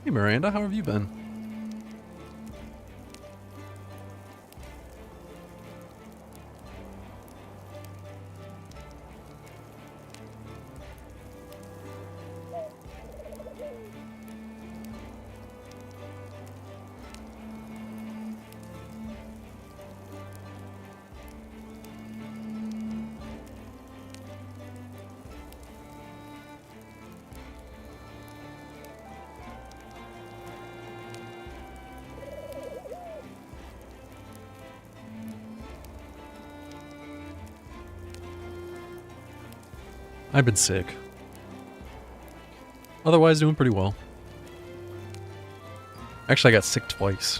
Hey Miranda, how have you been? I've been sick. Otherwise, doing pretty well. Actually, I got sick twice.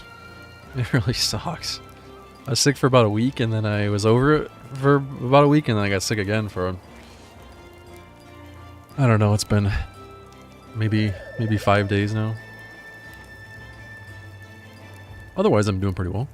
It really sucks. I was sick for about a week, and then I was over it for about a week, and then I got sick again for, I don't know, it's been maybe 5 days now. Otherwise, I'm doing pretty well.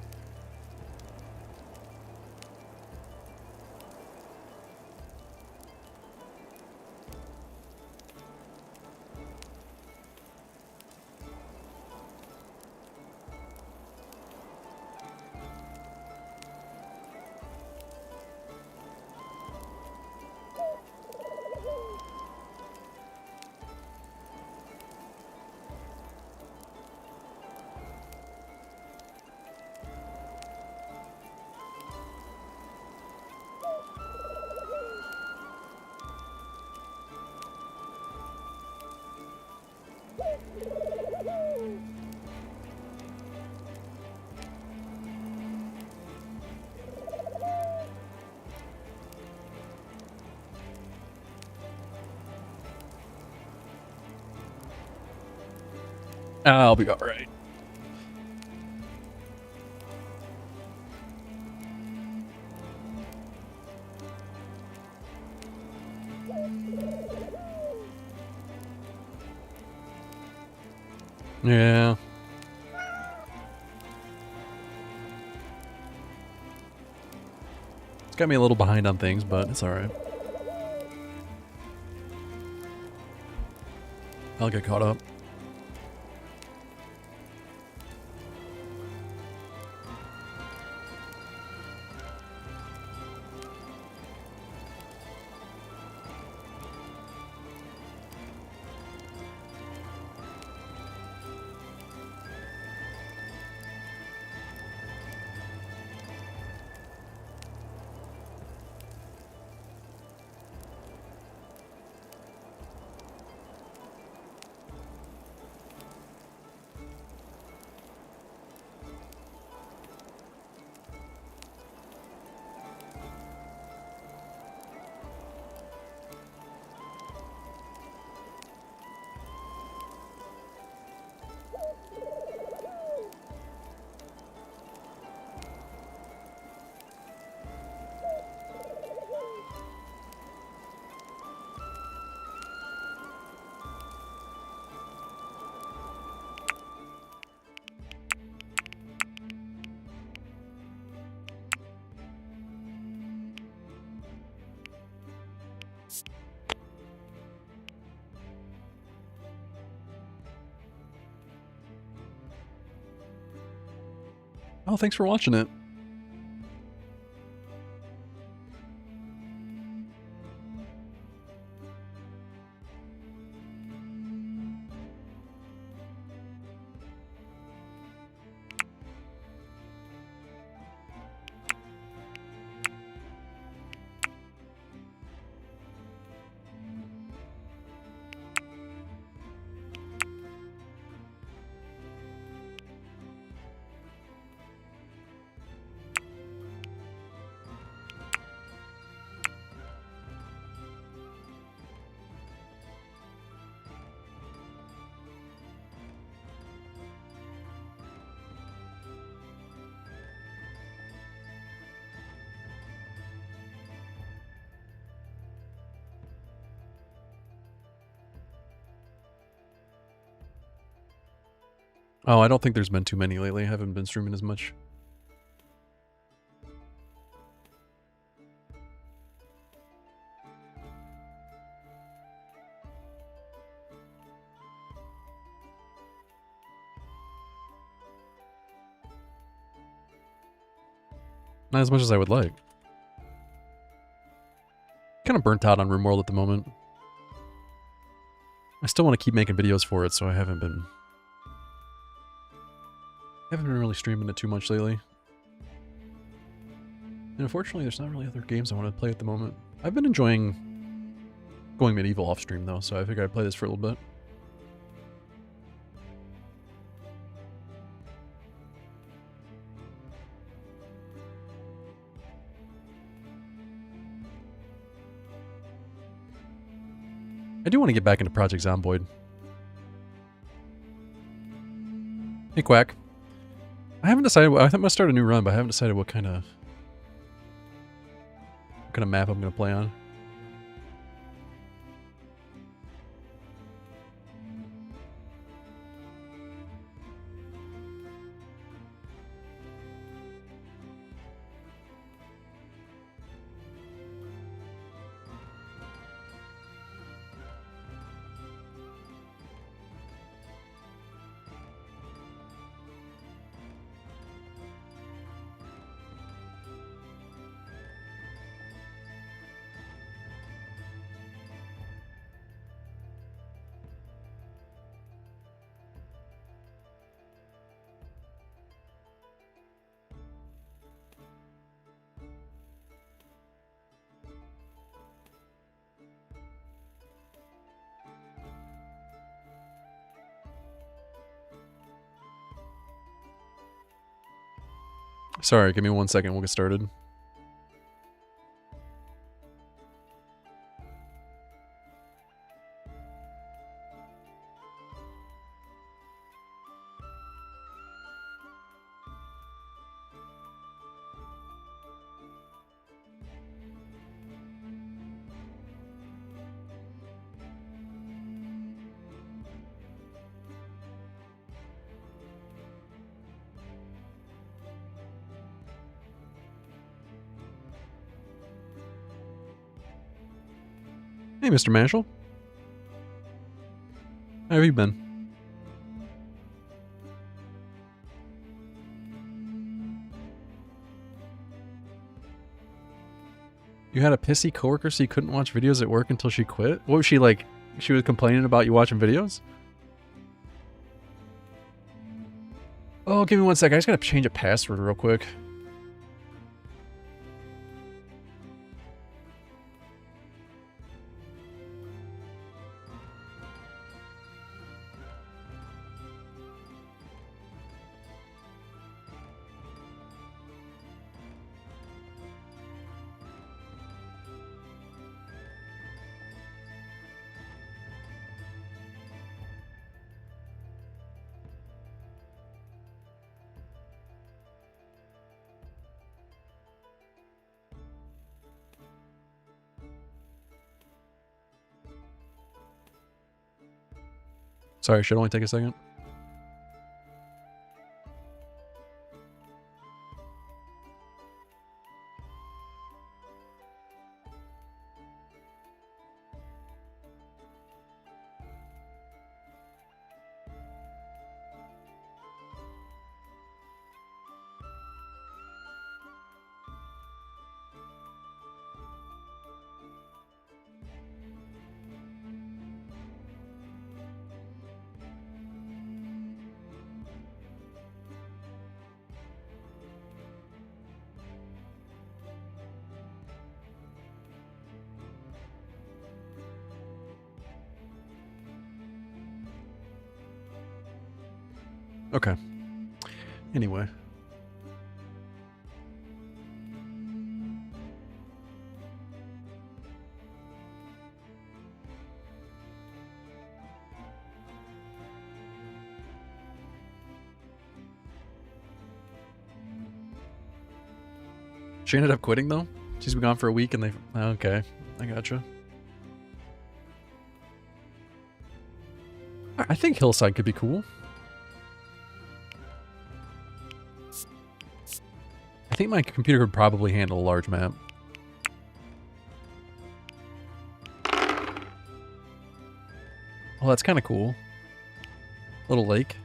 I'll be alright. Yeah. It's got me a little behind on things, but it's alright. I'll get caught up. Oh, thanks for watching it. Oh, I don't think there's been too many lately. I haven't been streaming as much. Not as much as I would like. Kind of burnt out on RimWorld at the moment. I still want to keep making videos for it, so I haven't been really streaming it too much lately. And unfortunately, there's not really other games I want to play at the moment. I've been enjoying going medieval off stream though, so I figured I'd play this for a little bit. I do want to get back into Project Zomboid. Hey, Quack. I haven't decided. I think I'm gonna start a new run, but I haven't decided what kind of map I'm gonna play on. Sorry, give me 1 second. We'll get started. Hey, Mr. Mashal. How have you been? You had a pissy coworker so you couldn't watch videos at work until she quit? What was she like? She was complaining about you watching videos? Oh, give me 1 sec. I just gotta change a password real quick. Sorry, should only take a second. Okay. Anyway. She ended up quitting though? She's been gone for a week and they... Okay, I gotcha. I think Hillside could be cool. I think my computer could probably handle a large map. Well, that's kind of cool. Little lake.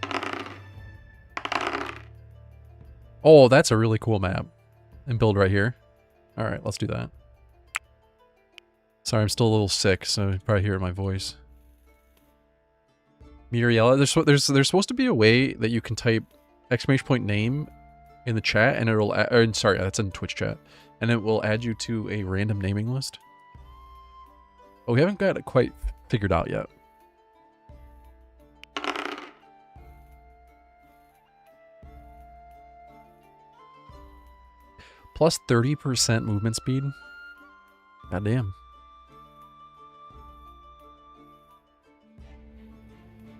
Oh, that's a really cool map. and build right here. All right, let's do that. Sorry, I'm still a little sick, so you probably hear my voice. Muriella, there's supposed to be a way that you can type !name in the chat, and it'll sorry, that's in Twitch chat, and it will add you to a random naming list. But we haven't got it quite figured out yet. Plus 30% movement speed. God damn.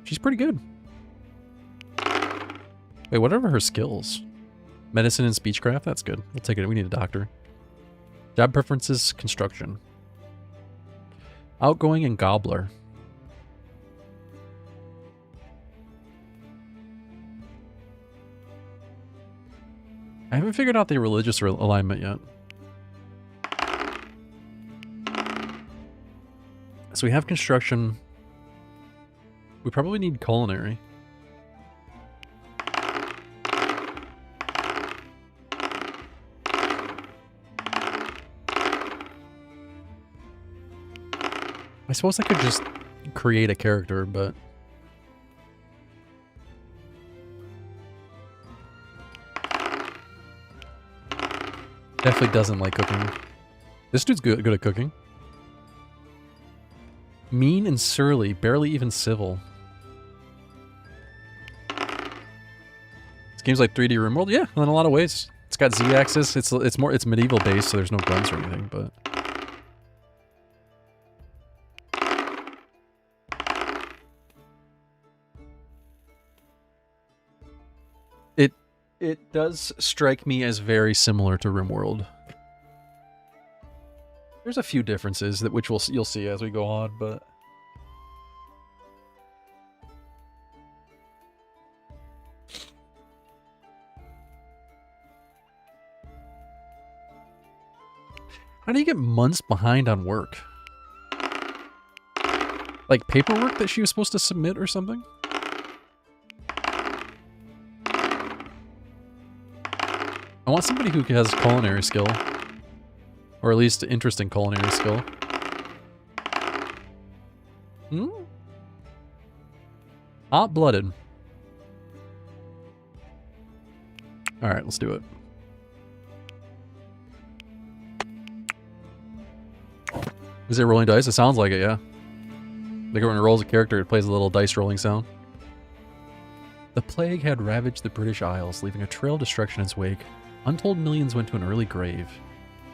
She's pretty good. Wait, whatever her skills. Medicine and speechcraft, that's good. We'll take it. We need a doctor. Job preferences, construction. Outgoing and gobbler. I haven't figured out the religious alignment yet. So we have construction. We probably need culinary. I suppose I could just create a character, but... Definitely doesn't like cooking. This dude's good at cooking. Mean and surly, barely even civil. This game's like 3D RimWorld? Yeah, in a lot of ways. It's got Z-axis. It's medieval based, so there's no guns or anything, but... It does strike me as very similar to RimWorld. There's a few differences that you'll see as we go on, but how do you get months behind on work? Like paperwork that she was supposed to submit or something? I want somebody who has culinary skill. Or at least interesting culinary skill. Hmm? Hot-blooded. Alright, let's do it. Is it rolling dice? It sounds like it, yeah. Like when it rolls a character, it plays a little dice rolling sound. The plague had ravaged the British Isles, leaving a trail of destruction in its wake. Untold millions went to an early grave,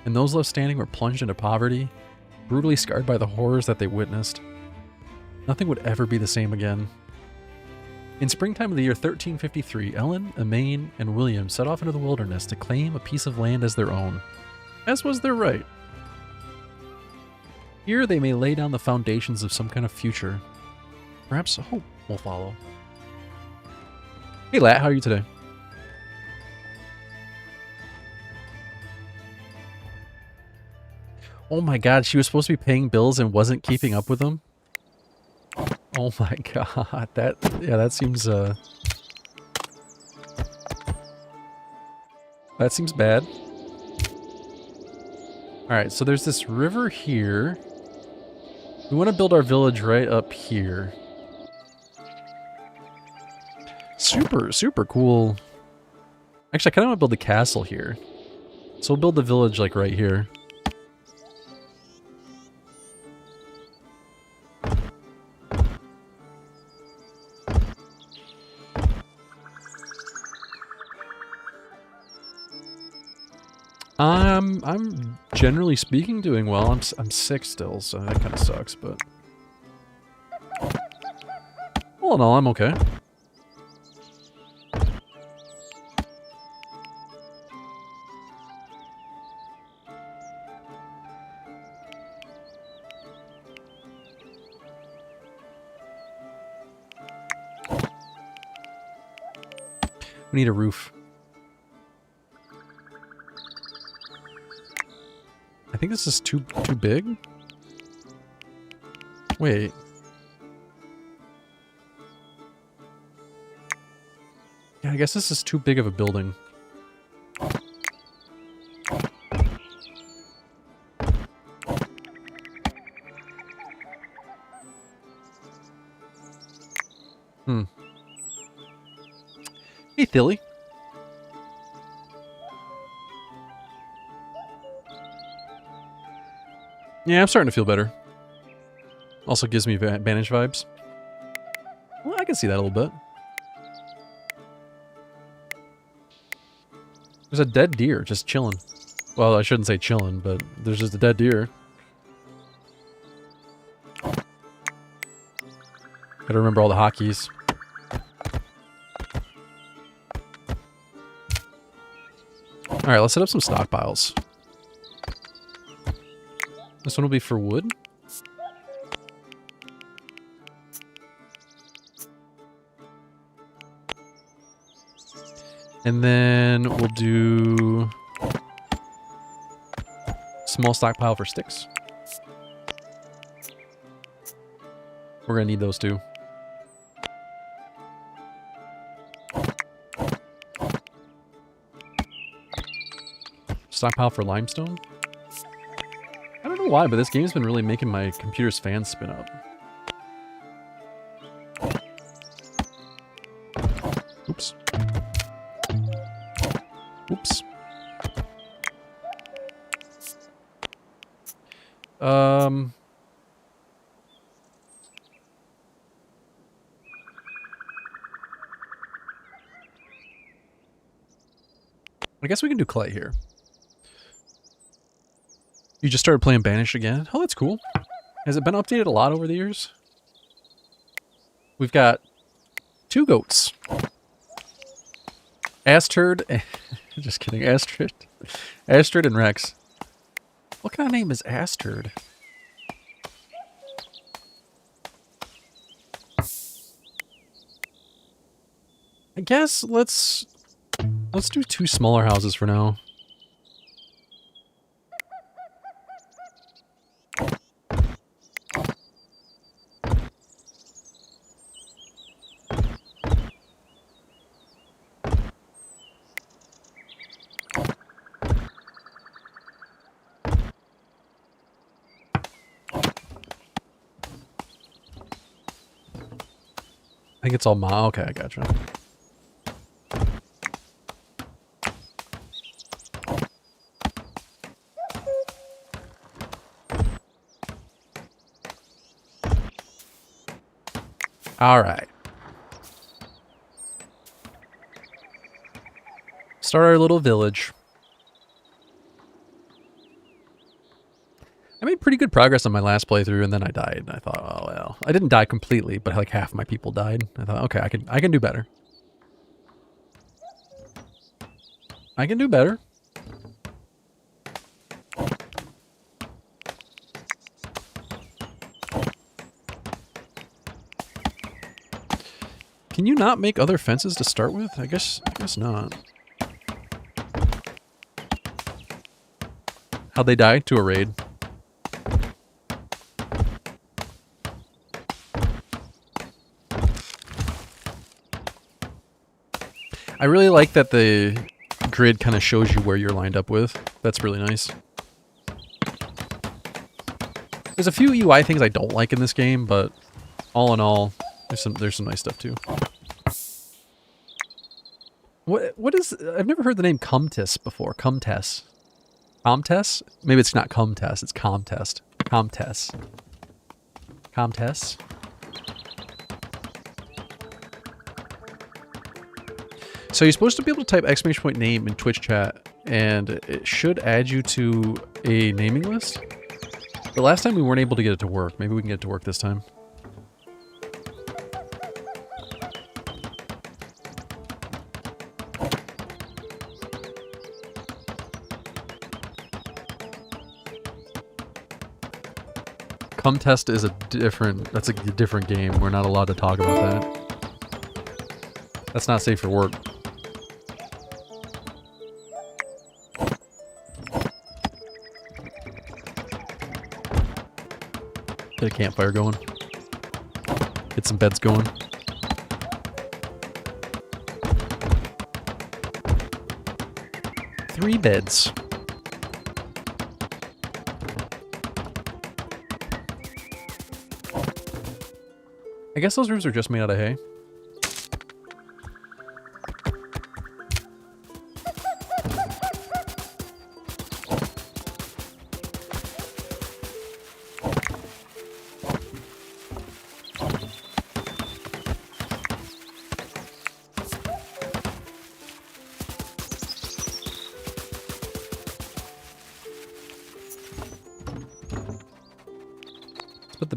and those left standing were plunged into poverty, brutally scarred by the horrors that they witnessed. Nothing would ever be the same again. In springtime of the year 1353, Ellen, Emaine, and William set off into the wilderness to claim a piece of land as their own, as was their right. Here they may lay down the foundations of some kind of future. Perhaps hope will follow. Hey Lat, how are you today? Oh my god, she was supposed to be paying bills and wasn't keeping up with them? Oh my god, that seems, that seems bad. Alright, so there's this river here. We want to build our village right up here. Super cool. Actually, I kind of want to build the castle here. So we'll build the village, like, right here. I'm generally speaking doing well. I'm sick still, so that kind of sucks, but all in all, I'm okay. We need a roof. I think this is too big. Wait. Yeah, I guess this is too big of a building. Hmm. Hey, Philly. Yeah, I'm starting to feel better. Also gives me Banish vibes. Well, I can see that a little bit. There's a dead deer just chilling. Well, I shouldn't say chilling, but there's just a dead deer. Gotta remember all the hotkeys. Alright, let's set up some stockpiles. This one will be for wood. And then we'll do small stockpile for sticks. We're gonna need those too. Stockpile for limestone. I don't know why, but this game's been really making my computer's fans spin up. Oops. Oops. I guess we can do clay here. You just started playing Banished again? Oh, that's cool. Has it been updated a lot over the years? We've got 2 goats. Astrid, just kidding, Astrid. Astrid and Rex. What kind of name is Astrid? I guess let's do 2 smaller houses for now. I think it's all okay, I gotcha. Alright. Start our little village. I made pretty good progress on my last playthrough, and then I died. I thought, oh well. I didn't die completely, but like half my people died. I thought, okay, I can do better. I can do better. Can you not make other fences to start with? I guess not. How'd they die? To a raid. I really like that the grid kind of shows you where you're lined up with. That's really nice. There's a few UI things I don't like in this game, but all in all, there's some nice stuff too. What is... I've never heard the name Comtess before. Comtess. Comtess? Maybe it's not Comtess, it's Comtest. Comtess. Comtess? So you're supposed to be able to type exclamation point name in Twitch chat, and it should add you to a naming list. The last time we weren't able to get it to work. Maybe we can get it to work this time. Comtest is that's a different game. We're not allowed to talk about that. That's not safe for work. Get a campfire going. Get some beds going. Three beds. I guess those roofs are just made out of hay.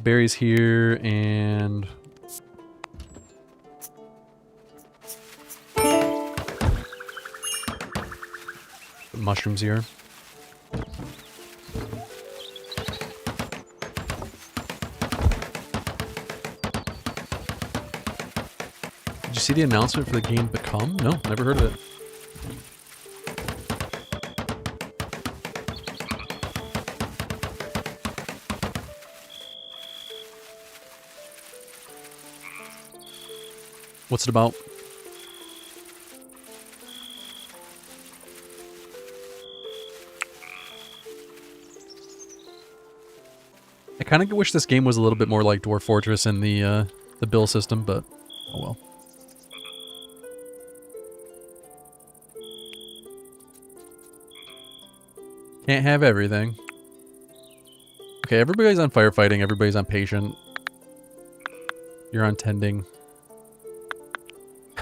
berries here and... mushrooms here. Did you see the announcement for the game Become? No, never heard of it. What's it about? I kind of wish this game was a little bit more like Dwarf Fortress in the bill system, but oh well. Can't have everything. Okay, everybody's on firefighting, everybody's on patient. You're on tending.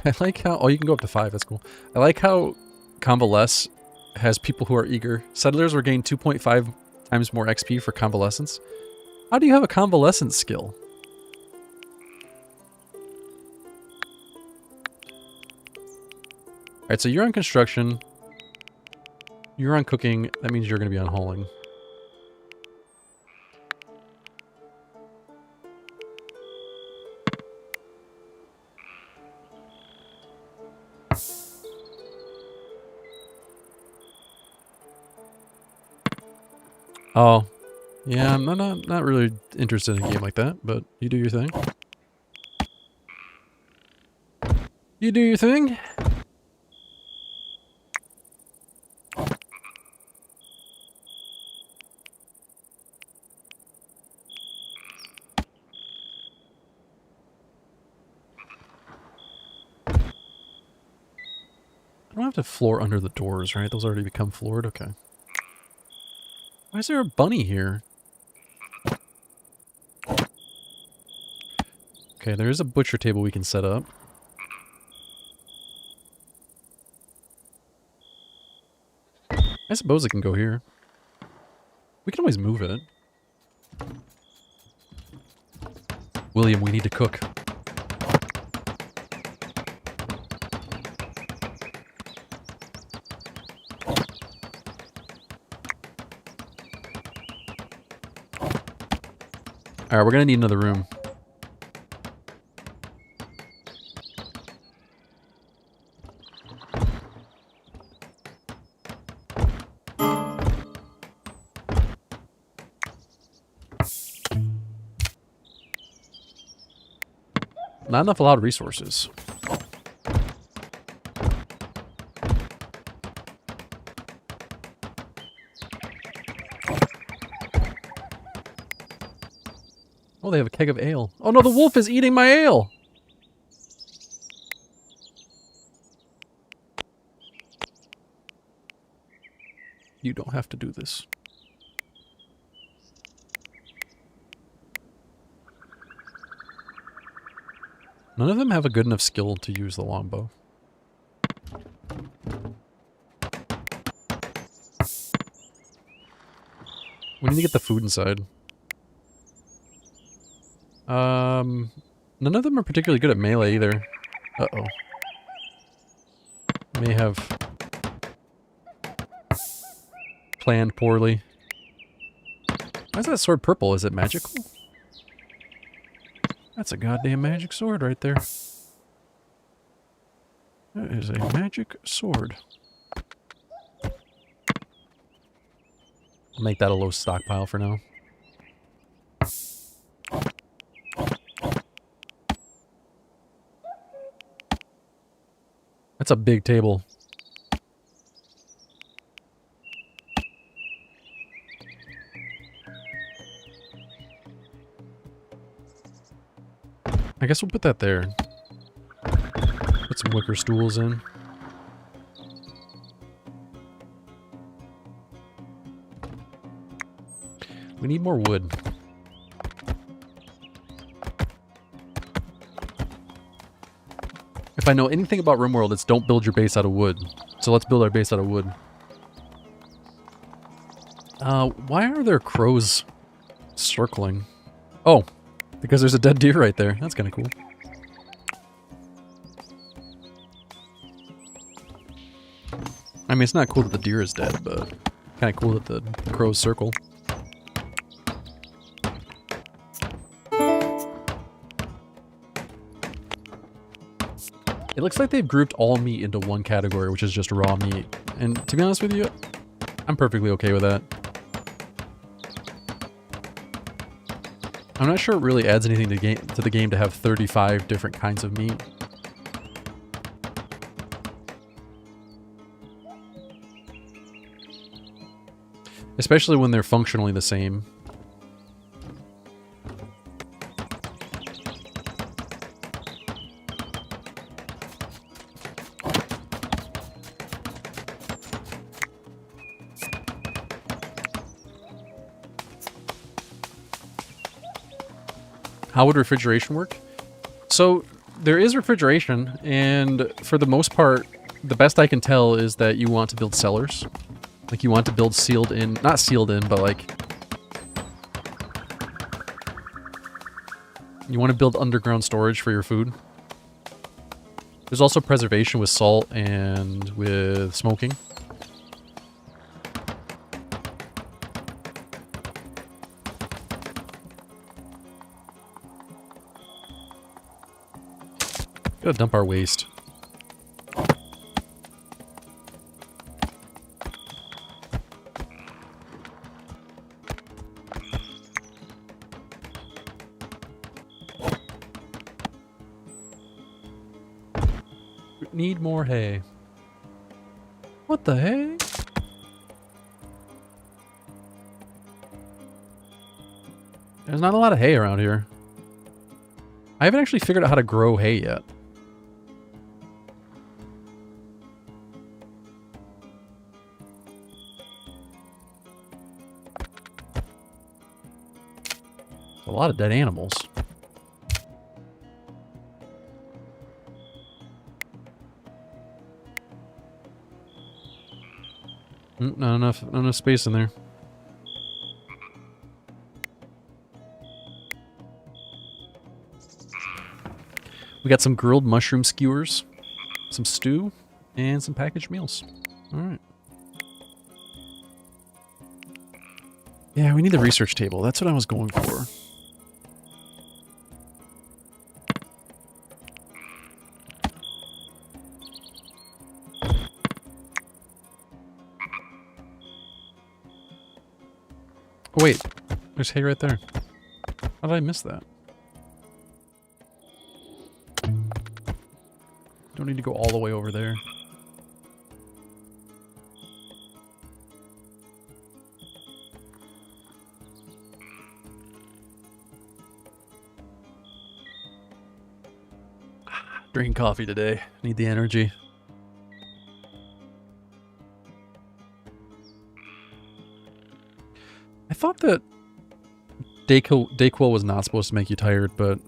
I like how... oh, you can go up to 5, that's cool. I like how Convalesce has people who are eager. Settlers will gain 2.5 times more XP for Convalescence. How do you have a Convalescence skill? Alright, so you're on construction. You're on cooking. That means you're going to be on hauling. Oh, yeah, I'm not really interested in a game like that, but you do your thing. You do your thing. I don't have to floor under the doors, right? Those already become floored? Okay. Why is there a bunny here? Okay, there is a butcher table we can set up. I suppose it can go here. We can always move it. William, we need to cook. Alright, we're gonna need another room. Not enough allowed resources. Oh, they have a keg of ale. Oh no, the wolf is eating my ale! You don't have to do this. None of them have a good enough skill to use the longbow. We need to get the food inside. None of them are particularly good at melee either. Uh-oh. May have planned poorly. Why is that sword purple? Is it magical? That's a goddamn magic sword right there. That is a magic sword. I'll make that a low stockpile for now. That's a big table. I guess we'll put that there. Put some wicker stools in. We need more wood. If I know anything about RimWorld, it's don't build your base out of wood. So let's build our base out of wood. Why are there crows circling? Oh, because there's a dead deer right there. That's kind of cool. I mean, it's not cool that the deer is dead, but kind of cool that the crows circle. It looks like they've grouped all meat into one category, which is just raw meat. And to be honest with you, I'm perfectly okay with that. I'm not sure it really adds anything to the game to have 35 different kinds of meat. Especially when they're functionally the same. How would refrigeration work? So there is refrigeration, and for the most part, the best I can tell is that you want to build cellars. Like you want to build sealed in, not sealed in, but like you want to build underground storage for your food. There's also preservation with salt and with smoking. Gotta dump our waste. Need more hay. What the heck? There's not a lot of hay around here. I haven't actually figured out how to grow hay yet. A lot of dead animals. Not enough space in there. We got some grilled mushroom skewers, some stew, and some packaged meals. All right. Yeah, we need the research table. That's what I was going for. Oh, wait. There's hay right there. How did I miss that? Don't need to go all the way over there. Drinking coffee today. Need the energy. I thought that Dayquil was not supposed to make you tired, but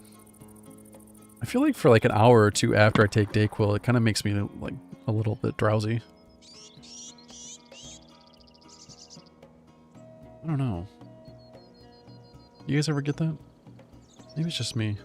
I feel like for like an hour or two after I take Dayquil, it kind of makes me like a little bit drowsy. I don't know. You guys ever get that? Maybe it's just me.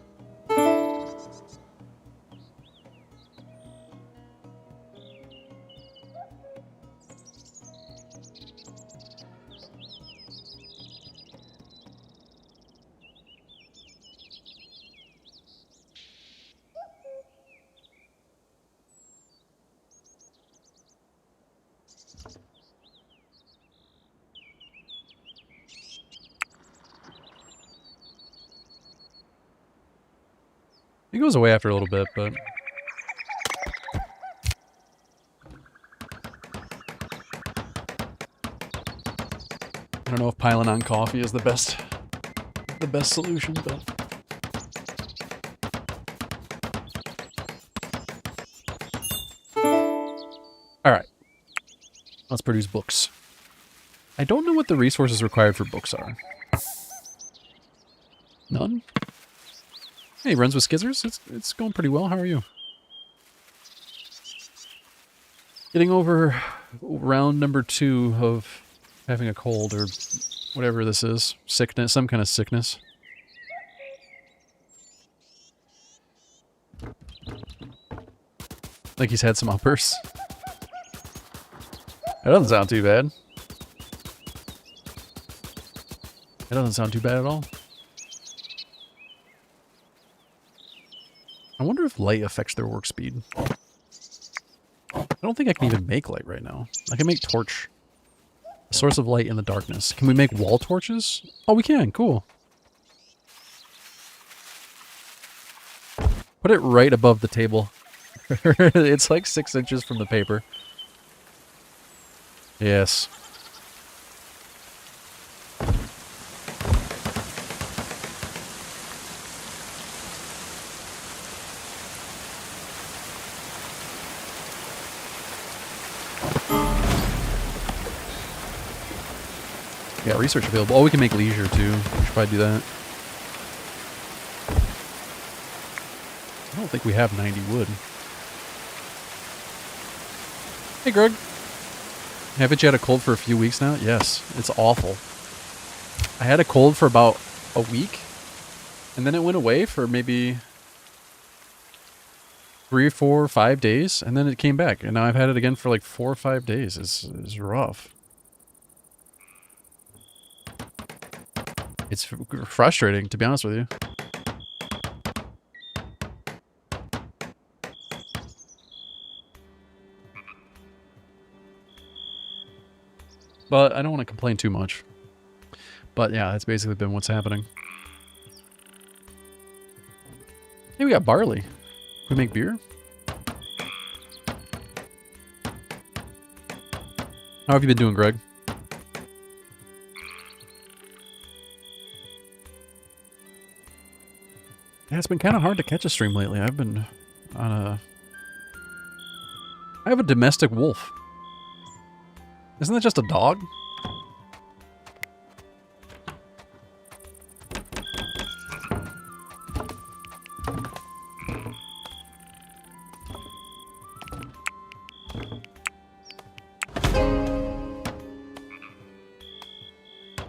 It goes away after a little bit, but... I don't know if piling on coffee is the best solution, but... Alright. Let's produce books. I don't know what the resources required for books are. None? Hey, runs with Skizzers. It's going pretty well. How are you? Getting over round number 2 of having a cold or whatever this is. Sickness, some kind of sickness. Like he's had some uppers. That doesn't sound too bad. That doesn't sound too bad at all. I wonder if light affects their work speed. I don't think I can even make light right now. I can make torch. A source of light in the darkness. Can we make wall torches? Oh, we can. Cool. Put it right above the table. It's like 6 inches from the paper. Yes. Yeah, research available. Oh, we can make leisure too. We should probably do that. I don't think we have 90 wood. Hey, Greg. Haven't you had a cold for a few weeks now? Yes, it's awful. I had a cold for about a week, and then it went away for maybe 3, 4, 5 days, and then it came back. And now I've had it again for like 4 or 5 days. It's rough. It's frustrating, to be honest with you. But I don't want to complain too much. But yeah, that's basically been what's happening. Hey, we got barley. Can we make beer? How have you been doing, Greg? Yeah, it's been kind of hard to catch a stream lately. I've been on a... I have a domestic wolf. Isn't that just a dog?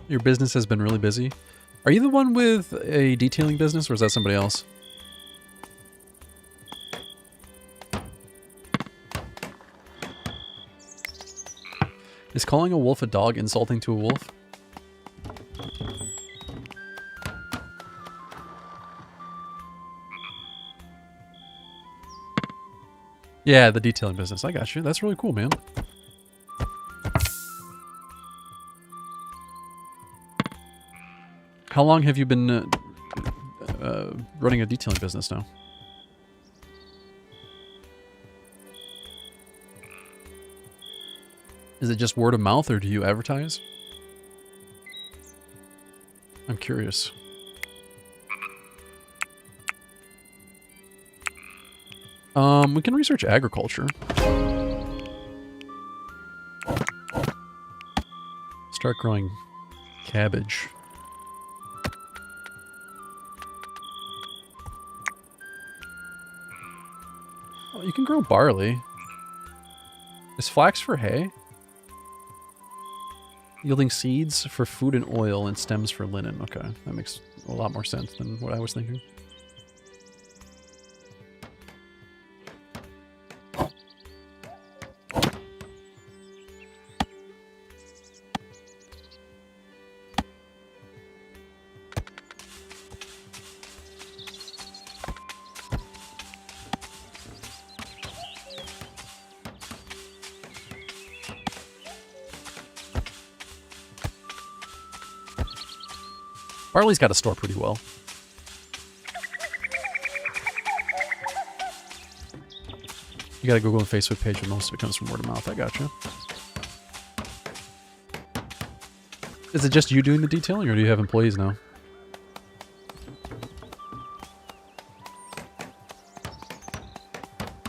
Your business has been really busy. Are you the one with a detailing business, or is that somebody else? Is calling a wolf a dog insulting to a wolf? Yeah, the detailing business. I got you. That's really cool, man. How long have you been running a detailing business now? Is it just word of mouth, or do you advertise? I'm curious. We can research agriculture. Start growing cabbage. Oh, you can grow barley. Is flax for hay? Yielding seeds for food and oil and stems for linen. Okay, that makes a lot more sense than what I was thinking. Barley's got to store pretty well. You got a Google and Facebook page, and most of it comes from word of mouth. I gotcha. Is it just you doing the detailing, or do you have employees now?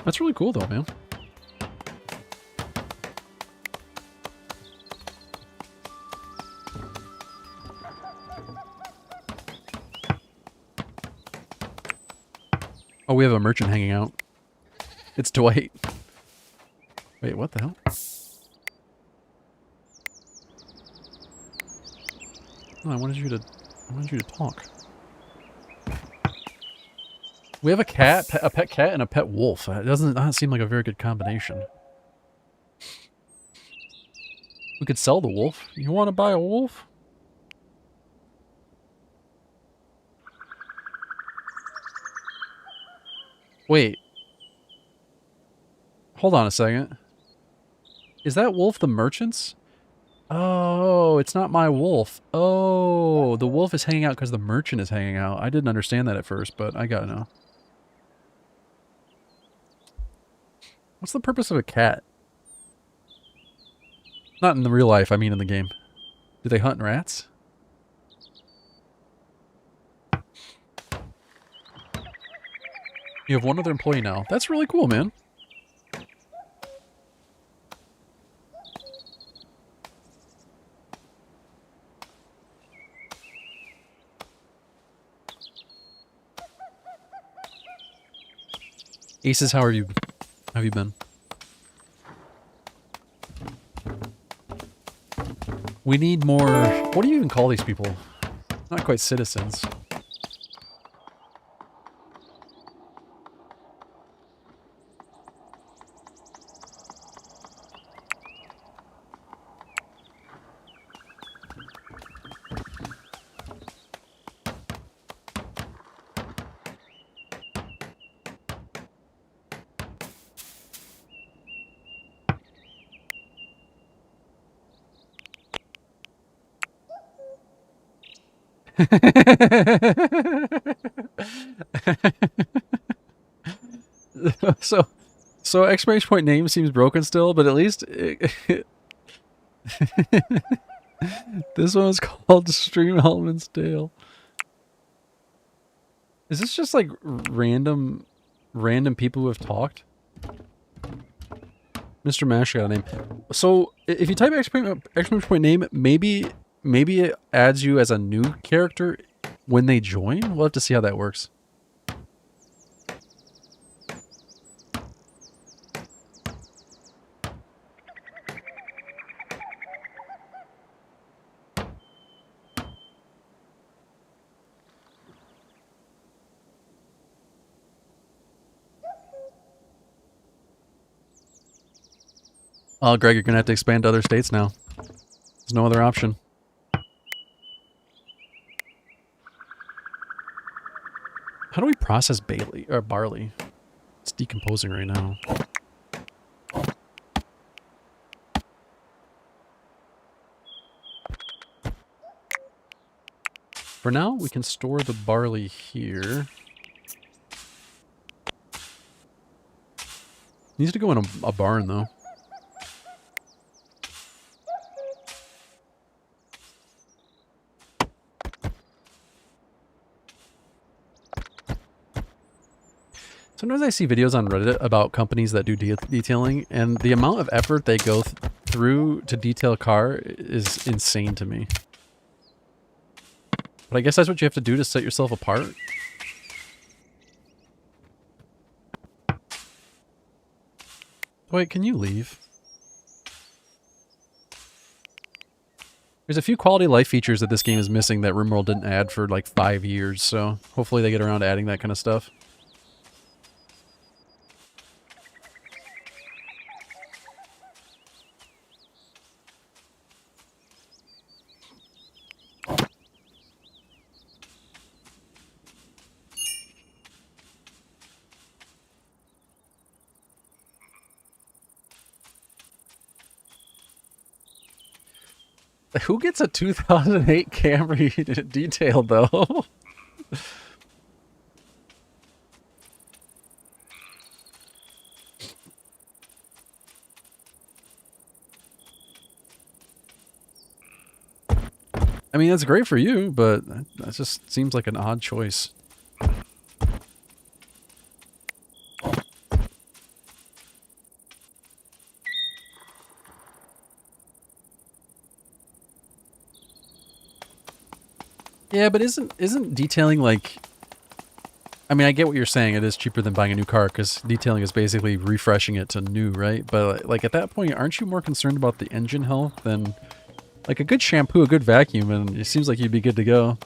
That's really cool, though, man. Oh, we have a merchant hanging out. It's Dwight. Wait, what the hell? No, I wanted you to talk. We have a cat, a pet cat, and a pet wolf. It doesn't not seem like a very good combination. We could sell the wolf. You want to buy a wolf? Wait. Hold on a second. Is that wolf the merchant's? Oh, it's not my wolf. Oh, the wolf is hanging out because the merchant is hanging out. I didn't understand that at first, but I gotta know. What's the purpose of a cat? Not in the real life, I mean in the game. Do they hunt rats? You have one other employee now. That's really cool, man. Aces, how have you been? We need more... What do you even call these people? Not quite citizens. So exclamation point name seems broken still, but at least this one is called Stream Element's Tale. Is this just like random people who have talked? Mr. Mash got a name. So if you type exclamation point name, maybe it adds you as a new character when they join. We'll have to see how that works. Oh, Greg, you're gonna have to expand to other states now. There's no other option. How do we process barley? It's decomposing right now. For now, we can store the barley here. Needs to go in a barn, though. Sometimes I see videos on Reddit about companies that do detailing, and the amount of effort they go through to detail a car is insane to me. But I guess that's what you have to do to set yourself apart. Wait, can you leave? There's a few quality of life features that this game is missing that RimWorld didn't add for like 5 years, so hopefully they get around to adding that kind of stuff. Who gets a 2008 Camry detailed, though? I mean, that's great for you, but that just seems like an odd choice. Yeah, but isn't detailing like... I mean, I get what you're saying. It is cheaper than buying a new car because detailing is basically refreshing it to new, right? But like at that point, aren't you more concerned about the engine health than like a good shampoo, a good vacuum, and it seems like you'd be good to go.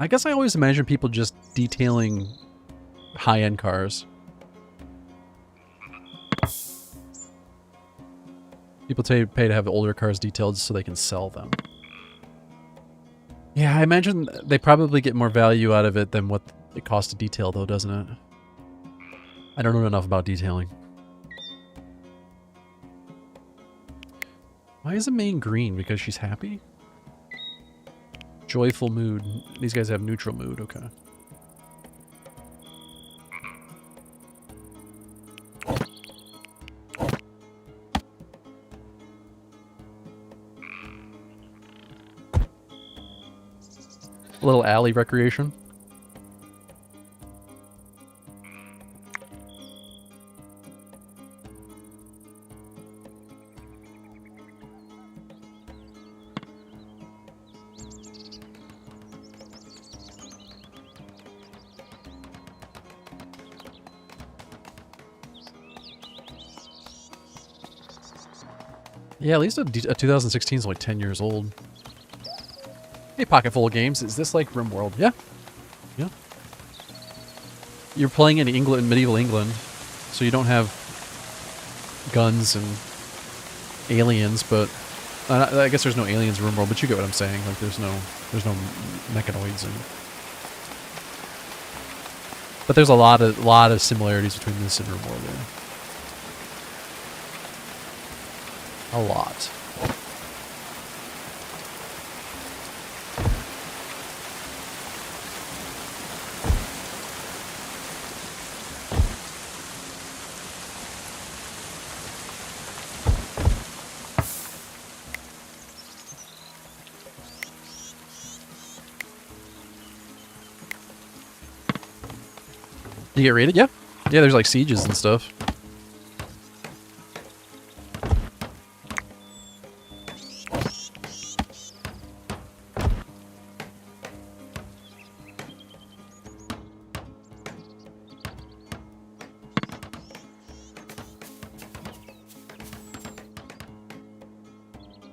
I guess I always imagine people just detailing high-end cars. People pay to have older cars detailed so they can sell them. Yeah, I imagine they probably get more value out of it than what it costs to detail, though, doesn't it? I don't know enough about detailing. Why is the main green? Because she's happy? Joyful mood. These guys have neutral mood, okay. A little alley recreation. Yeah, at least a 2016 is like 10 years old. Hey, pocket full of games. Is this like RimWorld? Yeah. Yeah. You're playing in England, medieval England, so you don't have guns and aliens, but I guess there's no aliens in RimWorld, but you get what I'm saying. Like there's no mechanoids and but there's a lot of similarities between this and RimWorld. Yeah. A lot. Do you get raided? Yeah. Yeah, there's like sieges and stuff.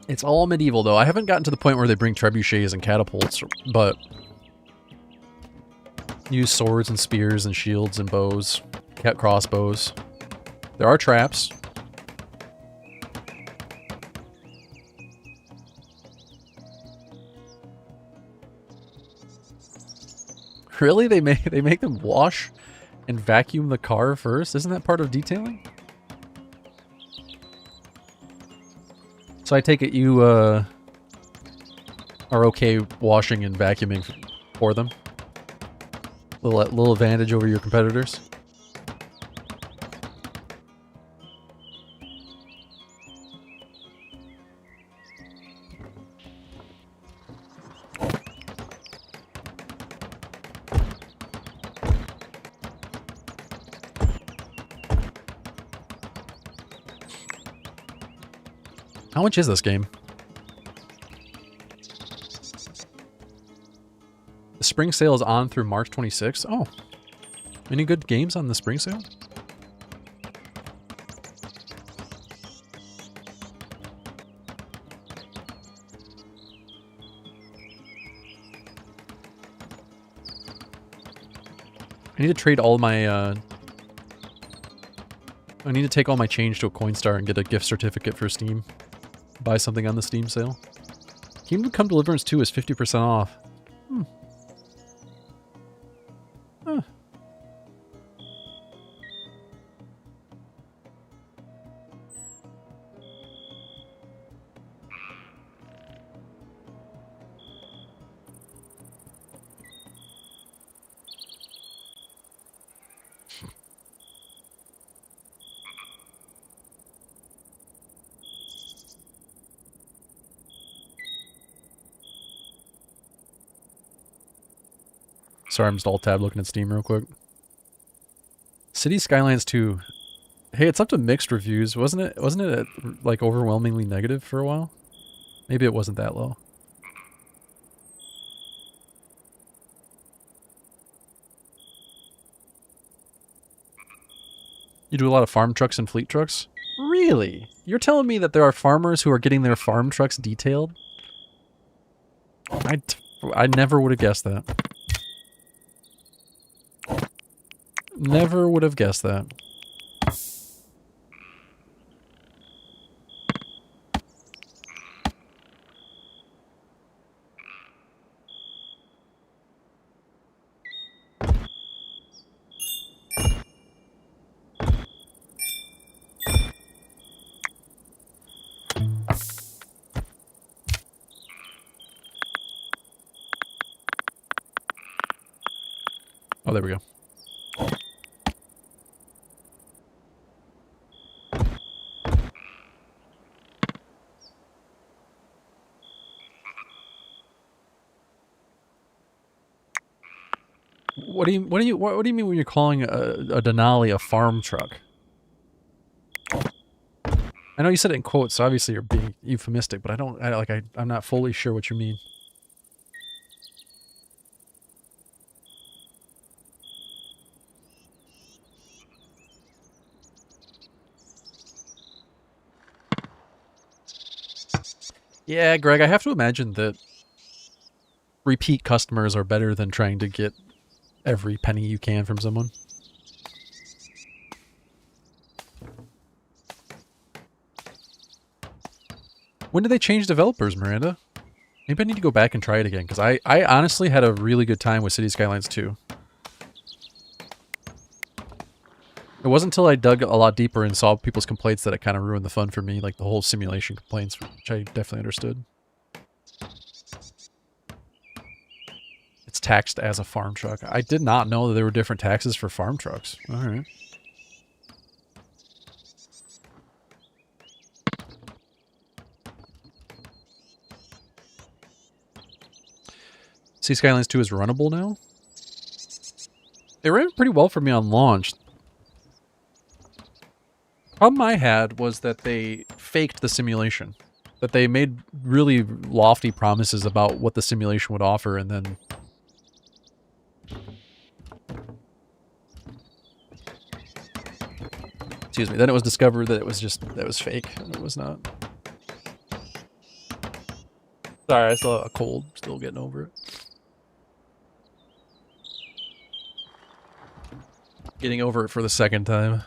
It's all medieval, though. I haven't gotten to the point where they bring trebuchets and catapults, but use swords and spears and shields and bows, crossbows. There are traps. Really? They make them wash and vacuum the car first? Isn't that part of detailing? So I take it you are okay washing and vacuuming for them? Little advantage over your competitors? How much is this game? The spring sale is on through March 26th. Oh. Any good games on the spring sale? I need to trade all my, I need to take all my change to a Coinstar and get a gift certificate for Steam. Buy something on the Steam sale. Kingdom Come Deliverance 2 is 50% off. Hmm. Huh. Sorry, I'm just alt-tab looking at Steam real quick. City Skylines 2. Hey, it's up to mixed reviews. Wasn't it like overwhelmingly negative for a while? Maybe it wasn't that low. You do a lot of farm trucks and fleet trucks? Really? You're telling me that there are farmers who are getting their farm trucks detailed? I never would have guessed that. Never would have guessed that. Oh, there we go. What do you mean when you're calling a Denali a farm truck? I know you said it in quotes, so obviously you're being euphemistic, but I'm not fully sure what you mean. Yeah, Greg, I have to imagine that repeat customers are better than trying to get every penny you can from someone. When did they change developers, Miranda? Maybe I need to go back and try it again, because I honestly had a really good time with City Skylines 2. It wasn't until I dug a lot deeper and saw people's complaints that it kind of ruined the fun for me, like the whole simulation complaints, which I definitely understood. It's taxed as a farm truck. I did not know that there were different taxes for farm trucks. All right. Sea Skylines 2 is runnable now? It ran pretty well for me on launch. Problem I had was that they faked the simulation. That they made really lofty promises about what the simulation would offer, and then... Excuse me. Then it was discovered that it was fake. It was not. Sorry, I still have a cold. Still getting over it. Getting over it for the second time.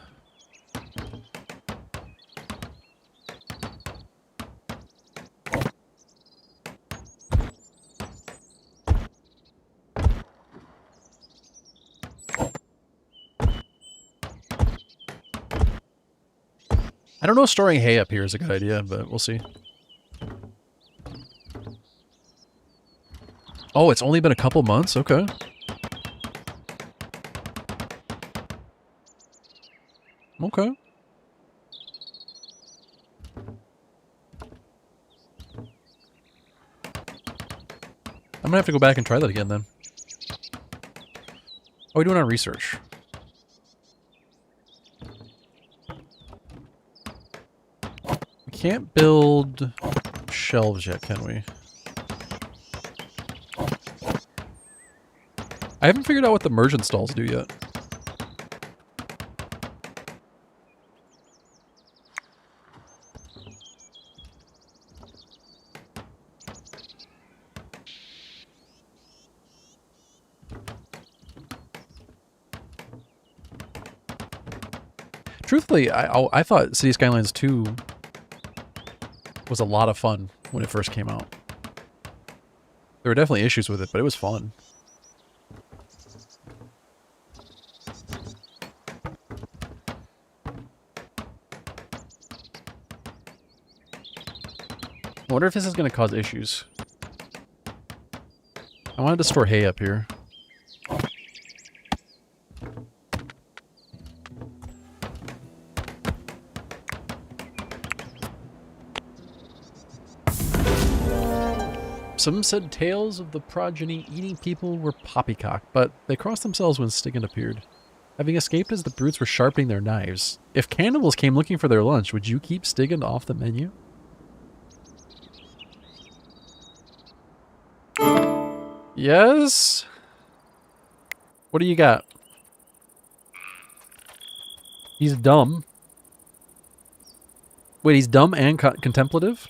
I don't know if storing hay up here is a good idea, but we'll see. Oh, it's only been a couple months? Okay. Okay. I'm gonna have to go back and try that again then. How are we doing on research? We can't build shelves yet, can we? I haven't figured out what the merchant stalls do yet. Truthfully, I thought City Skylines 2 was a lot of fun when it first came out. There were definitely issues with it, but it was fun. I wonder if this is going to cause issues. I wanted to store hay up here. Some said tales of the progeny eating people were poppycock, but they crossed themselves when Stigand appeared, having escaped as the brutes were sharpening their knives. If cannibals came looking for their lunch, would you keep Stigand off the menu? Yes? What do you got? He's dumb. Wait, he's dumb and contemplative?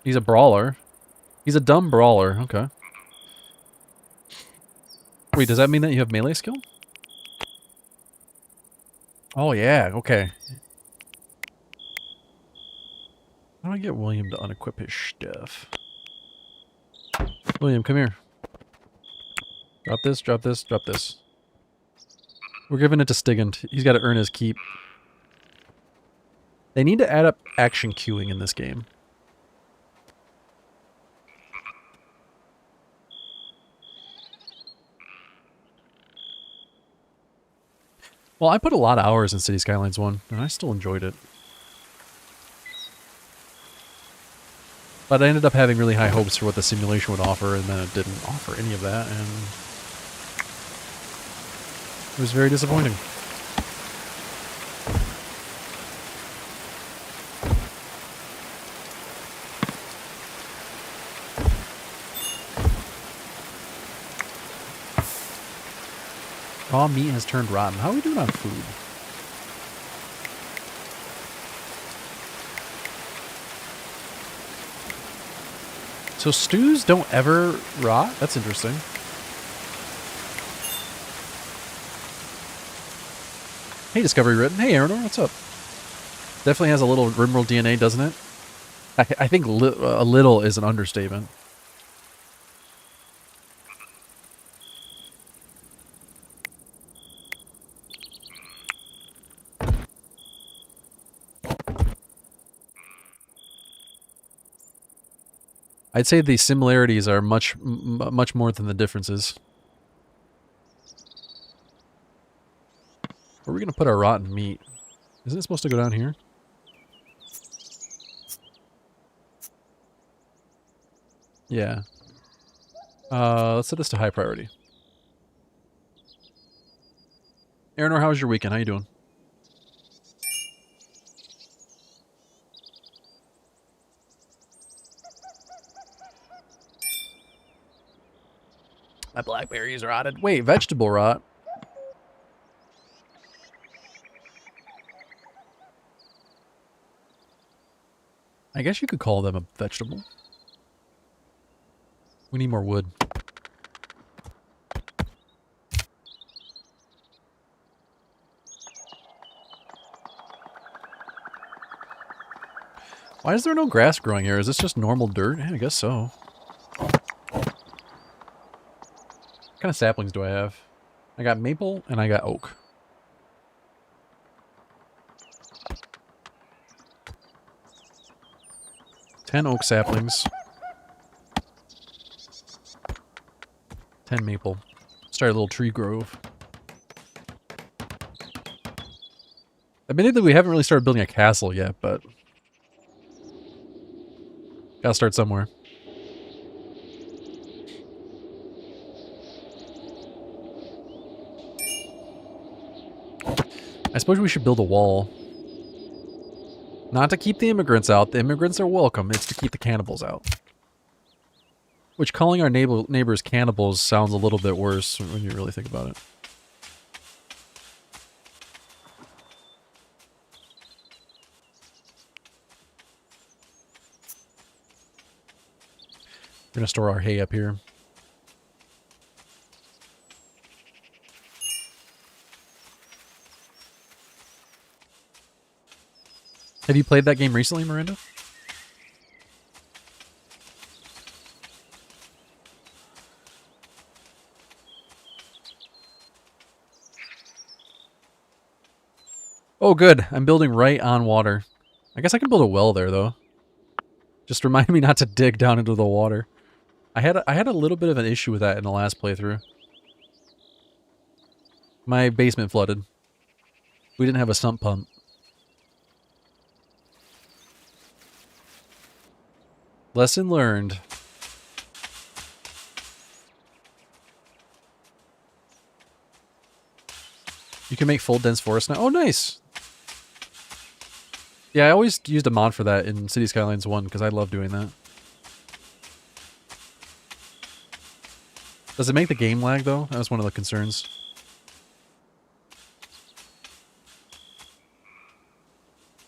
He's a brawler. He's a dumb brawler. Okay. Wait, does that mean that you have melee skill? Oh, yeah, okay. How do I get William to unequip his stuff? William, come here. Drop this, drop this, drop this. We're giving it to Stigand. He's got to earn his keep. They need to add up action queuing in this game. Well, I put a lot of hours in City Skylines 1, and I still enjoyed it. But I ended up having really high hopes for what the simulation would offer, and then it didn't offer any of that, and it was very disappointing. Raw meat has turned rotten. How are we doing on food? So stews don't ever rot? That's interesting. Hey, Discovery Written. Hey, Aranor, what's up? Definitely has a little Rimworld DNA, doesn't it? I think a little is an understatement. I'd say the similarities are much more than the differences. Where are we going to put our rotten meat? Isn't it supposed to go down here? Yeah. Let's set this to high priority. Aranor, how was your weekend? How you doing? My blackberries rotted. Wait, vegetable rot? I guess you could call them a vegetable. We need more wood. Why is there no grass growing here? Is this just normal dirt? Yeah, I guess so. What kind of saplings do I have? I got maple and I got oak. Ten oak saplings. 10 maple. Start a little tree grove. Admittedly, we haven't really started building a castle yet, but gotta start somewhere. I suppose we should build a wall. Not to keep the immigrants out. The immigrants are welcome. It's to keep the cannibals out. Which, calling our neighbors cannibals sounds a little bit worse when you really think about it. We're gonna store our hay up here. Have you played that game recently, Miranda? Oh, good. I'm building right on water. I guess I can build a well there, though. Just remind me not to dig down into the water. I had a little bit of an issue with that in the last playthrough. My basement flooded. We didn't have a sump pump. Lesson learned. You can make full dense forest now. Oh, nice. Yeah, I always used a mod for that in City Skylines 1 because I love doing that. Does it make the game lag though? That was one of the concerns.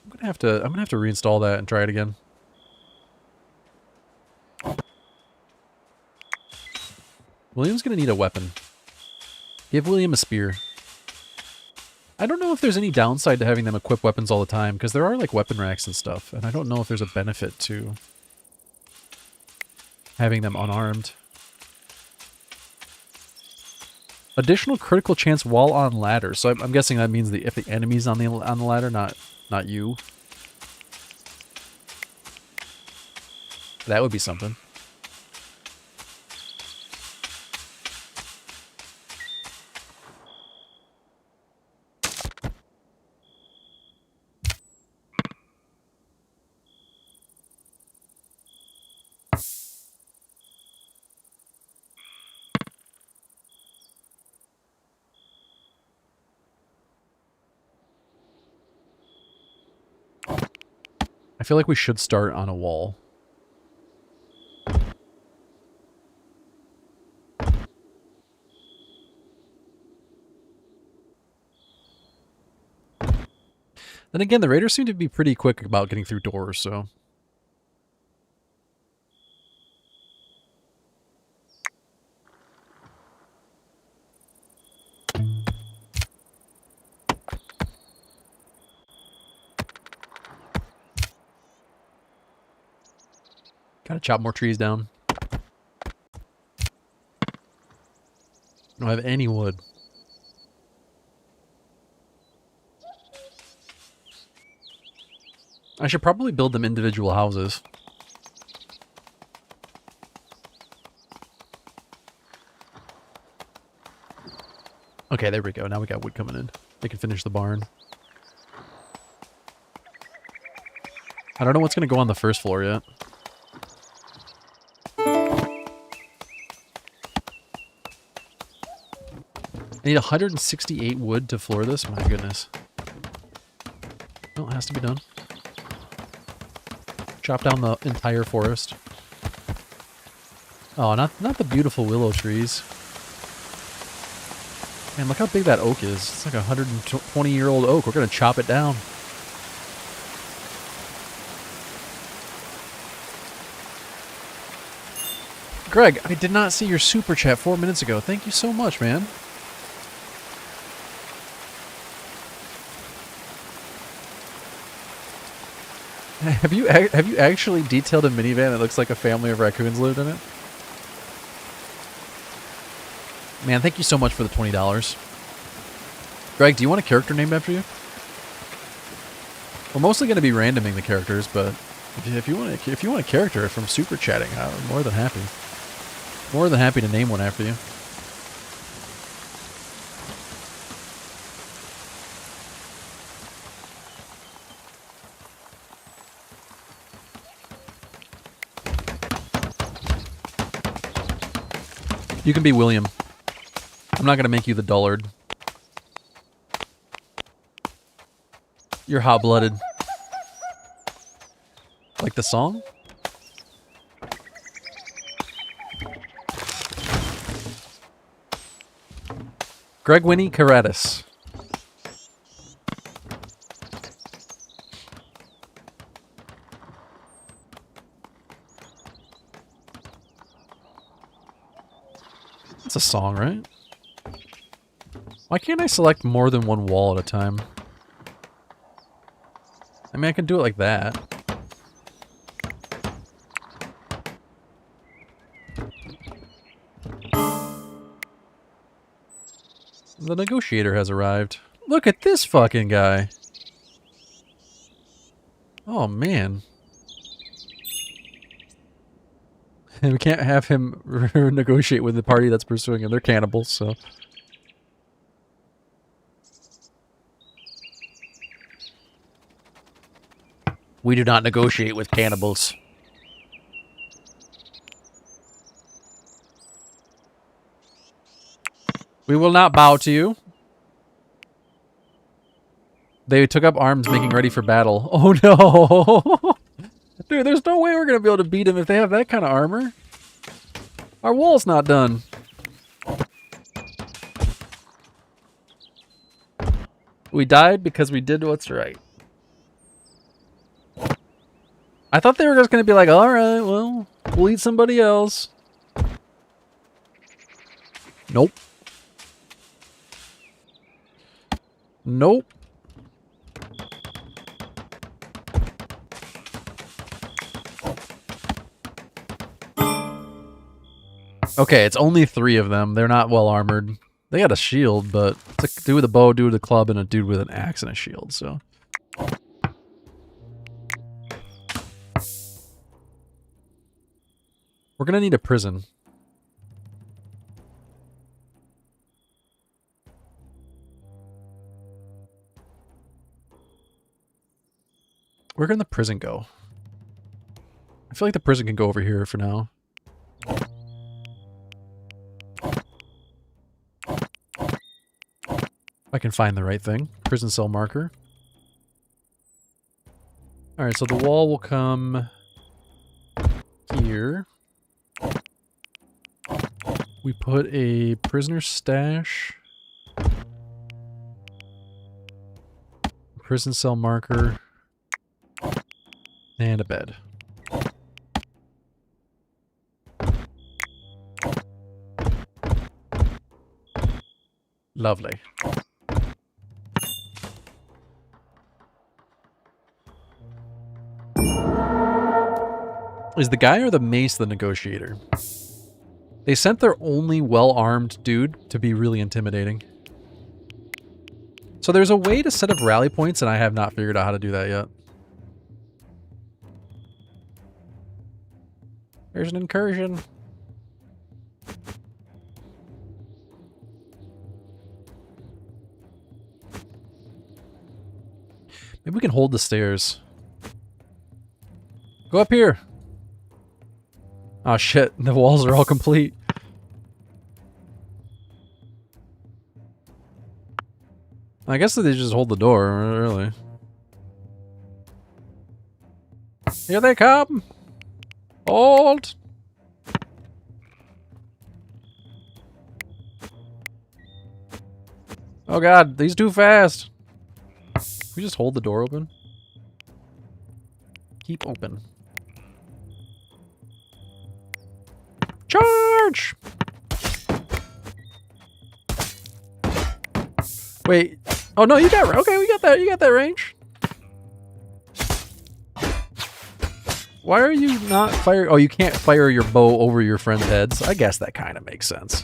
I'm gonna have to reinstall that and try it again. William's gonna need a weapon. Give William a spear. I don't know if there's any downside to having them equip weapons all the time, because there are like weapon racks and stuff, and I don't know if there's a benefit to having them unarmed. Additional critical chance while on ladder. So I'm guessing that means if the enemy's on the ladder, not you. That would be something. I feel like we should start on a wall. Then again, the raiders seem to be pretty quick about getting through doors, so... Gotta chop more trees down. Don't have any wood. I should probably build them individual houses. Okay, there we go. Now we got wood coming in. They can finish the barn. I don't know what's going to go on the first floor yet. I need 168 wood to floor this? My goodness. No, it has to be done. Chop down the entire forest. Oh, not the beautiful willow trees. Man, look how big that oak is. It's like a 120-year-old oak. We're going to chop it down. Greg, I did not see your super chat 4 minutes ago. Thank you so much, man. Have you actually detailed a minivan that looks like a family of raccoons lived in it? Man, thank you so much for the $20. Greg, do you want a character named after you? We're mostly going to be randoming the characters, but if you want a character from super chatting, I'm more than happy. More than happy to name one after you. You can be William. I'm not going to make you the dullard. You're hot-blooded. Like the song? Greg Winnie Caratis. It's a song, right? Why can't I select more than one wall at a time? I mean, I can do it like that. The negotiator has arrived. Look at this fucking guy. Oh, man. We can't have him negotiate with the party that's pursuing him. They're cannibals, so... We do not negotiate with cannibals. We will not bow to you. They took up arms, making ready for battle. Oh no! Dude, there's no way we're gonna be able to beat them if they have that kind of armor. Our wall's not done. We died because we did what's right. I thought they were just gonna be like, alright, well, we'll eat somebody else. Nope. Nope. Okay, it's only 3 of them. They're not well armored. They got a shield, but it's a dude with a bow, a dude with a club, and a dude with an axe and a shield, so. We're gonna need a prison. Where can the prison go? I feel like the prison can go over here for now. I can find the right thing. Prison cell marker. Alright, so the wall will come here. We put a prisoner stash. Prison cell marker. And a bed. Lovely. Is the guy or the mace the negotiator? They sent their only well-armed dude to be really intimidating. So there's a way to set up rally points, and I have not figured out how to do that yet. There's an incursion. Maybe we can hold the stairs. Go up here. Oh shit, the walls are all complete. I guess they just hold the door, really. Here they come! Hold! Oh god, these too fast! Can we just hold the door open? Keep open. Charge! Wait. Oh no, you got, okay, we got that, you got that range. Why are you not firing? Oh, you can't fire your bow over your friend's heads. I guess that kind of makes sense.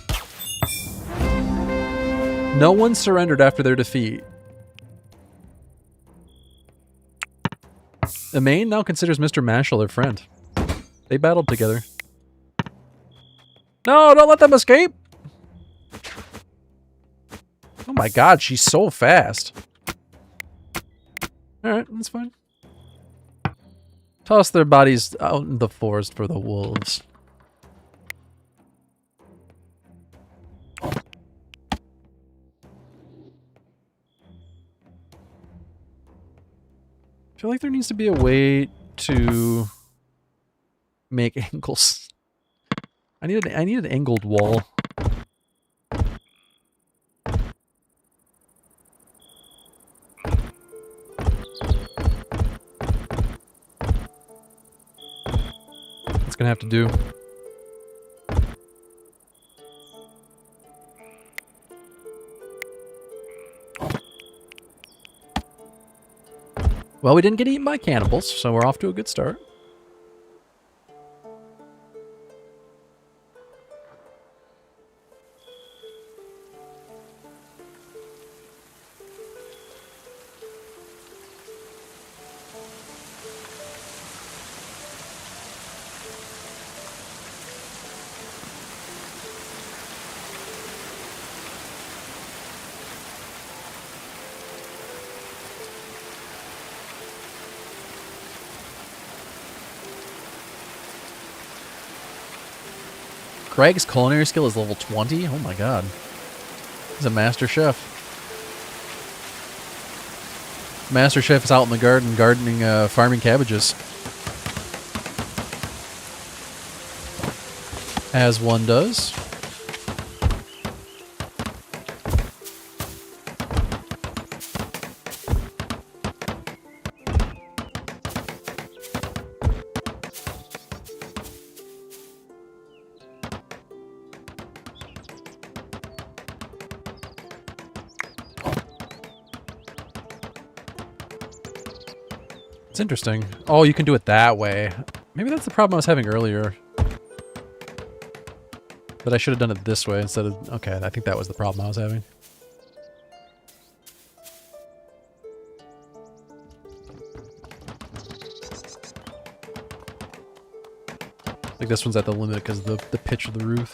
No one surrendered after their defeat. The main now considers Mr. Mashal their friend. They battled together. No, don't let them escape! Oh my god, she's so fast. Alright, that's fine. Toss their bodies out in the forest for the wolves. I feel like there needs to be a way to make angles. I need an angled wall. It's gonna have to do. Well, we didn't get eaten by cannibals, so we're off to a good start. Greg's culinary skill is level 20? Oh my god. He's a master chef. Master chef is out in the garden gardening, farming cabbages. As one does. It's interesting. Oh, you can do it that way. Maybe that's the problem I was having earlier. That I should have done it this way instead of... Okay, I think that was the problem I was having. I think this one's at the limit because of the pitch of the roof.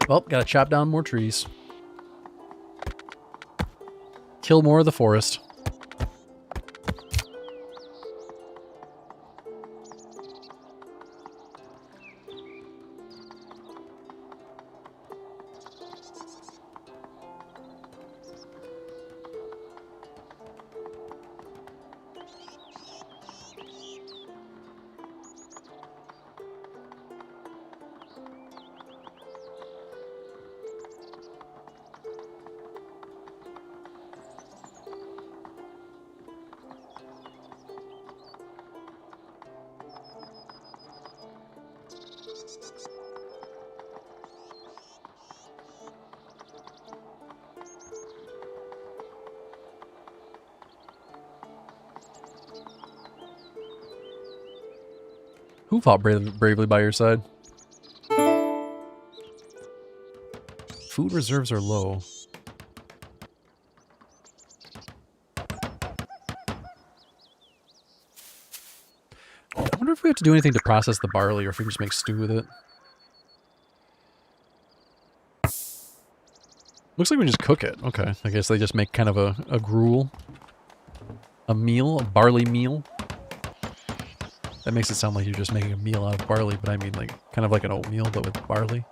Well, gotta chop down more trees. Kill more of the forest. Who fought bravely by your side? Food reserves are low. I wonder if we have to do anything to process the barley or if we can just make stew with it. Looks like we just cook it. Okay, I guess they just make kind of a gruel. A meal, a barley meal. That makes it sound like you're just making a meal out of barley, but I mean like kind of like an oatmeal, but with barley.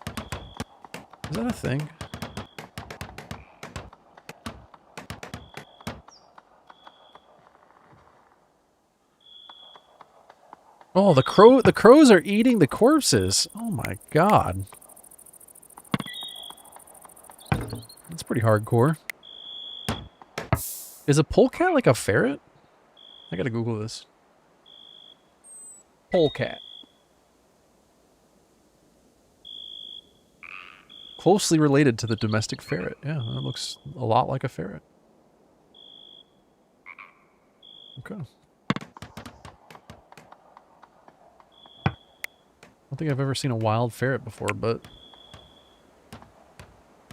Is that a thing? Oh, the crows are eating the corpses. Oh my god. That's pretty hardcore. Is a polecat like a ferret? I gotta Google this. Polecat. Closely related to the domestic ferret. Yeah, that looks a lot like a ferret. Okay. I don't think I've ever seen a wild ferret before, but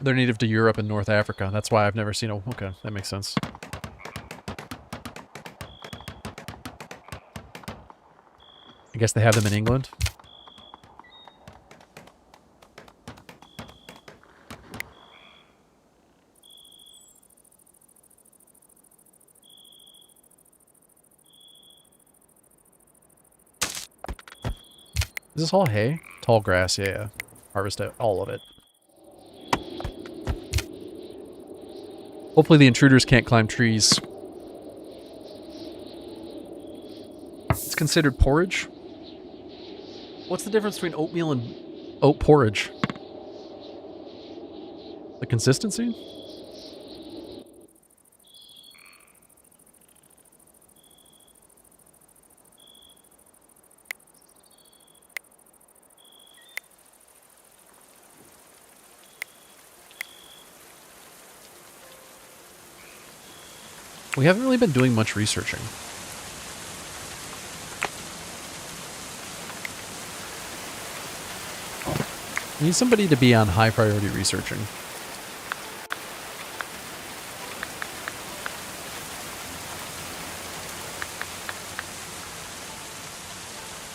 they're native to Europe and North Africa. That's why I've never seen a... Okay, that makes sense. I guess they have them in England. Is this all hay? Tall grass, yeah. Harvest out all of it. Hopefully the intruders can't climb trees. It's considered porridge. What's the difference between oatmeal and oat porridge? The consistency? We haven't really been doing much researching. We need somebody to be on high priority researching.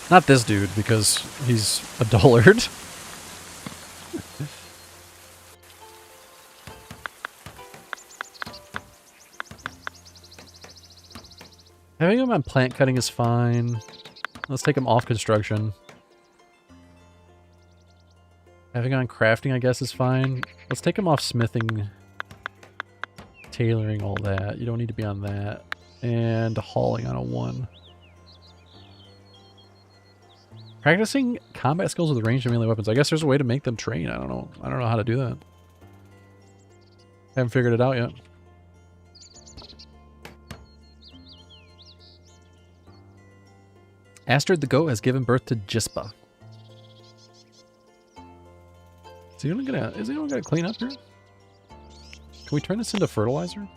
Not this dude, because he's a dullard. Having him on plant cutting is fine. Let's take him off construction. Having on crafting, I guess, is fine. Let's take him off smithing, tailoring, all that. You don't need to be on that. And hauling on a 1. Practicing combat skills with ranged and melee weapons. I guess there's a way to make them train. I don't know. I don't know how to do that. Haven't figured it out yet. Astrid the goat has given birth to Jispa. Is anyone gonna clean up here? Can we turn this into fertilizer?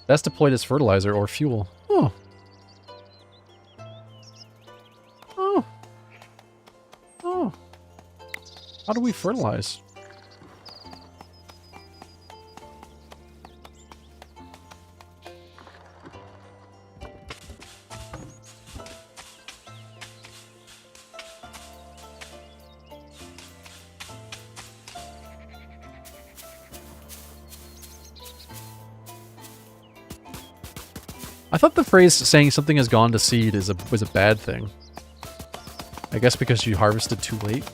Best deployed as fertilizer or fuel. Oh. Oh. Oh. How do we fertilize? I thought the phrase saying something has gone to seed was a bad thing. I guess because you harvested too late.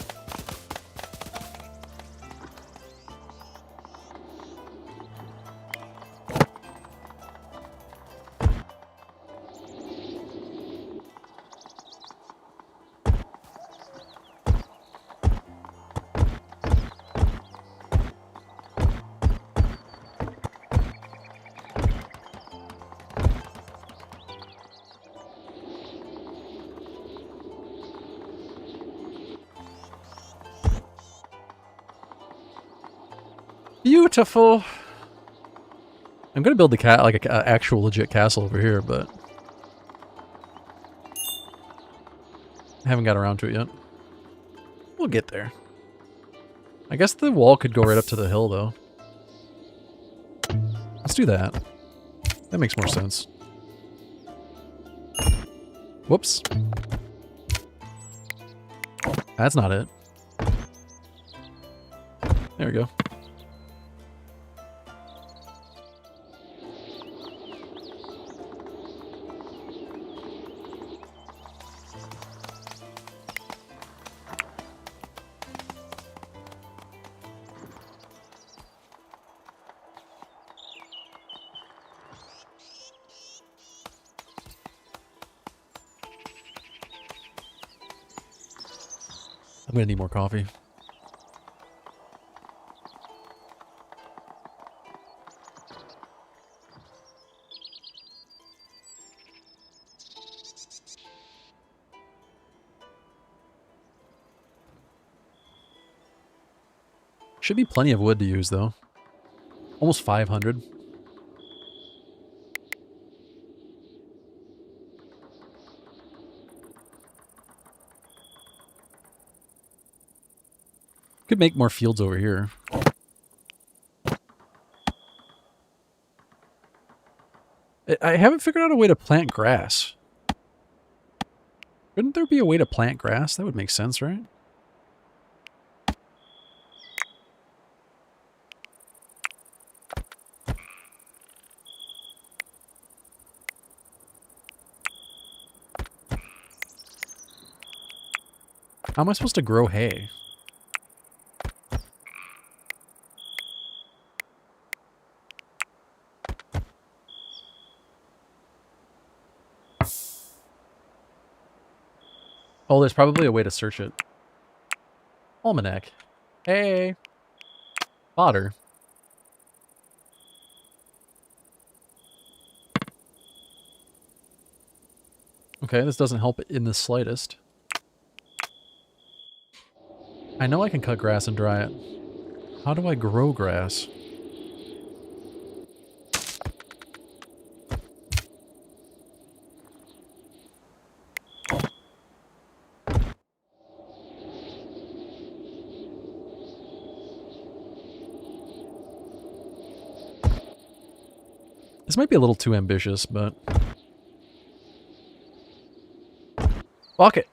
Beautiful. I'm gonna build the like a actual legit castle over here, but I haven't got around to it yet. We'll get there. I guess the wall could go right up to the hill, though. Let's do that. That makes more sense. Whoops. That's not it. There we go. I'm gonna need more coffee. Should be plenty of wood to use, though. Almost 500. Could make more fields over here. I haven't figured out a way to plant grass. Couldn't there be a way to plant grass? That would make sense, right? How am I supposed to grow hay? Oh, there's probably a way to search it. Almanac. Hey. Fodder. Okay, this doesn't help in the slightest. I know I can cut grass and dry it. How do I grow grass? This might be a little too ambitious, but... Fuck it!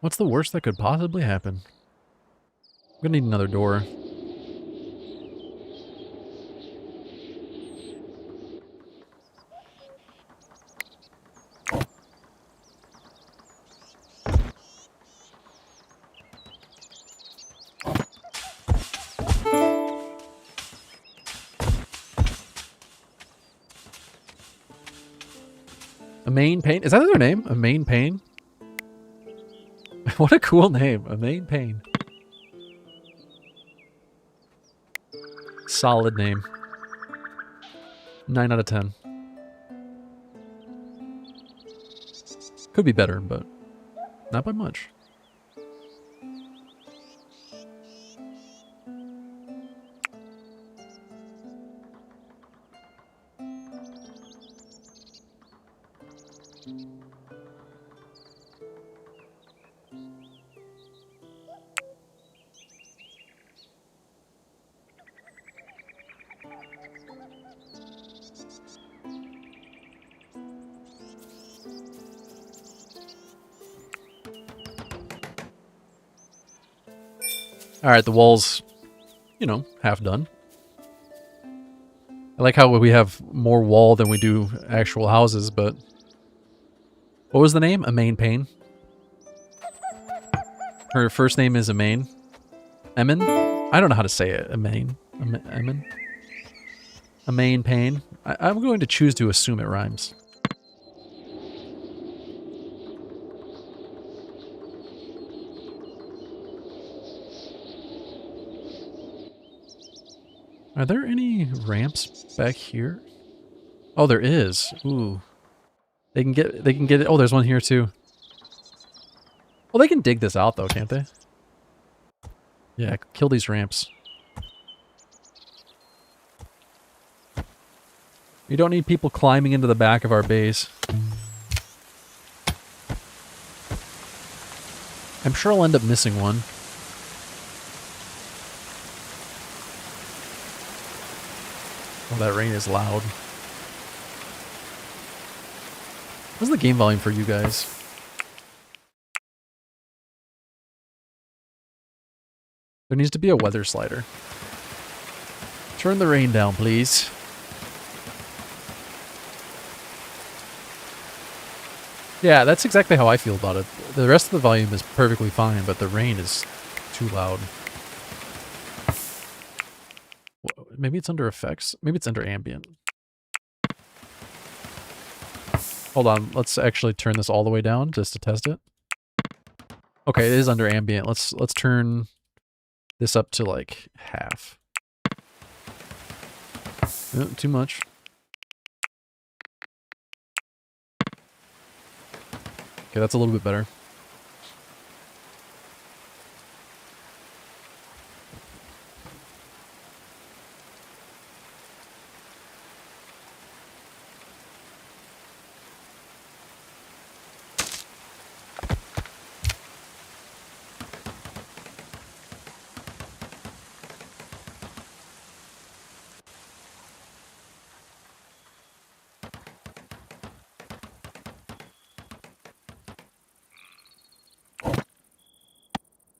What's the worst that could possibly happen? I'm gonna need another door. A main pain? Is that their name? A main pain? What a cool name. A main pain. Solid name. 9 out of 10. Could be better, but not by much. Alright, the wall's, you know, half done. I like how we have more wall than we do actual houses, but... What was the name? Amain Payne. Her first name is Amain. Emin? I don't know how to say it. Amain. Emin? Amain Payne. I'm going to choose to assume it rhymes. Are there any ramps back here? Oh, there is. Ooh. They can get it. Oh, there's one here too. Well, they can dig this out though, can't they? Yeah, kill these ramps. We don't need people climbing into the back of our base. I'm sure I'll end up missing one. Oh, that rain is loud. What's the game volume for you guys? There needs to be a weather slider. Turn the rain down, please. Yeah, that's exactly how I feel about it. The rest of the volume is perfectly fine, but the rain is too loud. Maybe it's under effects. Maybe it's under ambient. Hold on, let's actually turn this all the way down just to test it. Okay, it is under ambient. Let's turn this up to like half. Oh, too much. Okay, that's a little bit better.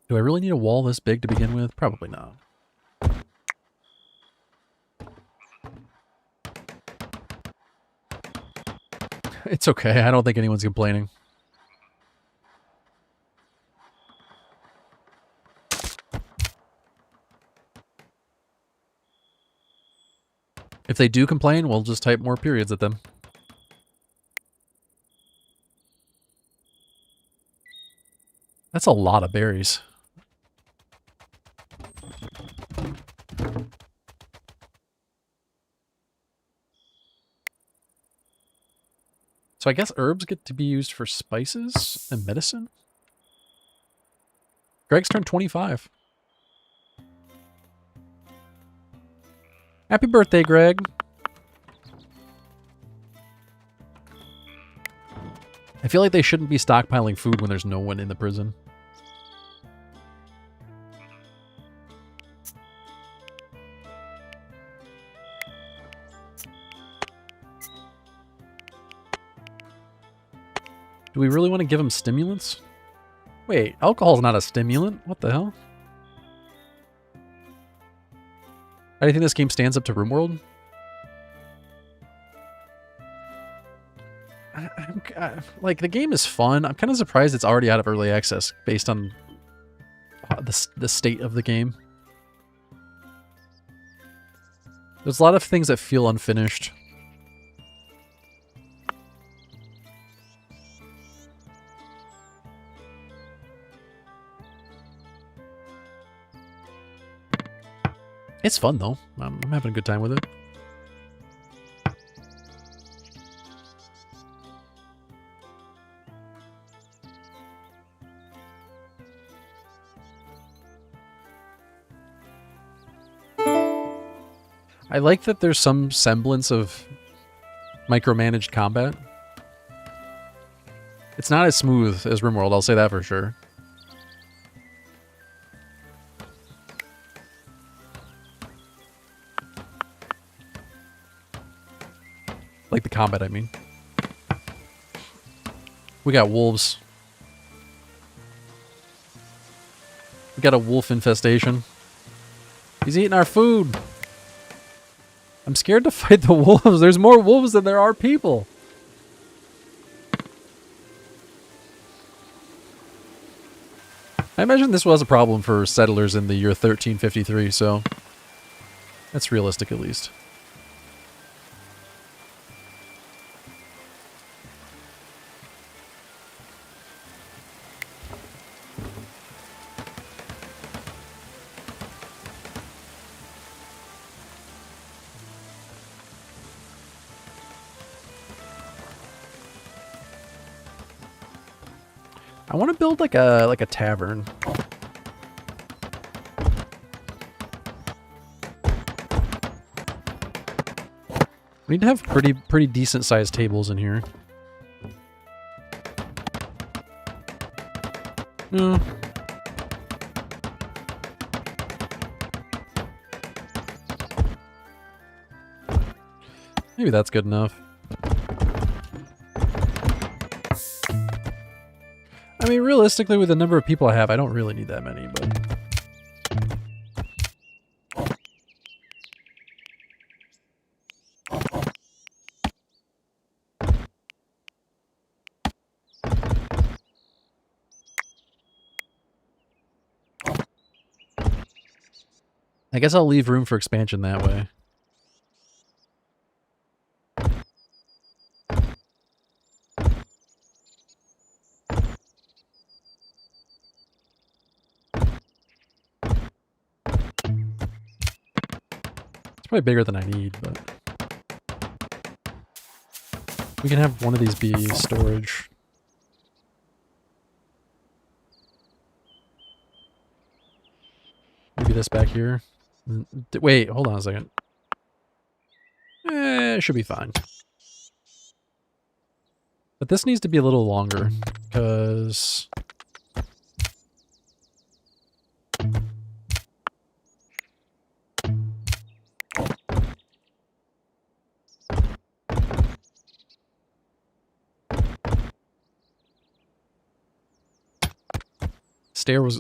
Do I really need a wall this big to begin with? Probably not. It's okay. I don't think anyone's complaining. If they do complain, we'll just type more periods at them. That's a lot of berries. So I guess herbs get to be used for spices and medicine? Greg's turned 25. Happy birthday, Greg. I feel like they shouldn't be stockpiling food when there's no one in the prison. Do we really want to give them stimulants? Wait, alcohol's not a stimulant? What the hell? How do you think this game stands up to RimWorld? Like, the game is fun. I'm kind of surprised it's already out of early access based on the state of the game. There's a lot of things that feel unfinished. It's fun, though. I'm having a good time with it. I like that there's some semblance of micromanaged combat. It's not as smooth as RimWorld, I'll say that for sure. Like the combat, I mean. We got wolves. We got a wolf infestation. He's eating our food. I'm scared to fight the wolves. There's more wolves than there are people. I imagine this was a problem for settlers in the year 1353, so that's realistic at least. I want to build like a tavern. We need to have pretty decent sized tables in here. No. Maybe that's good enough. I mean, realistically, with the number of people I have, I don't really need that many, but... I guess I'll leave room for expansion that way. It's probably bigger than I need, but... we can have one of these be storage. Maybe this back here. Wait, hold on a second. It should be fine. But this needs to be a little longer, because...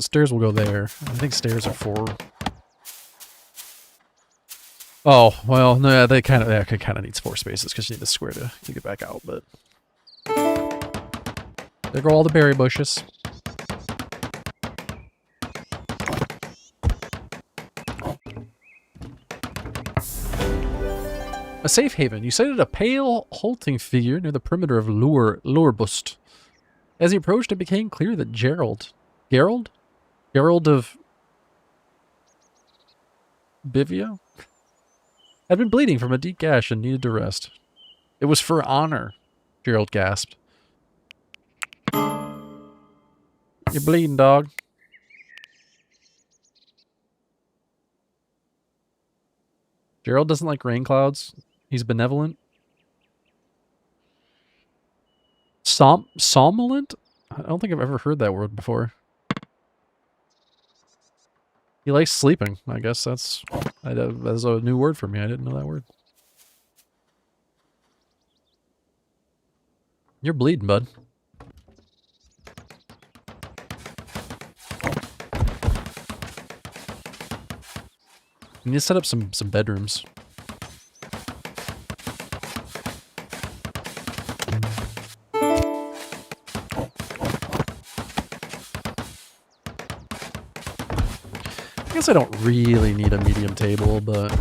Stairs will go there. I think stairs are 4. Oh, well, no, they kind of needs 4 spaces because you need the square to get back out, but... there go all the berry bushes. A safe haven. You sighted a pale, halting figure near the perimeter of Lurbust. As he approached, it became clear that Gerald of Bivia had been bleeding from a deep gash and needed to rest. It was for honor, Gerald gasped. You're bleeding, dog. Gerald doesn't like rain clouds. He's benevolent. Somnolent? I don't think I've ever heard that word before. He likes sleeping. I guess that's a new word for me. I didn't know that word. You're bleeding, bud. We need to set up some bedrooms. I guess I don't really need a medium table, but...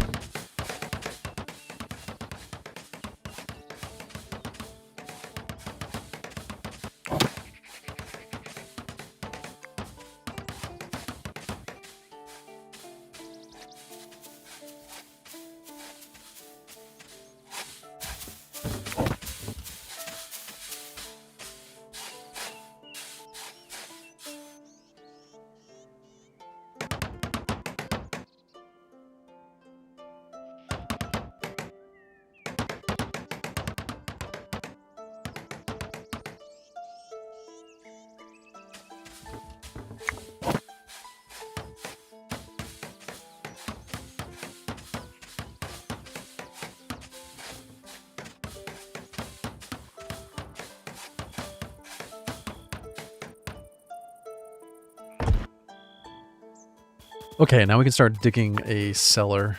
Okay, now we can start digging a cellar.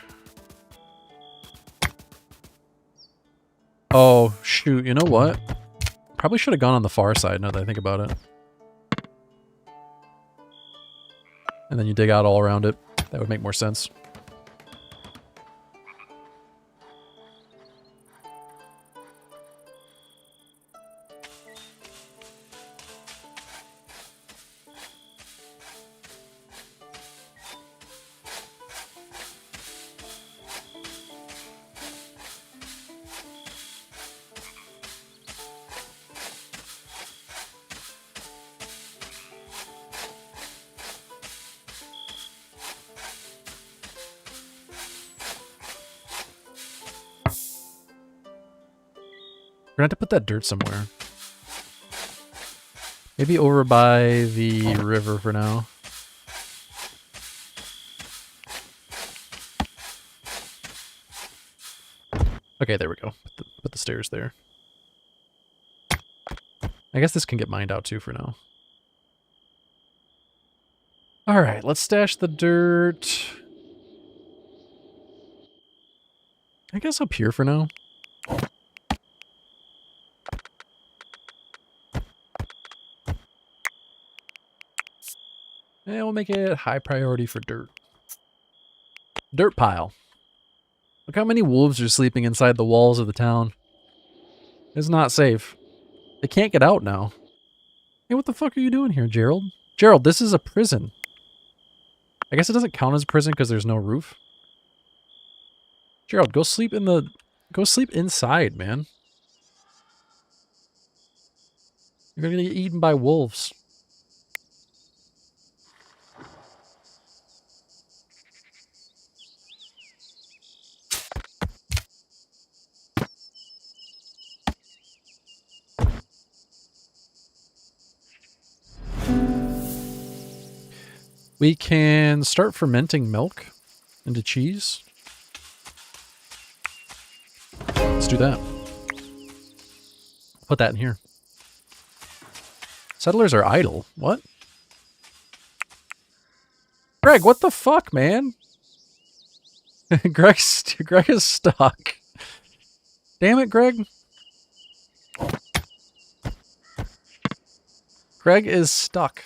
Oh, shoot. You know what? Probably should have gone on the far side now that I think about it. And then you dig out all around it. That would make more sense. We're gonna have to put that dirt somewhere. Maybe over by the river for now. Okay, there we go. Put the stairs there. I guess this can get mined out too for now. Alright, let's stash the dirt. I guess up here for now. And we'll make it high priority for dirt. Dirt pile. Look how many wolves are sleeping inside the walls of the town. It's not safe. They can't get out now. Hey, what the fuck are you doing here, Gerald? Gerald, this is a prison. I guess it doesn't count as a prison because there's no roof. Gerald, go sleep in the... Go sleep inside, man. You're gonna get eaten by wolves. We can start fermenting milk into cheese. Let's do that. Put that in here. Settlers are idle. What? Greg, what the fuck, man? Greg is stuck. Damn it, Greg. Greg is stuck.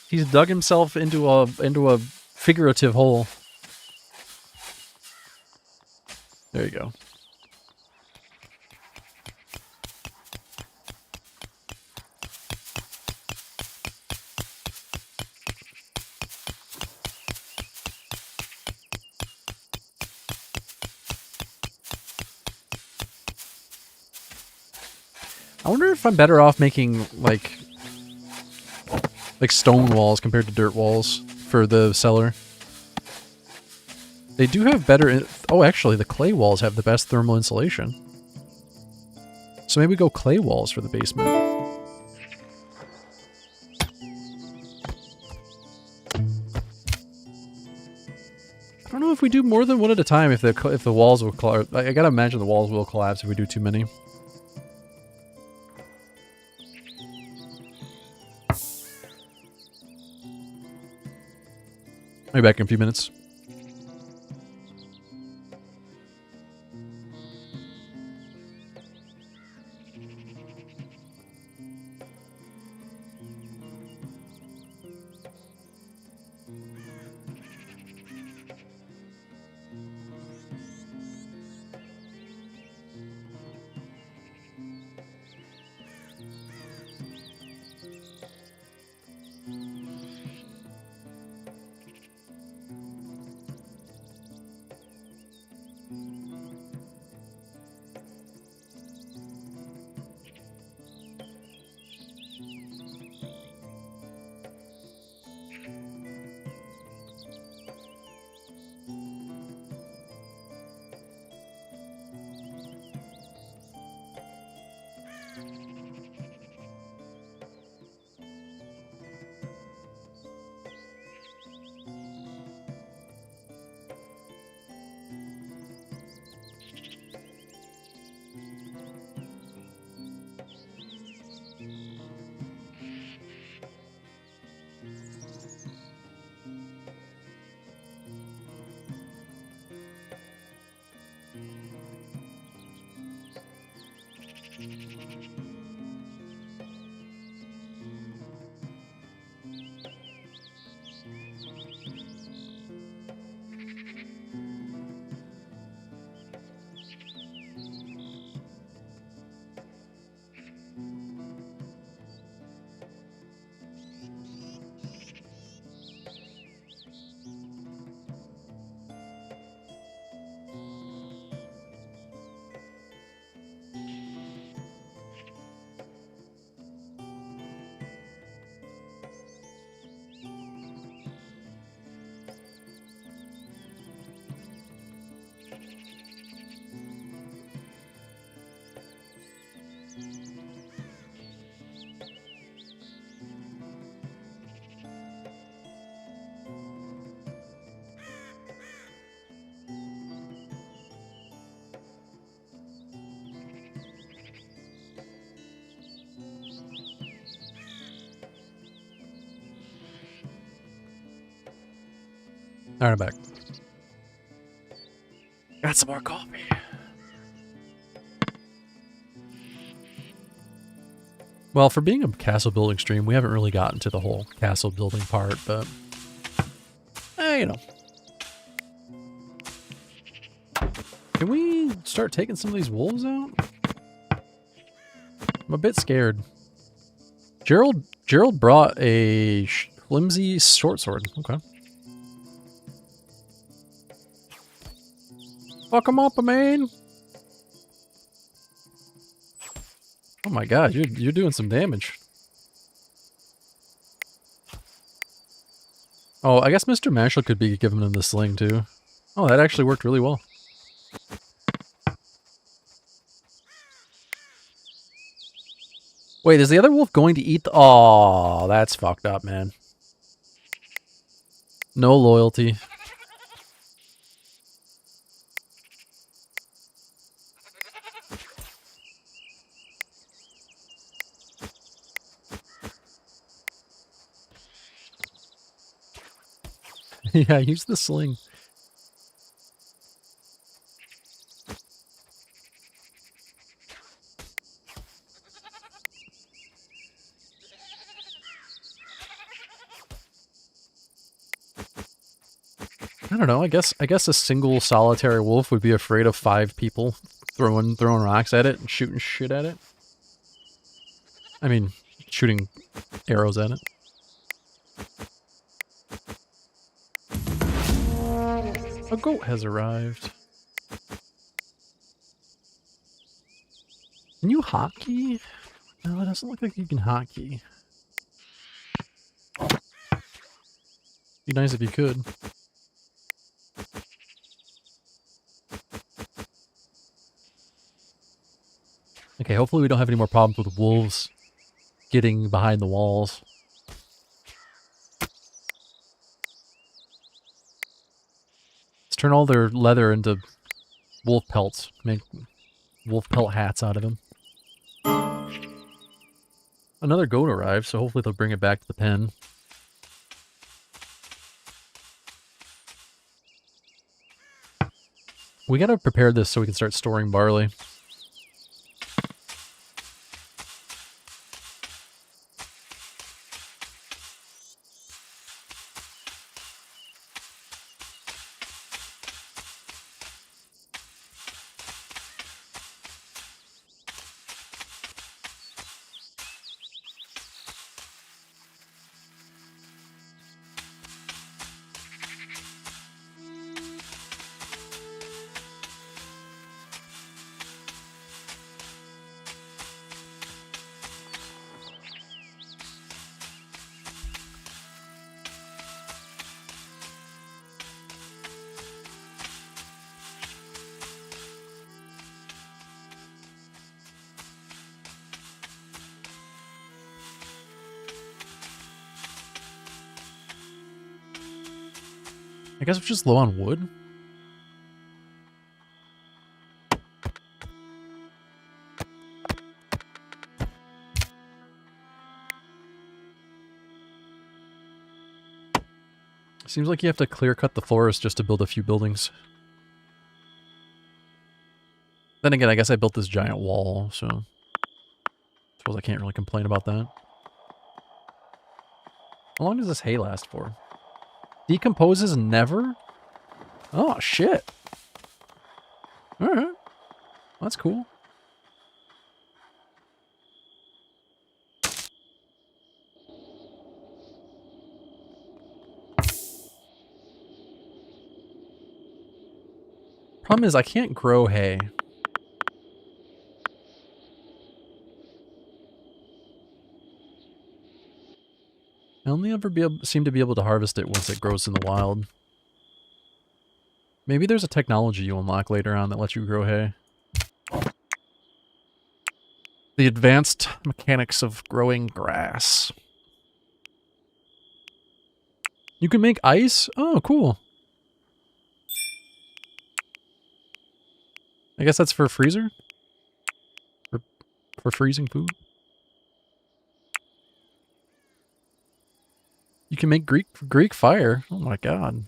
He's dug himself into a figurative hole. There you go. I wonder if I'm better off making like stone walls compared to dirt walls for the cellar. They do have better... Oh, actually, the clay walls have the best thermal insulation. So maybe go clay walls for the basement. I don't know if we do more than one at a time if the walls will collapse. I gotta imagine the walls will collapse if we do too many. I'll be back in a few minutes. Alright, I'm back. Got some more coffee. Well, for being a castle building stream, we haven't really gotten to the whole castle building part, but... you know. Can we start taking some of these wolves out? I'm a bit scared. Gerald brought a flimsy short sword. Okay. Fuck him up, man. Oh my god, you're doing some damage. Oh, I guess Mr. Mashal could be giving him the sling too. Oh, that actually worked really well. Wait, is the other wolf going to eat the... Oh, that's fucked up, man. No loyalty. Yeah, use the sling. I don't know. I guess a single solitary wolf would be afraid of 5 people throwing rocks at it and shooting shit at it. I mean, shooting arrows at it. A goat has arrived. Can you hotkey? No, it doesn't look like you can hotkey. Be nice if you could. Okay, hopefully we don't have any more problems with wolves getting behind the walls. Let's turn all their leather into wolf pelts. Make wolf pelt hats out of them. Another goat arrived, so hopefully they'll bring it back to the pen. We gotta prepare this so we can start storing barley. I guess we're just low on wood. Seems like you have to clear cut the forest just to build a few buildings. Then again, I guess I built this giant wall, so... suppose I can't really complain about that. How long does this hay last for? Decomposes never? Oh, shit. Alright. That's cool. Problem is, I can't grow hay. I only ever seem to be able to harvest it once it grows in the wild. Maybe there's a technology you unlock later on that lets you grow hay. The advanced mechanics of growing grass. You can make ice? Oh, cool. I guess that's for a freezer? For freezing food? You can make Greek fire. Oh my god.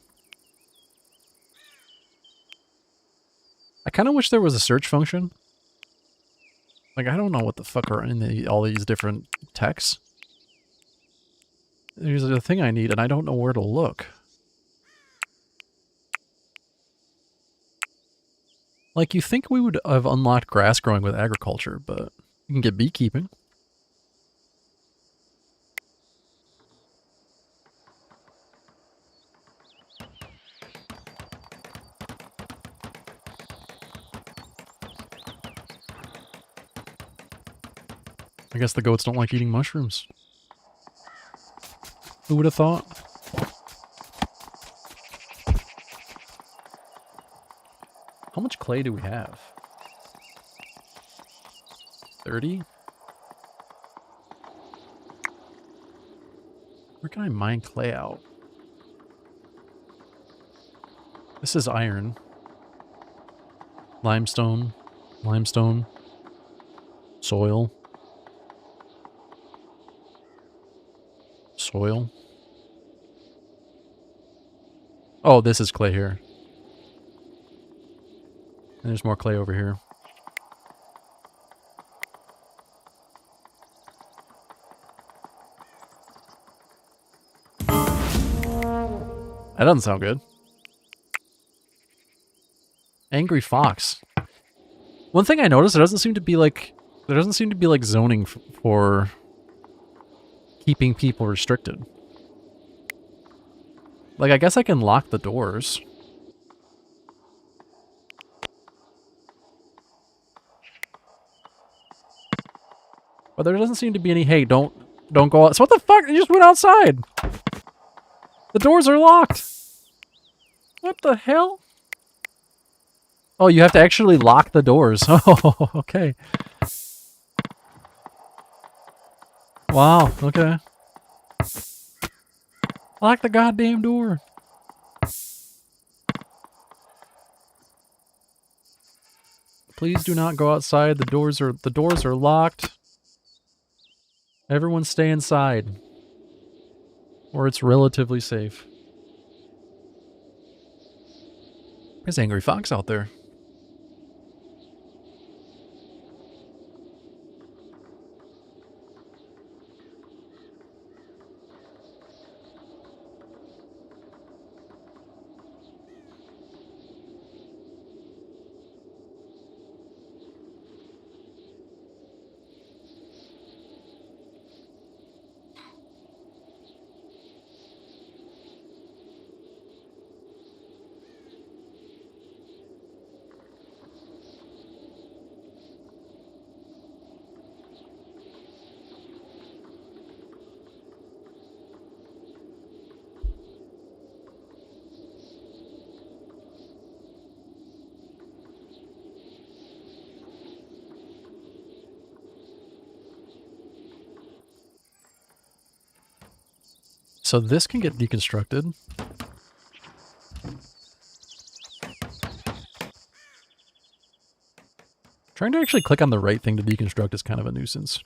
I kind of wish there was a search function. Like, I don't know what the fuck are in all these different texts. There's a thing I need, and I don't know where to look. Like, you think we would have unlocked grass growing with agriculture, but you can get beekeeping. I guess the goats don't like eating mushrooms. Who would have thought? How much clay do we have? 30? Where can I mine clay out? This is iron. Limestone. Limestone. Soil. Soil. Oh, this is clay here. And there's more clay over here. That doesn't sound good. Angry fox. One thing I noticed, there doesn't seem to be like zoning for keeping people restricted. Like, I guess I can lock the doors. But there doesn't seem to be any, hey, don't go out. So what the fuck? You just went outside. The doors are locked. What the hell? Oh, you have to actually lock the doors. Oh, okay. Wow, okay. Lock the goddamn door. Please do not go outside. The doors are locked. Everyone stay inside. Or it's relatively safe. There's Angry Fox out there. So this can get deconstructed. Trying to actually click on the right thing to deconstruct is kind of a nuisance.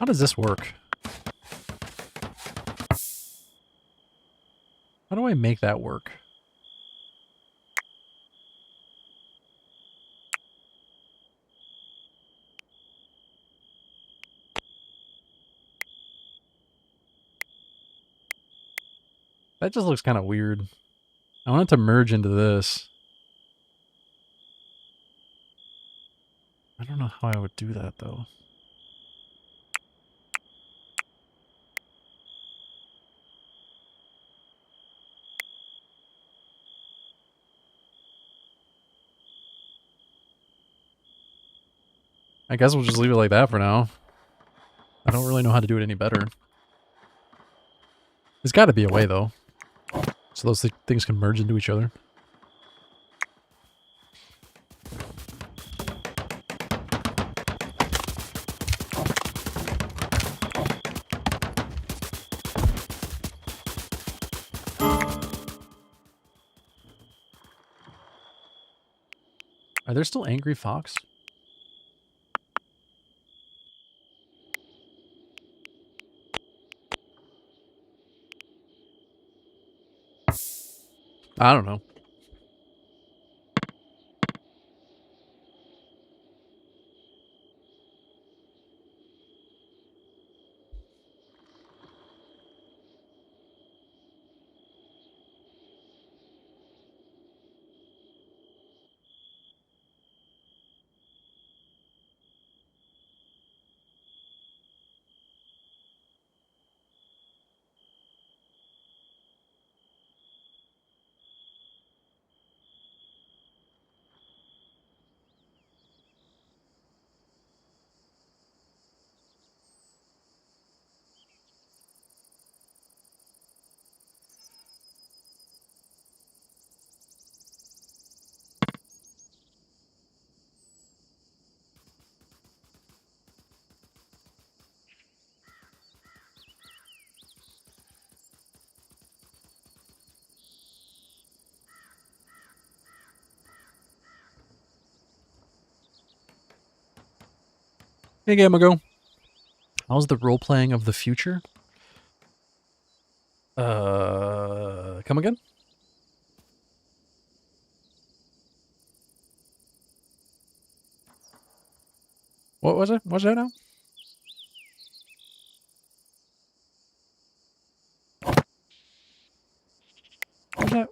How does this work? How do I make that work? That just looks kind of weird. I want it to merge into this. I don't know how I would do that, though. I guess we'll just leave it like that for now. I don't really know how to do it any better. There's got to be a way, though. So those things can merge into each other. Are there still angry fox? I don't know. Hey, Gamago. How's the role-playing of the future? Come again? What was it? What's that now?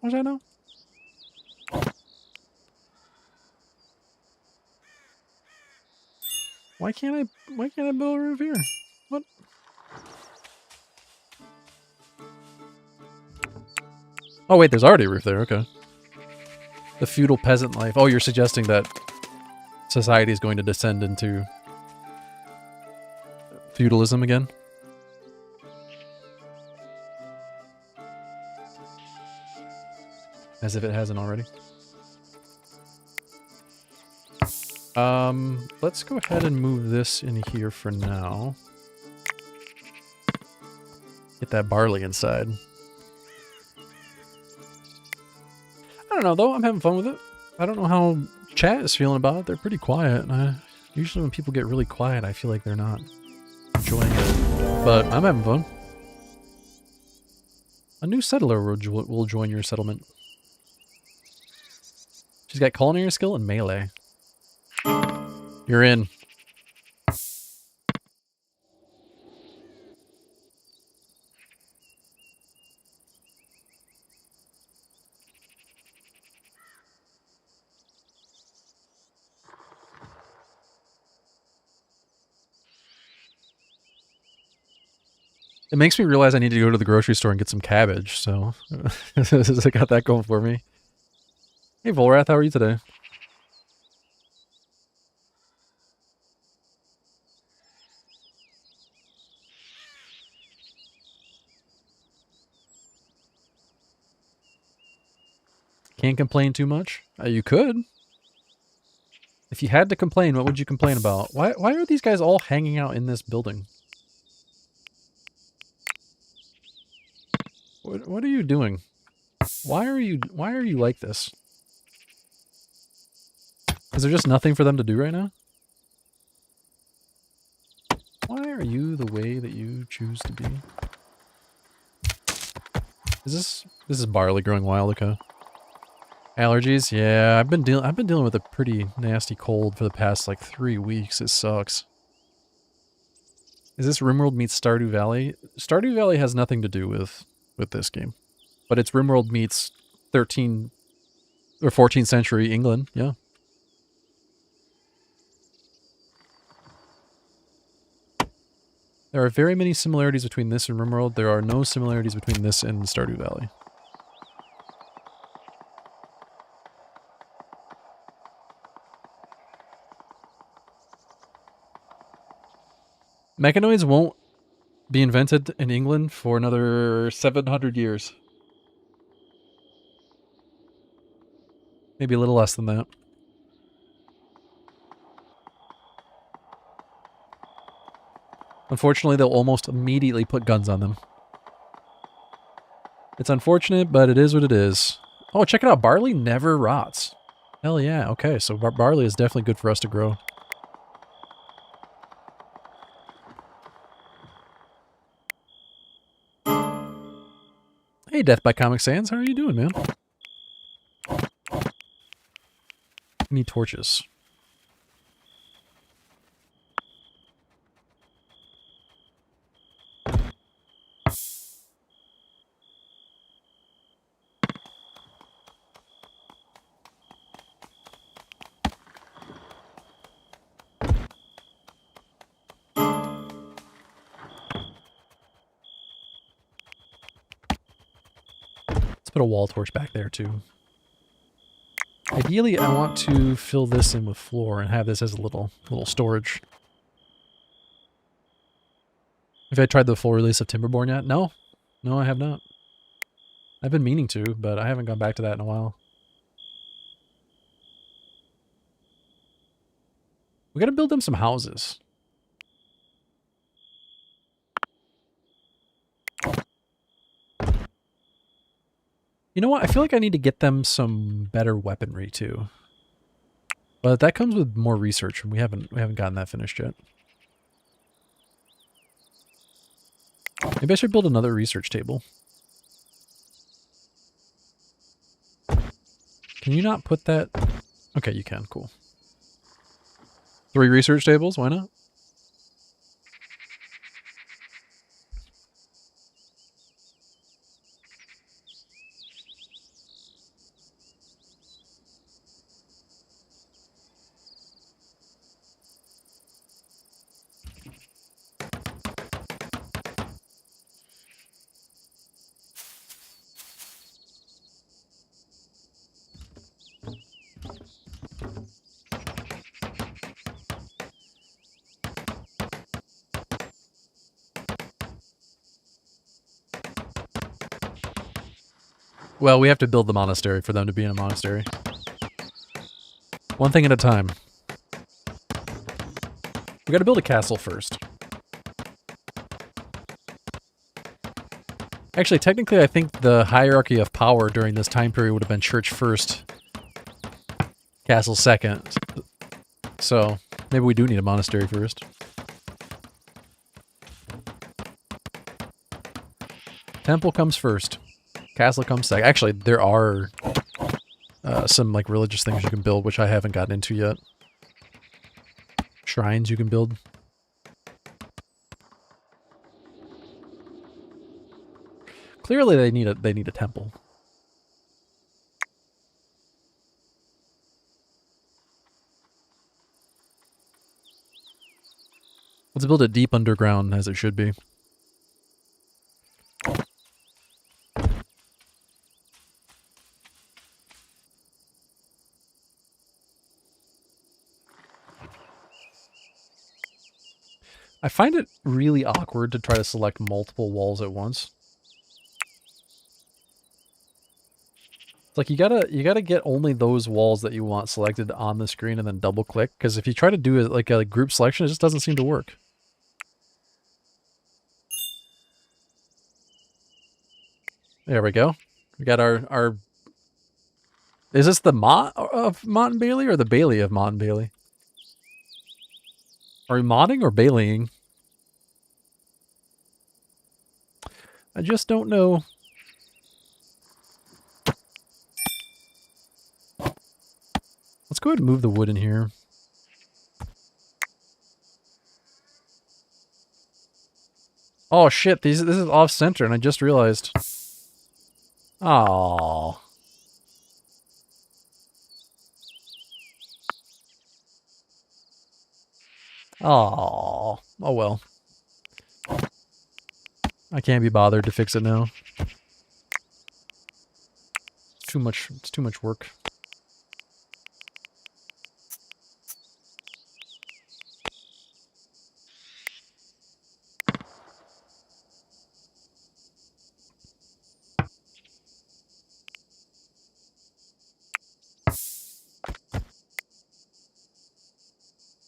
What's that now? Why can't I build a roof here? What? Oh wait, there's already a roof there, okay. The feudal peasant life. Oh, you're suggesting that society is going to descend into feudalism again? As if it hasn't already. Let's go ahead and move this in here for now. Get that barley inside. I don't know, though. I'm having fun with it. I don't know how chat is feeling about it. They're pretty quiet. Usually when people get really quiet, I feel like they're not enjoying it. But I'm having fun. A new settler will join your settlement. She's got culinary skill and melee. You're in. It makes me realize I need to go to the grocery store and get some cabbage, so I got that going for me. Hey Volrath, how are you today? Can't complain too much? You could. If you had to complain, what would you complain about? Why are these guys all hanging out in this building? What are you doing? Why are you like this? Is there just nothing for them to do right now? Why are you the way that you choose to be? This is barley growing wild, okay. Allergies? Yeah, I've been dealing with a pretty nasty cold for the past like 3 weeks. It sucks. Is this RimWorld meets Stardew Valley? Stardew Valley has nothing to do with this game. But it's RimWorld meets 13 or 14th century England, yeah. There are very many similarities between this and RimWorld. There are no similarities between this and Stardew Valley. Mechanoids won't be invented in England for another 700 years. Maybe a little less than that. Unfortunately, they'll almost immediately put guns on them. It's unfortunate, but it is what it is. Oh, check it out. Barley never rots. Hell yeah. Okay, so barley is definitely good for us to grow. Hey, Death by Comic Sans. How are you doing, man? I need torches. Let's put a wall torch back there, too. Ideally, I want to fill this in with floor and have this as a little storage. Have I tried the full release of Timberborn yet? No. No, I have not. I've been meaning to, but I haven't gone back to that in a while. We gotta build them some houses. You know what? I feel like I need to get them some better weaponry too. But that comes with more research, and we haven't gotten that finished yet. Maybe I should build another research table. Can you not put that? Okay, you can. Cool. 3 research tables? Why not? Well, we have to build the monastery for them to be in a monastery. One thing at a time. We gotta build a castle first. Actually, technically, I think the hierarchy of power during this time period would have been church first, castle second. So, maybe we do need a monastery first. Temple comes first. Castle comes second. Actually, there are some like religious things you can build, which I haven't gotten into yet. Shrines you can build. Clearly, they need a temple. Let's build it deep underground as it should be. I find it really awkward to try to select multiple walls at once. It's like you gotta get only those walls that you want selected on the screen and then double click, because if you try to do it like a group selection, it just doesn't seem to work. There we go. We got our is this the Mott of Mott and Bailey or the Bailey of Mott and Bailey? Are we modding or baileying? I just don't know. Let's go ahead and move the wood in here. Oh shit, this is off center and I just realized. Oh. Oh. Oh well. I can't be bothered to fix it now. It's too much work.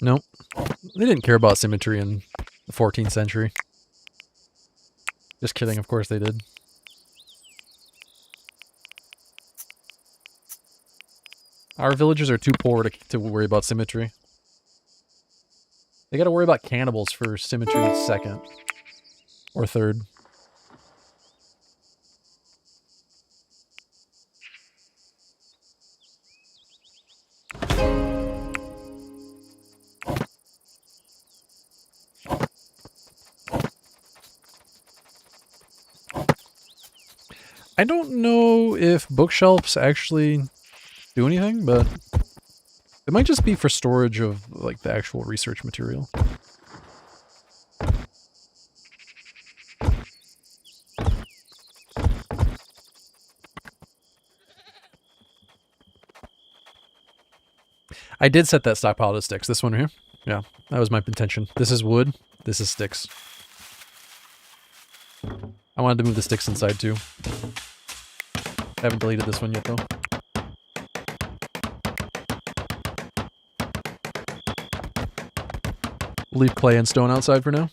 Nope. They didn't care about symmetry in the 14th century. Just kidding, of course they did. Our villagers are too poor to worry about symmetry. They gotta worry about cannibals for symmetry second. Or third. I don't know if bookshelves actually do anything, but it might just be for storage of like the actual research material. I did set that stockpile to sticks. This one here. Yeah, that was my intention. This is wood. This is sticks. I wanted to move the sticks inside too. I haven't deleted this one yet though. Leave clay and stone outside for now.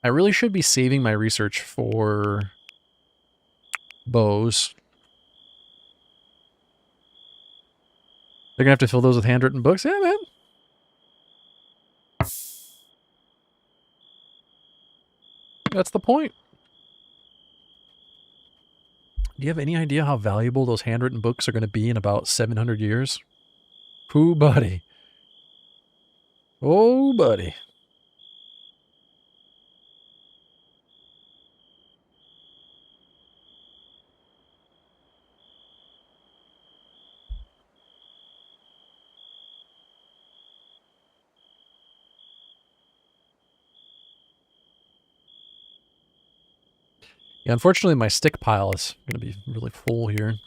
I really should be saving my research for bows. They're gonna have to fill those with handwritten books? Yeah, man. That's the point. Do you have any idea how valuable those handwritten books are going to be in about 700 years? Ooh, buddy. Oh, buddy. Yeah, unfortunately my stick pile is going to be really full here. I'm going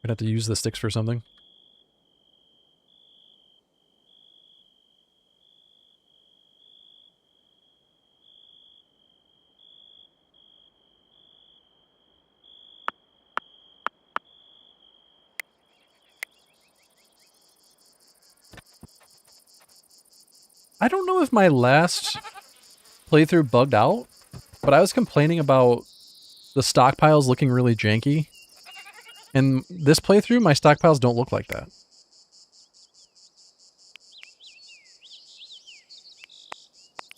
to have to use the sticks for something. I don't know if my last playthrough bugged out, but I was complaining about the stockpiles looking really janky. And this playthrough, my stockpiles don't look like that.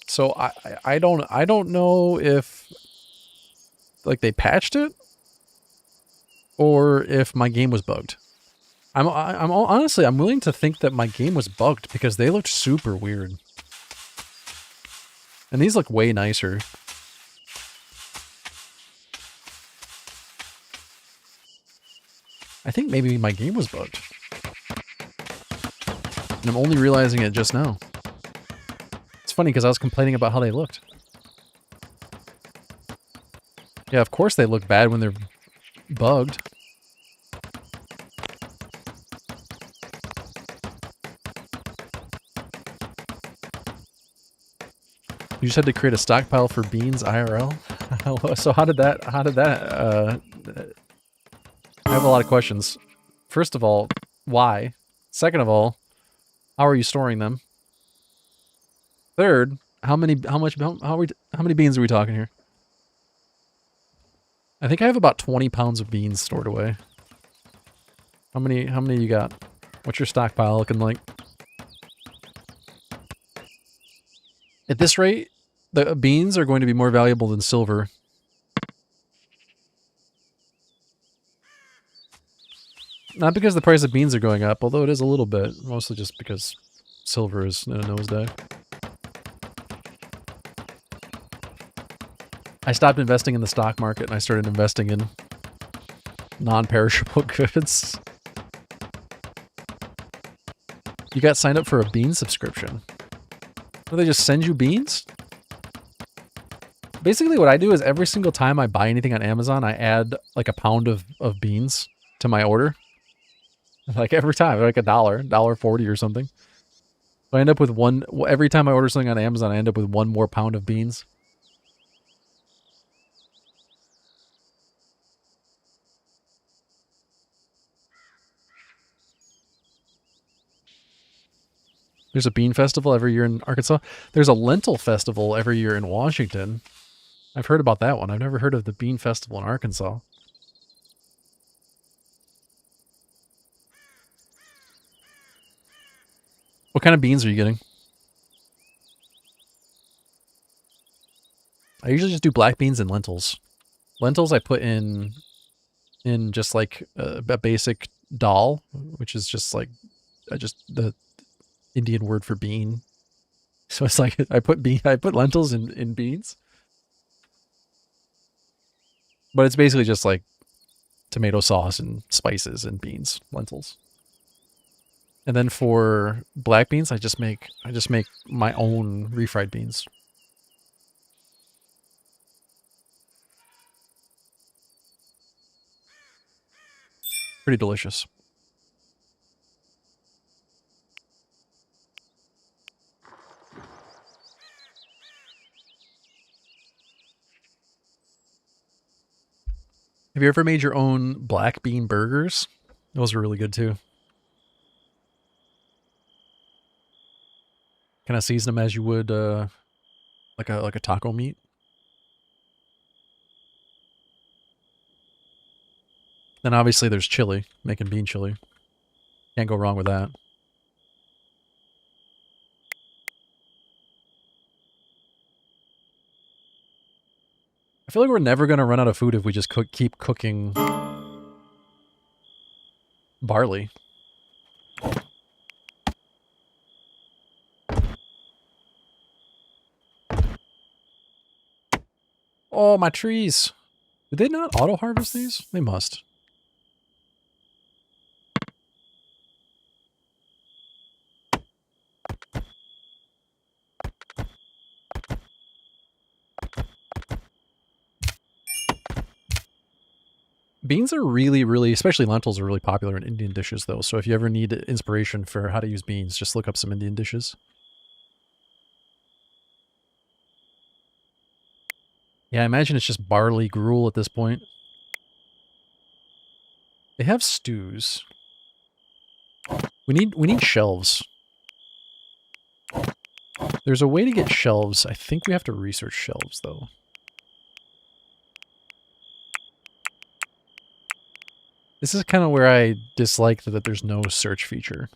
So I don't know if like they patched it or if my game was bugged. I'm honestly I'm willing to think that my game was bugged because they looked super weird. And these look way nicer. I think maybe my game was bugged. And I'm only realizing it just now. It's funny because I was complaining about how they looked. Yeah, of course they look bad when they're bugged. You just had to create a stockpile for beans IRL? So how did that, I have a lot of questions. First of all, why? Second of all, how are you storing them? Third, how many beans are we talking here? I think I have about 20 pounds of beans stored away. How many you got? What's your stockpile looking like? At this rate, the beans are going to be more valuable than silver. Not because the price of beans are going up, although it is a little bit. Mostly just because silver is in a nosedive. I stopped investing in the stock market and I started investing in non-perishable goods. You got signed up for a bean subscription. Do they just send you beans? Basically what I do is every single time I buy anything on Amazon, I add like a pound of beans to my order. Like every time, like $1.40 or something. So I end up with every time I order something on Amazon, I end up with 1 more pound of beans. There's a bean festival every year in Arkansas. There's a lentil festival every year in Washington. I've heard about that one. I've never heard of the bean festival in Arkansas. What kind of beans are you getting? I usually just do black beans and lentils. Lentils I put in just like a basic dal, which is just like just the Indian word for bean. So it's like I put lentils in beans. But it's basically just like tomato sauce and spices and beans, lentils. And then for black beans, I just make my own refried beans. Pretty delicious. Have you ever made your own black bean burgers? Those are really good too. Kind of season them as you would like a taco meat. Then obviously there's chili, making bean chili. Can't go wrong with that. I feel like we're never going to run out of food if we just keep cooking barley. Oh, my trees. Did they not auto-harvest these? They must. Beans are really, especially lentils are really popular in Indian dishes though. So if you ever need inspiration for how to use beans, just look up some Indian dishes. Yeah, I imagine it's just barley gruel at this point. They have stews. We need shelves. There's a way to get shelves. I think we have to research shelves though. This is kind of where I dislike that there's no search feature.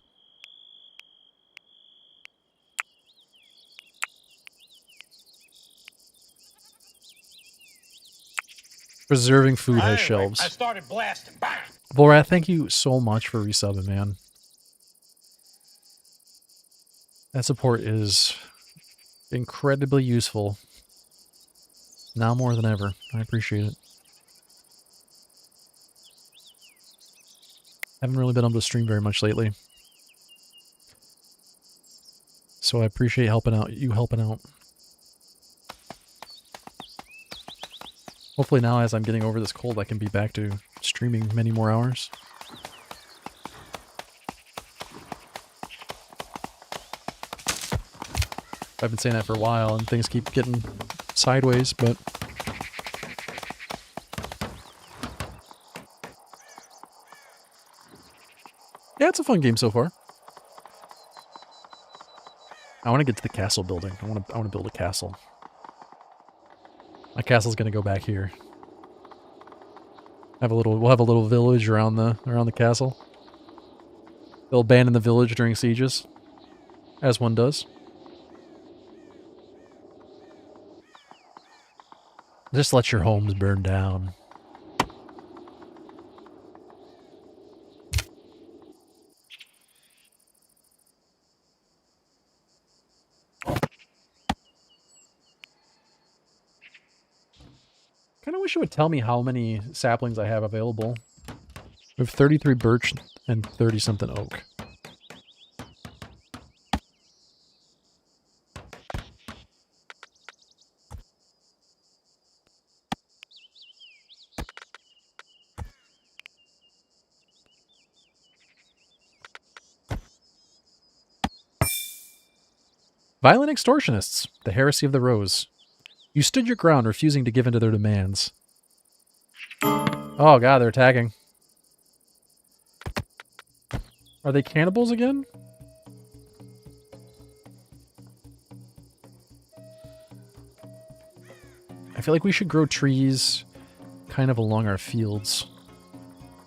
Preserving food has shelves. I started blasting. Volrat, thank you so much for resubbing, man. That support is incredibly useful. Now more than ever. I appreciate it. Haven't really been able to stream very much lately. So I appreciate you helping out. Hopefully now, as I'm getting over this cold, I can be back to streaming many more hours. I've been saying that for a while, and things keep getting sideways, but... yeah, it's a fun game so far. I want to get to the castle building. I want to build a castle. My castle's gonna go back here. We'll have a little village around the castle. They'll abandon the village during sieges, as one does. Just let your homes burn down. Kind of wish it would tell me how many saplings I have available. We have 33 birch and 30-something oak. Violent extortionists, the heresy of the rose. You stood your ground, refusing to give in to their demands. Oh god, they're attacking. Are they cannibals again? I feel like we should grow trees kind of along our fields.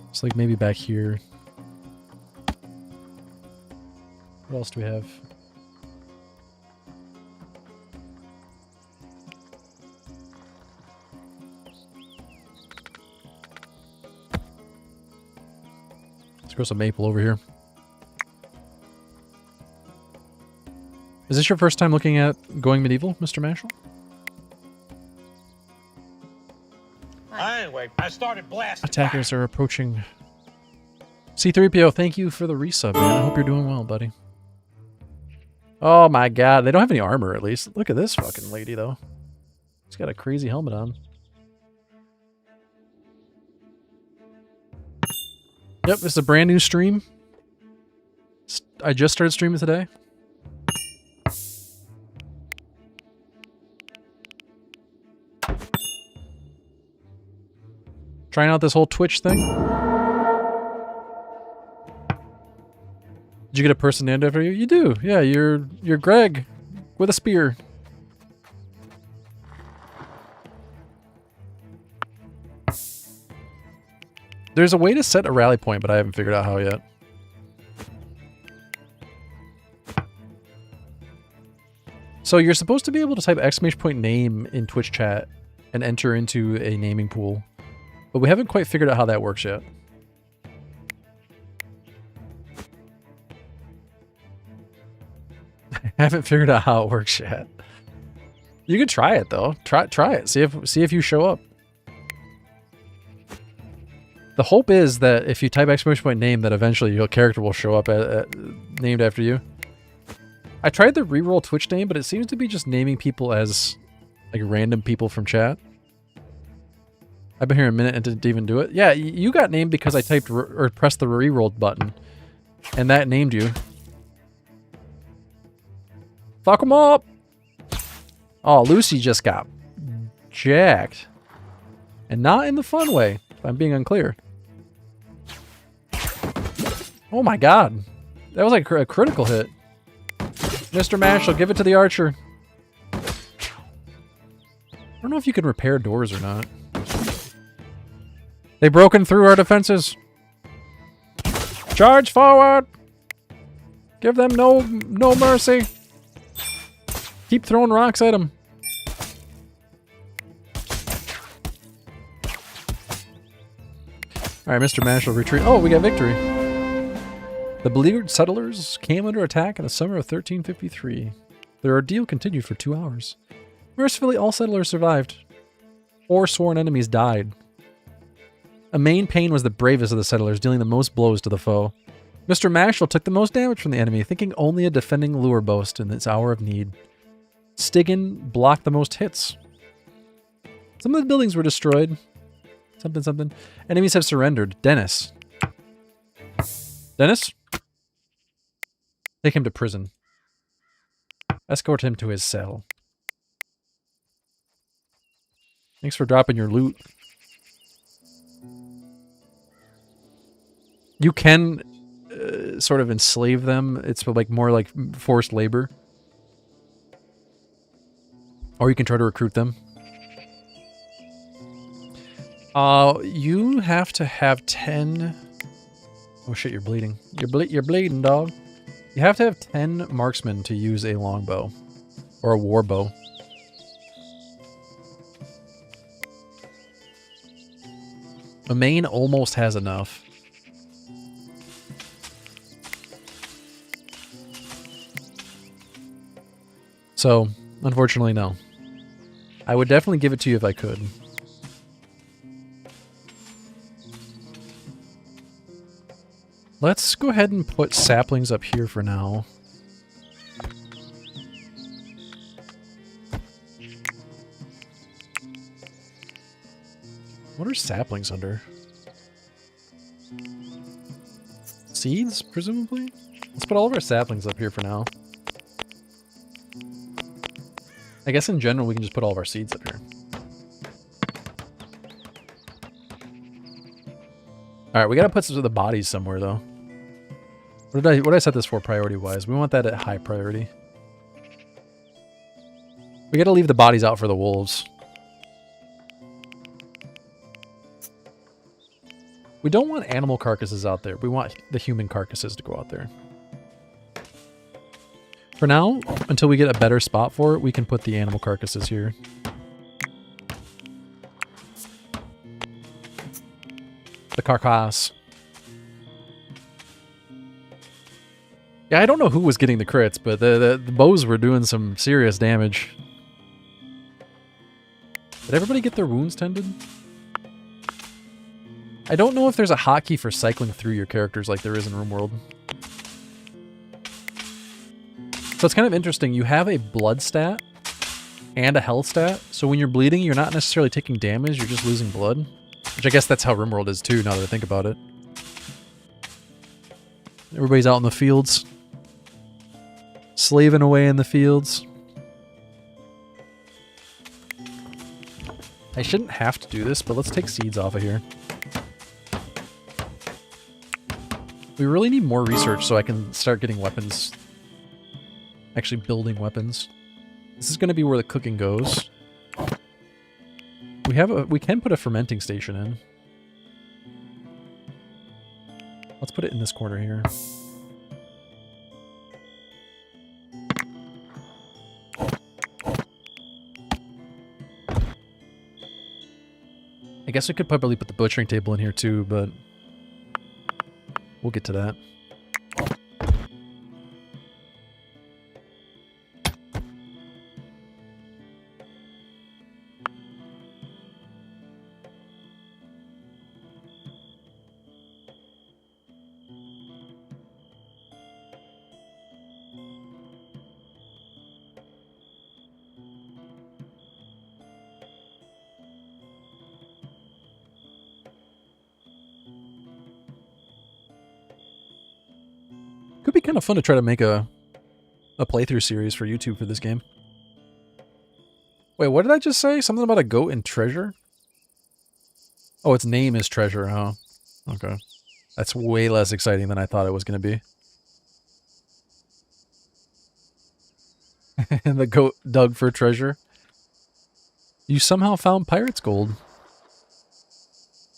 It's like maybe back here. What else do we have? Let's grow some maple over here. Is this your first time looking at going medieval, Mr. Mashal? Anyway, I started blasting. Attackers are approaching. C3PO, thank you for the resub, man. I hope you're doing well, buddy. Oh my god, they don't have any armor at least. Look at this fucking lady, though. She's got a crazy helmet on. Yep, this is a brand new stream. I just started streaming today. Trying out this whole Twitch thing. Did you get a person named after you? You do. Yeah, you're Greg with a spear. There's a way to set a rally point, but I haven't figured out how yet. So you're supposed to be able to type !name in Twitch chat and enter into a naming pool. But we haven't quite figured out how that works yet. I haven't figured out how it works yet. You can try it though. Try it. See if you show up. The hope is that if you type !name, that eventually your character will show up named after you. I tried the reroll Twitch name, but it seems to be just naming people as like random people from chat. I've been here a minute and didn't even do it. Yeah, you got named because I typed or pressed the reroll button, and that named you. Fuck them up! Oh, Lucy just got jacked. And not in the fun way, if I'm being unclear. Oh my god. That was like a critical hit. Mr. Mashal, give it to the archer. I don't know if you can repair doors or not. They've broken through our defenses. Charge forward! Give them no mercy. Keep throwing rocks at them. Alright, Mr. Mashal, retreat. Oh, we got victory. The beleaguered settlers came under attack in the summer of 1353. Their ordeal continued for 2 hours. Mercifully, all settlers survived. 4 sworn enemies died. Amain Payne was the bravest of the settlers, dealing the most blows to the foe. Mr. Mashal took the most damage from the enemy, thinking only a defending lure boast in its hour of need. Stiggin blocked the most hits. Some of the buildings were destroyed. Something. Enemies have surrendered. Dennis. Dennis? Take him to prison. Escort him to his cell. Thanks for dropping your loot. You can sort of enslave them. It's like more like forced labor. Or you can try to recruit them. You have to have 10... Oh shit, you're bleeding. You're bleeding, dog. You have to have 10 marksmen to use a longbow. Or a war bow. The main almost has enough. So, unfortunately, no. I would definitely give it to you if I could. Let's go ahead and put saplings up here for now. What are saplings under? Seeds, presumably? Let's put all of our saplings up here for now. I guess in general we can just put all of our seeds up here. Alright, we gotta put some of the bodies somewhere though. What did I set this for priority-wise? We want that at high priority. We gotta leave the bodies out for the wolves. We don't want animal carcasses out there. We want the human carcasses to go out there. For now, until we get a better spot for it, we can put the animal carcasses here. The carcass. Yeah, I don't know who was getting the crits, but the bows were doing some serious damage. Did everybody get their wounds tended? I don't know if there's a hotkey for cycling through your characters like there is in RimWorld. So it's kind of interesting. You have a blood stat and a health stat. So when you're bleeding, you're not necessarily taking damage, you're just losing blood. Which I guess that's how RimWorld is too, now that I think about it. Everybody's out in the fields. Slaving away in the fields. I shouldn't have to do this, but let's take seeds off of here. We really need more research so I can start getting weapons. Actually building weapons. This is going to be where the cooking goes. We can put a fermenting station in. Let's put it in this corner here. I guess we could probably put the butchering table in here too, but we'll get to that. Could be kind of fun to try to make a playthrough series for YouTube for this game. Wait, what did I just say? Something about a goat and treasure? Oh, its name is Treasure, huh? Okay. That's way less exciting than I thought it was going to be. And the goat dug for treasure. You somehow found pirate's gold.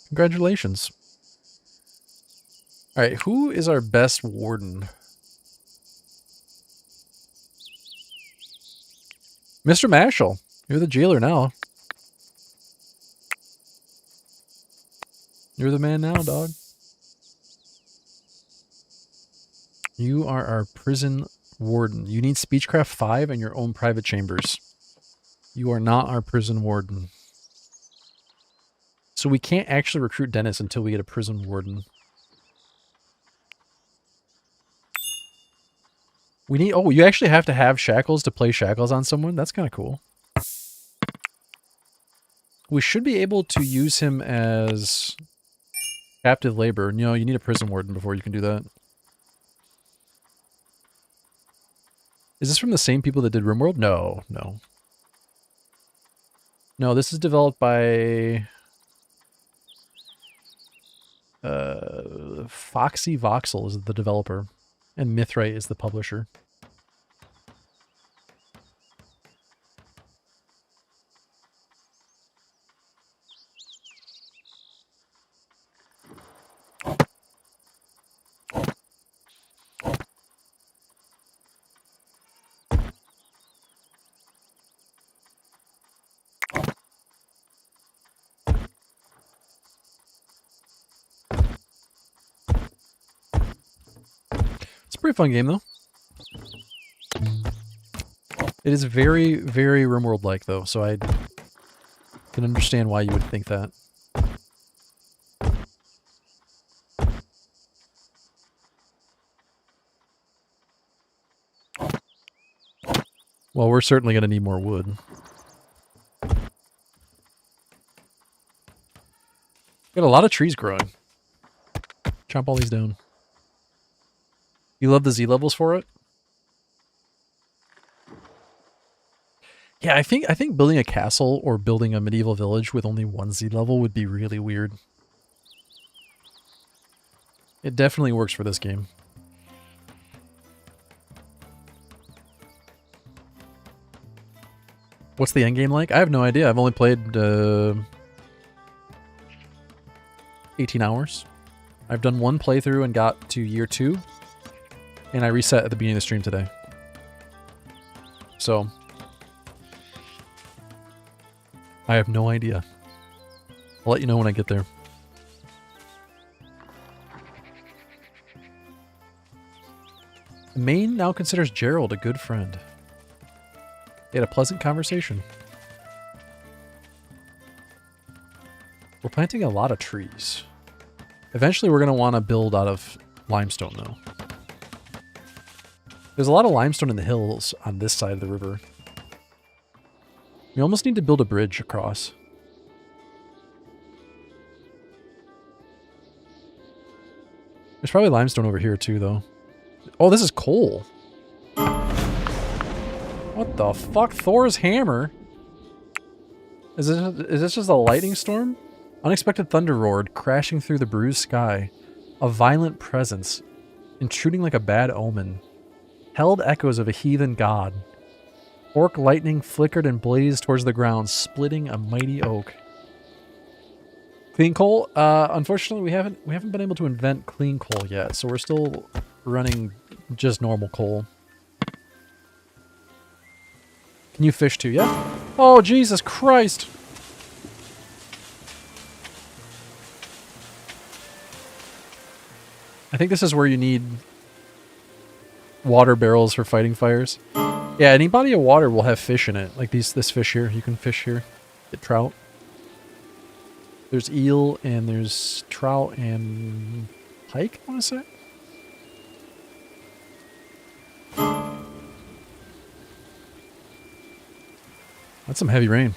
Congratulations. Alright, who is our best warden? Mr. Mashal, you're the jailer now. You're the man now, dog. You are our prison warden. You need Speechcraft 5 and your own private chambers. You are not our prison warden. So we can't actually recruit Dennis until we get a prison warden. We need... Oh, you actually have to have shackles to play shackles on someone? That's kind of cool. We should be able to use him as captive labor. No, you need a prison warden before you can do that. Is this from the same people that did RimWorld? No, no. No, this is developed by... Foxy Voxel is the developer. And Mithrite is the publisher. pretty fun game, though. It is very, very RimWorld-like, though, so I can understand why you would think that. Well, we're certainly going to need more wood. Got a lot of trees growing. Chop all these down. You love the Z levels for it? Yeah, I think building a castle or building a medieval village with only one Z level would be really weird. It definitely works for this game. What's the end game like? I have no idea. I've only played 18 hours. I've done one playthrough and got to year 2. And I reset at the beginning of the stream today. So I have no idea. I'll let you know when I get there. Maine now considers Gerald a good friend. They had a pleasant conversation. We're planting a lot of trees. Eventually we're going to want to build out of limestone, though. There's a lot of limestone in the hills on this side of the river. We almost need to build a bridge across. There's probably limestone over here, too, though. Oh, this is coal. What the fuck? Thor's hammer? Is this just a lightning storm? Unexpected thunder roared, crashing through the bruised sky. A violent presence, intruding like a bad omen. Held echoes of a heathen god. Orc lightning flickered and blazed towards the ground, splitting a mighty oak. Clean coal? Unfortunately, we haven't been able to invent clean coal yet, so we're still running just normal coal. Can you fish too? Yeah. Oh, Jesus Christ! I think this is where you need water barrels for fighting fires. Yeah, any body of water will have fish in it. Like this fish here. You can fish here. Get trout. There's eel and there's trout and pike, I want to say. That's some heavy rain.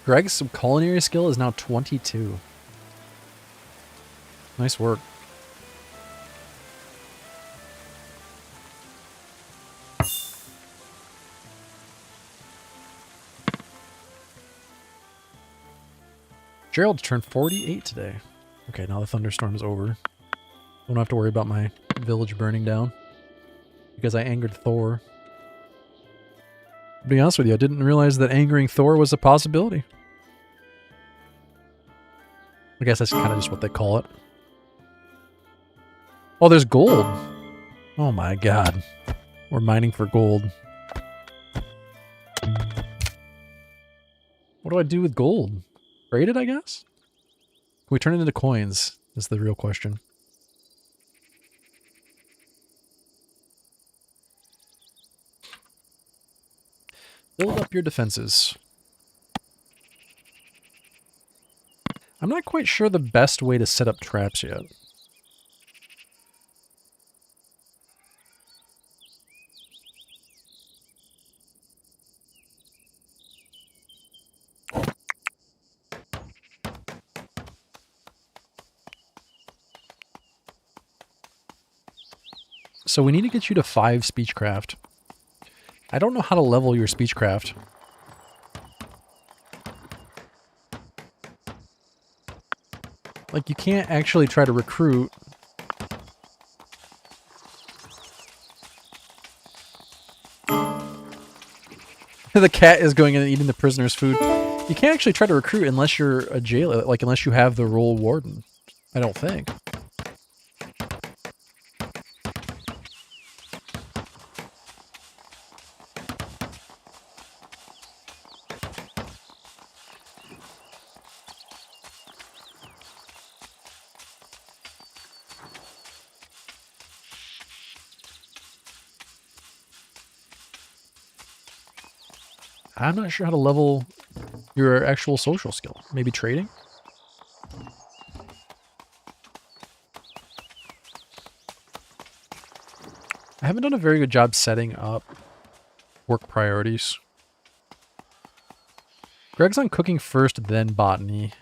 Greg's culinary skill is now 22. Nice work. Gerald turned 48 today. Okay, now the thunderstorm is over. Don't have to worry about my village burning down because I angered Thor. To be honest with you, I didn't realize that angering Thor was a possibility. I guess that's kind of just what they call it. Oh, there's gold. Oh my god. We're mining for gold. What do I do with gold? Trade it, I guess? Can we turn it into coins? Is the real question. Build up your defenses. I'm not quite sure the best way to set up traps yet. So we need to get you to 5 speechcraft. I don't know how to level your speechcraft. Like, you can't actually try to recruit. The cat is going in and eating the prisoner's food. You can't actually try to recruit unless you're a jailer, like unless you have the role warden. I don't think. I'm not sure how to level your actual social skill. Maybe trading? I haven't done a very good job setting up work priorities. Greg's on cooking first, then botany.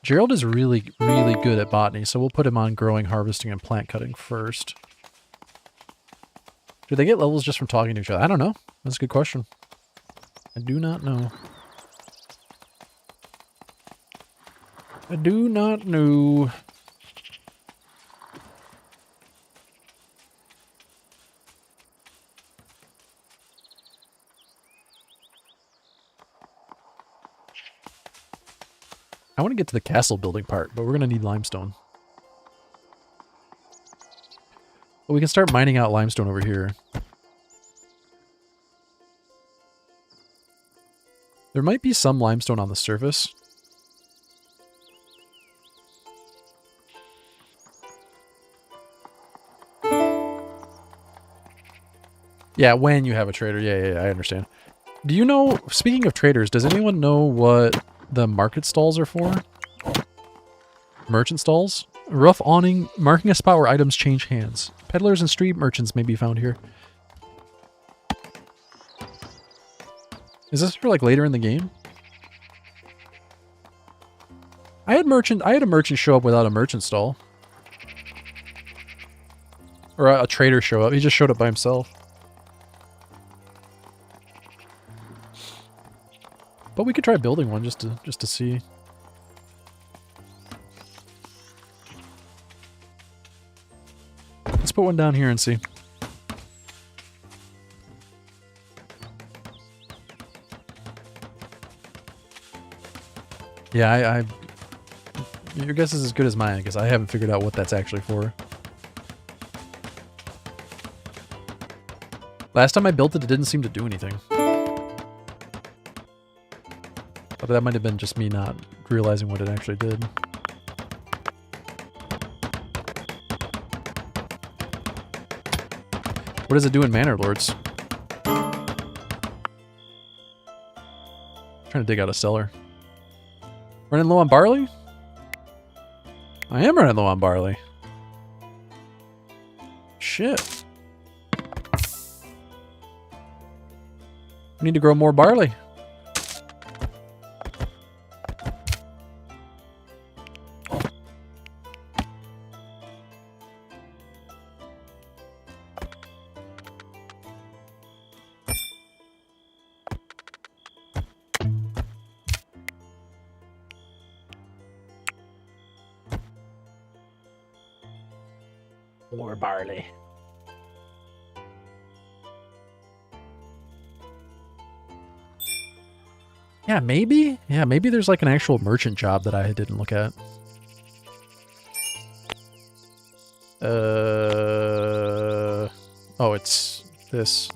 Gerald is really, really good at botany, so we'll put him on growing, harvesting, and plant cutting first. Do they get levels just from talking to each other? I don't know. That's a good question. I do not know. I do not know. I want to get to the castle building part, but we're going to need limestone. But we can start mining out limestone over here. There might be some limestone on the surface. Yeah, when you have a trader. Yeah, I understand. Do you know, speaking of traders, does anyone know what the market stalls are for? Merchant stalls? Rough awning, marking a spot where items change hands. Peddlers and street merchants may be found here. Is this for like later in the game? I had a merchant show up without a merchant stall. Or a trader show up. He just showed up by himself. But we could try building one just to see. Let's put one down here and see. Yeah, your guess is as good as mine because I haven't figured out what that's actually for. Last time I built it, it didn't seem to do anything. But that might have been just me not realizing what it actually did. What does it do in Manor Lords? Trying to dig out a cellar. Running low on barley? I am running low on barley. Shit. We need to grow more barley. More barley. Yeah, maybe? Yeah, maybe there's like an actual merchant job that I didn't look at. Oh, it's this.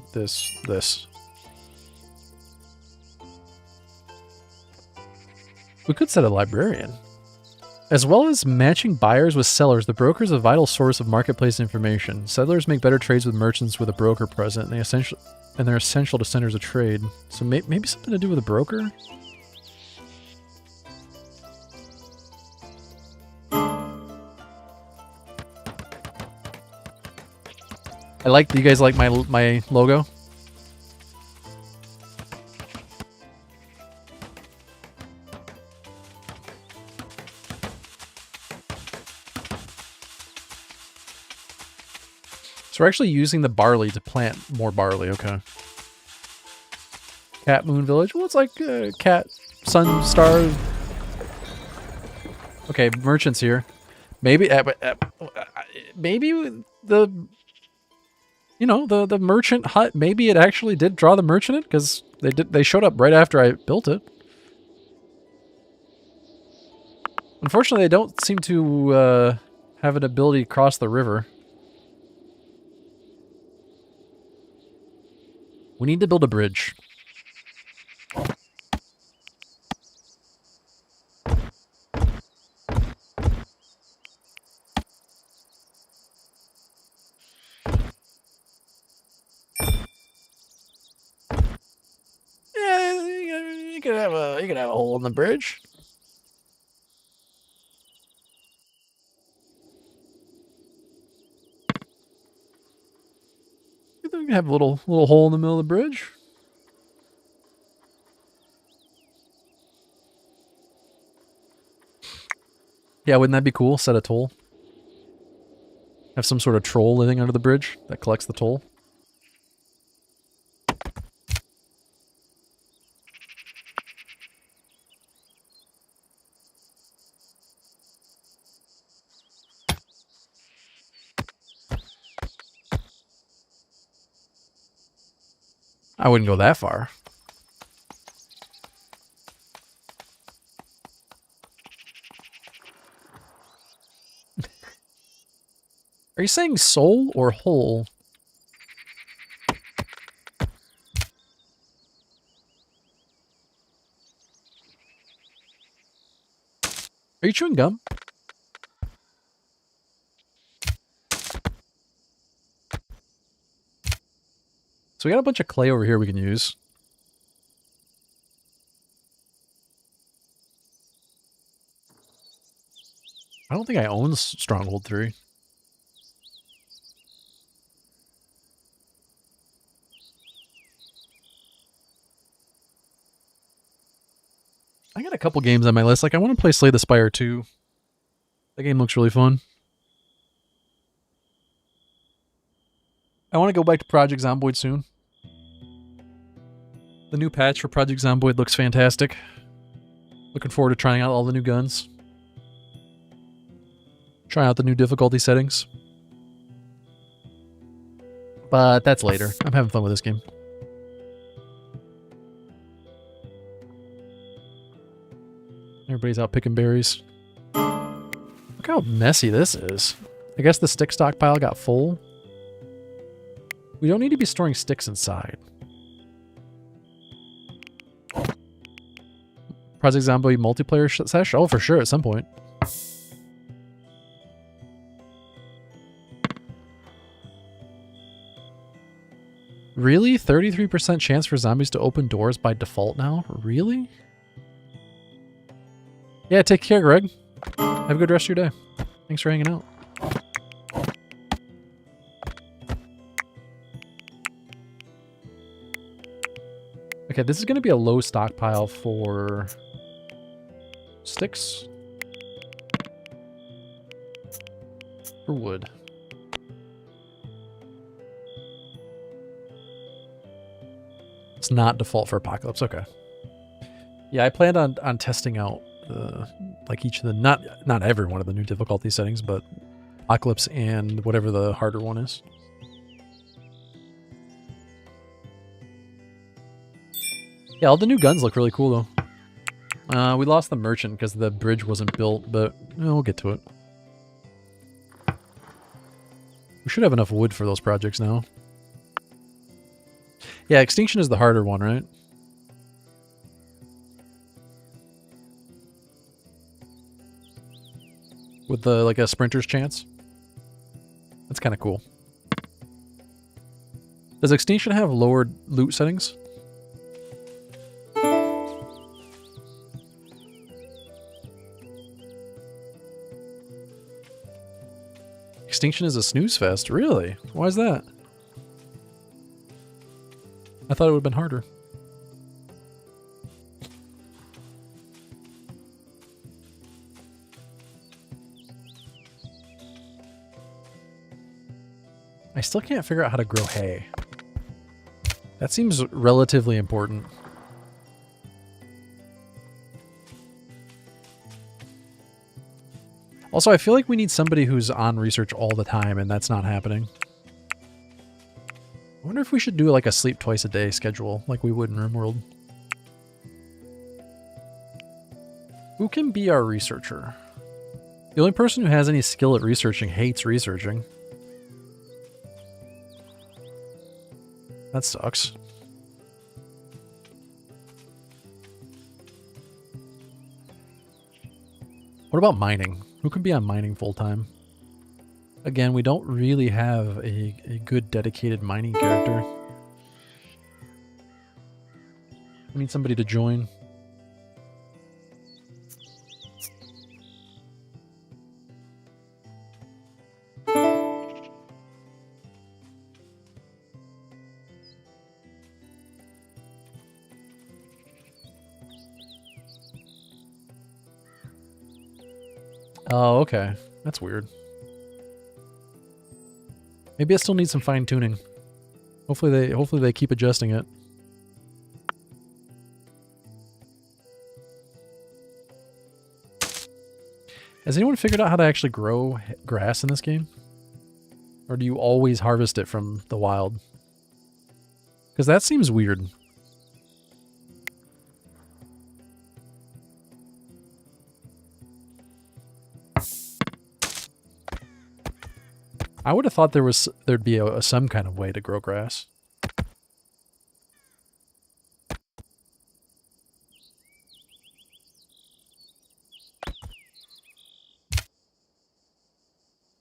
We could set a librarian. As well as matching buyers with sellers, the broker is a vital source of marketplace information. Settlers make better trades with merchants with a broker present, and they're essential to centers of trade. So maybe something to do with a broker? You guys like my logo? So we're actually using the barley to plant more barley, okay. Cat Moon Village. Well, it's like Cat Sun Star. Okay, merchants here. Maybe maybe the merchant hut, maybe it actually did draw the merchant in, because they showed up right after I built it. Unfortunately, they don't seem to have an ability to cross the river. We need to build a bridge. You could have a hole in the bridge. You can have a little hole in the middle of the bridge. Yeah, wouldn't that be cool? Set a toll. Have some sort of troll living under the bridge that collects the toll. I wouldn't go that far. Are you saying soul or hole? Are you chewing gum? So we got a bunch of clay over here we can use. I don't think I own Stronghold 3. I got a couple games on my list. Like, I want to play Slay the Spire 2. That game looks really fun. I want to go back to Project Zomboid soon. The new patch for Project Zomboid looks fantastic. Looking forward to trying out all the new guns. Trying out the new difficulty settings. But that's later. I'm having fun with this game. Everybody's out picking berries. Look how messy this is. I guess the stick stockpile got full. We don't need to be storing sticks inside. Project Zombie multiplayer sesh? Oh, for sure, at some point. Really? 33% chance for zombies to open doors by default now? Really? Yeah, take care, Greg. Have a good rest of your day. Thanks for hanging out. Okay, this is going to be a low stockpile for sticks. For wood. It's not default for Apocalypse. Okay. Yeah, I planned on testing out like each of the not every one of the new difficulty settings, but Apocalypse and whatever the harder one is. Yeah, all the new guns look really cool though. We lost the merchant because the bridge wasn't built, but we'll get to it. We should have enough wood for those projects now. Yeah, Extinction is the harder one, right? With the like a sprinter's chance. That's kind of cool. Does Extinction have lowered loot settings? Extinction is a snooze fest, really? Why is that? I thought it would have been harder. I still can't figure out how to grow hay. That seems relatively important. Also, I feel like we need somebody who's on research all the time, and that's not happening. I wonder if we should do like a sleep twice a day schedule, like we would in RimWorld. Who can be our researcher? The only person who has any skill at researching hates researching. That sucks. What about mining? Who can be on mining full-time? Again, we don't really have a good dedicated mining character. We need somebody to join. Oh, okay. That's weird. Maybe it still needs some fine tuning. Hopefully they keep adjusting it. Has anyone figured out how to actually grow grass in this game? Or do you always harvest it from the wild? Because that seems weird. I would have thought there'd be some kind of way to grow grass.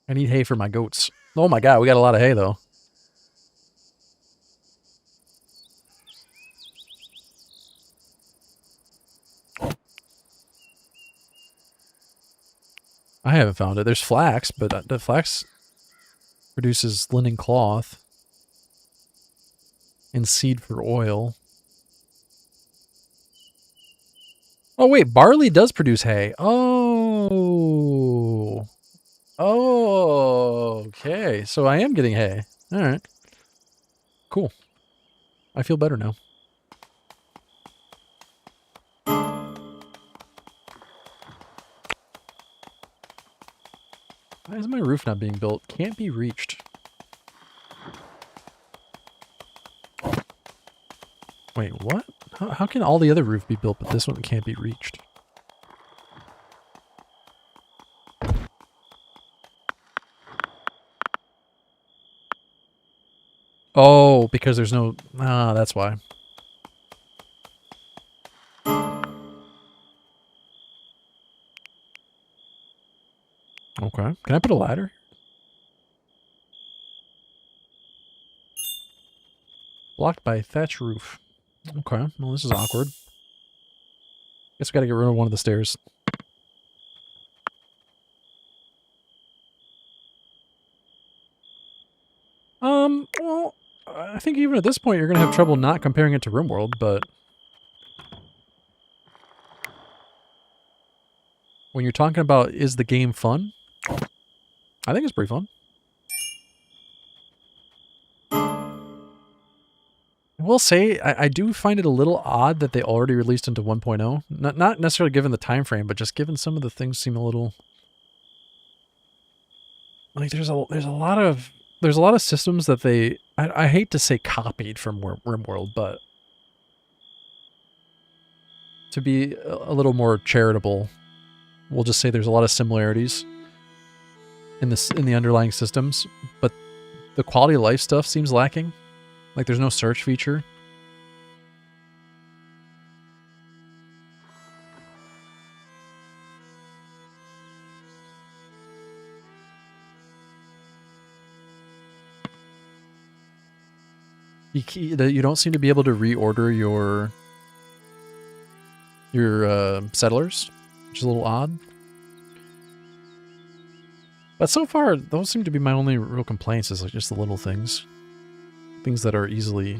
I need hay for my goats. Oh my god, we got a lot of hay though. I haven't found it. There's flax, but the flax produces linen cloth and seed for oil. Oh wait, barley does produce hay. Oh. Oh, okay. So I am getting hay. All right. Cool. I feel better now. Why is my roof not being built? Can't be reached. Wait, what? How can all the other roof be built, but this one can't be reached? Oh, because there's no... Ah, that's why. Okay. Can I put a ladder? Blocked by thatch roof. Okay. Well, this is awkward. Guess we gotta get rid of one of the stairs. Well, I think even at this point you're gonna have trouble not comparing it to RimWorld, but... when you're talking about, is the game fun? I think it's pretty fun. I will say, I do find it a little odd that they already released into 1.0. Not necessarily given the time frame, but just given some of the things seem a little... like there's a lot of systems that they... I hate to say copied from RimWorld, but to be a little more charitable, we'll just say there's a lot of similarities in the underlying systems, but the quality of life stuff seems lacking. Like there's no search feature. You don't seem to be able to reorder your settlers, which is a little odd. But so far, those seem to be my only real complaints, is like just the little things. Things that are easily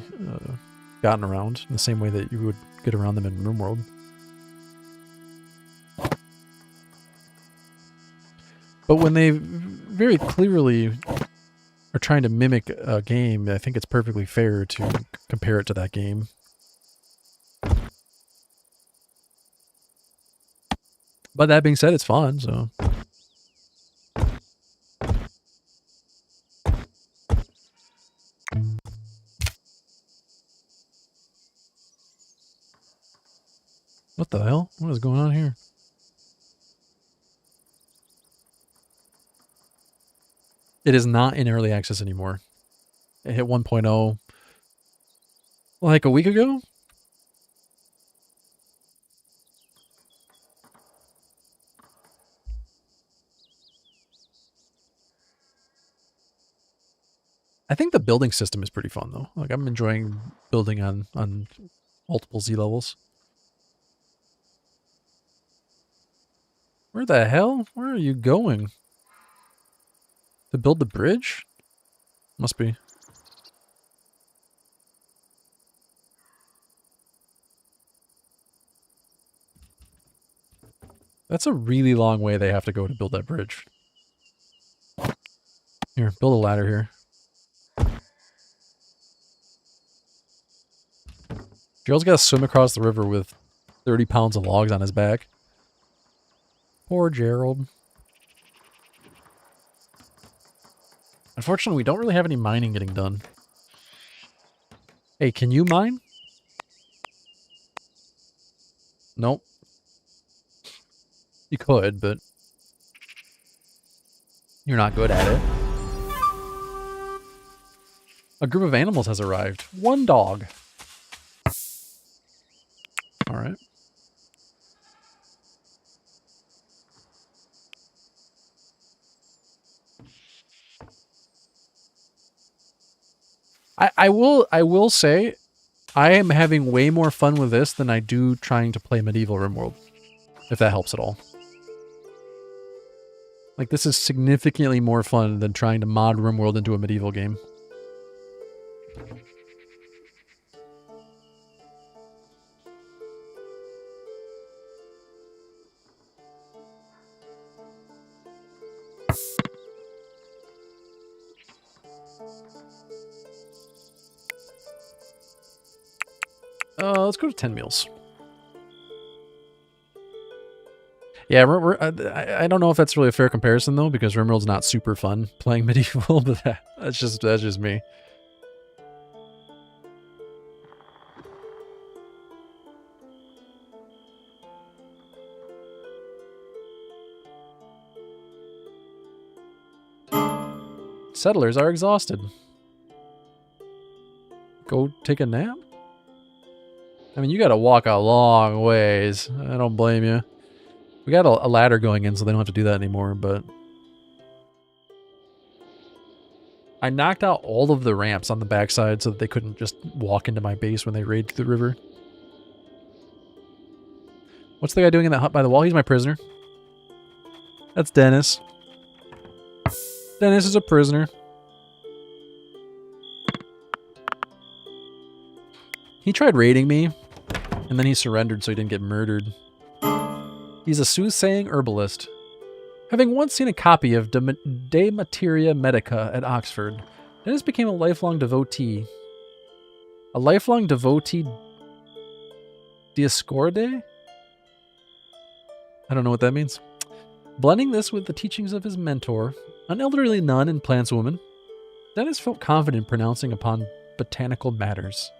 gotten around in the same way that you would get around them in RimWorld. But when they very clearly are trying to mimic a game, I think it's perfectly fair to compare it to that game. But that being said, it's fun, so... What the hell? What is going on here? It is not in early access anymore. It hit 1.0 like a week ago? I think the building system is pretty fun, though. Like, I'm enjoying building on multiple Z levels. Where the hell? Where are you going? To build the bridge? Must be. That's a really long way they have to go to build that bridge. Here, build a ladder here. Gerald's got to swim across the river with 30 pounds of logs on his back. Poor Gerald. Unfortunately, we don't really have any mining getting done. Hey, can you mine? Nope. You could, but you're not good at it. A group of animals has arrived. One dog. All right. I will say I am having way more fun with this than I do trying to play Medieval RimWorld, if that helps at all. Like, this is significantly more fun than trying to mod RimWorld into a medieval game. Let's go to 10 meals. Yeah, I don't know if that's really a fair comparison though, because RimWorld's not super fun playing medieval, but that's just me. Settlers are exhausted. Go take a nap? I mean, you gotta walk a long ways. I don't blame you. We got a ladder going in, so they don't have to do that anymore, but... I knocked out all of the ramps on the backside so that they couldn't just walk into my base when they raid through the river. What's the guy doing in that hut by the wall? He's my prisoner. That's Dennis. Dennis is a prisoner. He tried raiding me, and then he surrendered so he didn't get murdered. He's a soothsaying herbalist. Having once seen a copy of De Materia Medica at Oxford, Dennis became a lifelong devotee. A lifelong devotee Dioscorde? I don't know what that means. Blending this with the teachings of his mentor, an elderly nun and plantswoman, Dennis felt confident pronouncing upon botanical matters.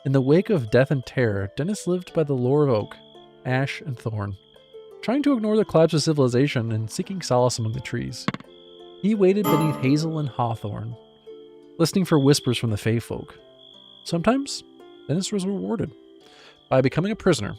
In the wake of death and terror, Dennis lived by the lore of oak, ash, and thorn, trying to ignore the collapse of civilization and seeking solace among the trees. He waited beneath hazel and hawthorn, listening for whispers from the Fey folk. Sometimes, Dennis was rewarded by becoming a prisoner.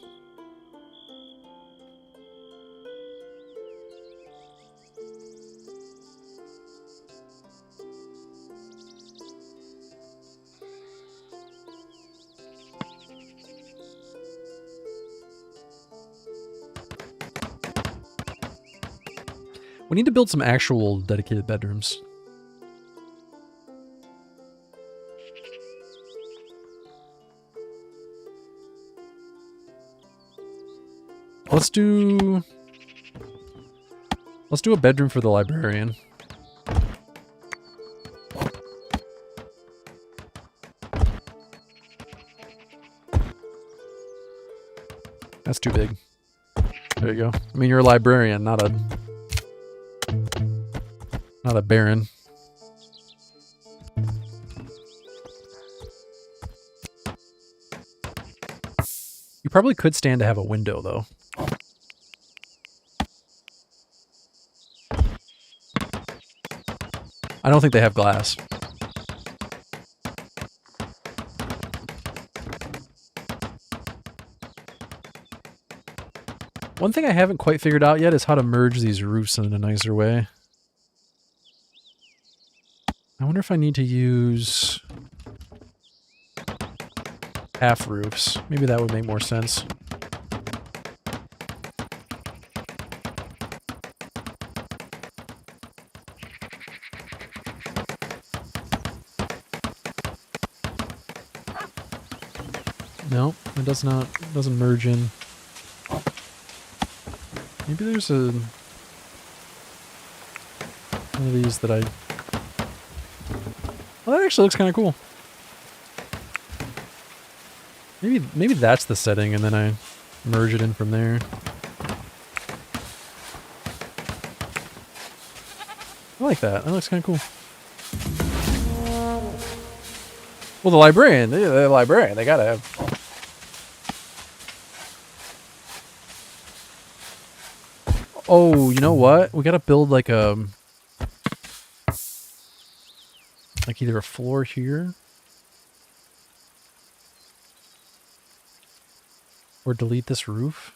We need to build some actual dedicated bedrooms. Let's do a bedroom for the librarian. That's too big. There you go. I mean, you're a librarian, not a baron. You probably could stand to have a window, though. I don't think they have glass. One thing I haven't quite figured out yet is how to merge these roofs in a nicer way. I wonder if I need to use half roofs. Maybe that would make more sense. No, it does not. It doesn't merge in. Maybe there's a one of these that I... Well, that actually looks kind of cool. Maybe that's the setting, and then I merge it in from there. I like that. That looks kind of cool. Well, the librarian, they gotta have... Oh, you know what? We gotta build like a... Like either a floor here... Or delete this roof.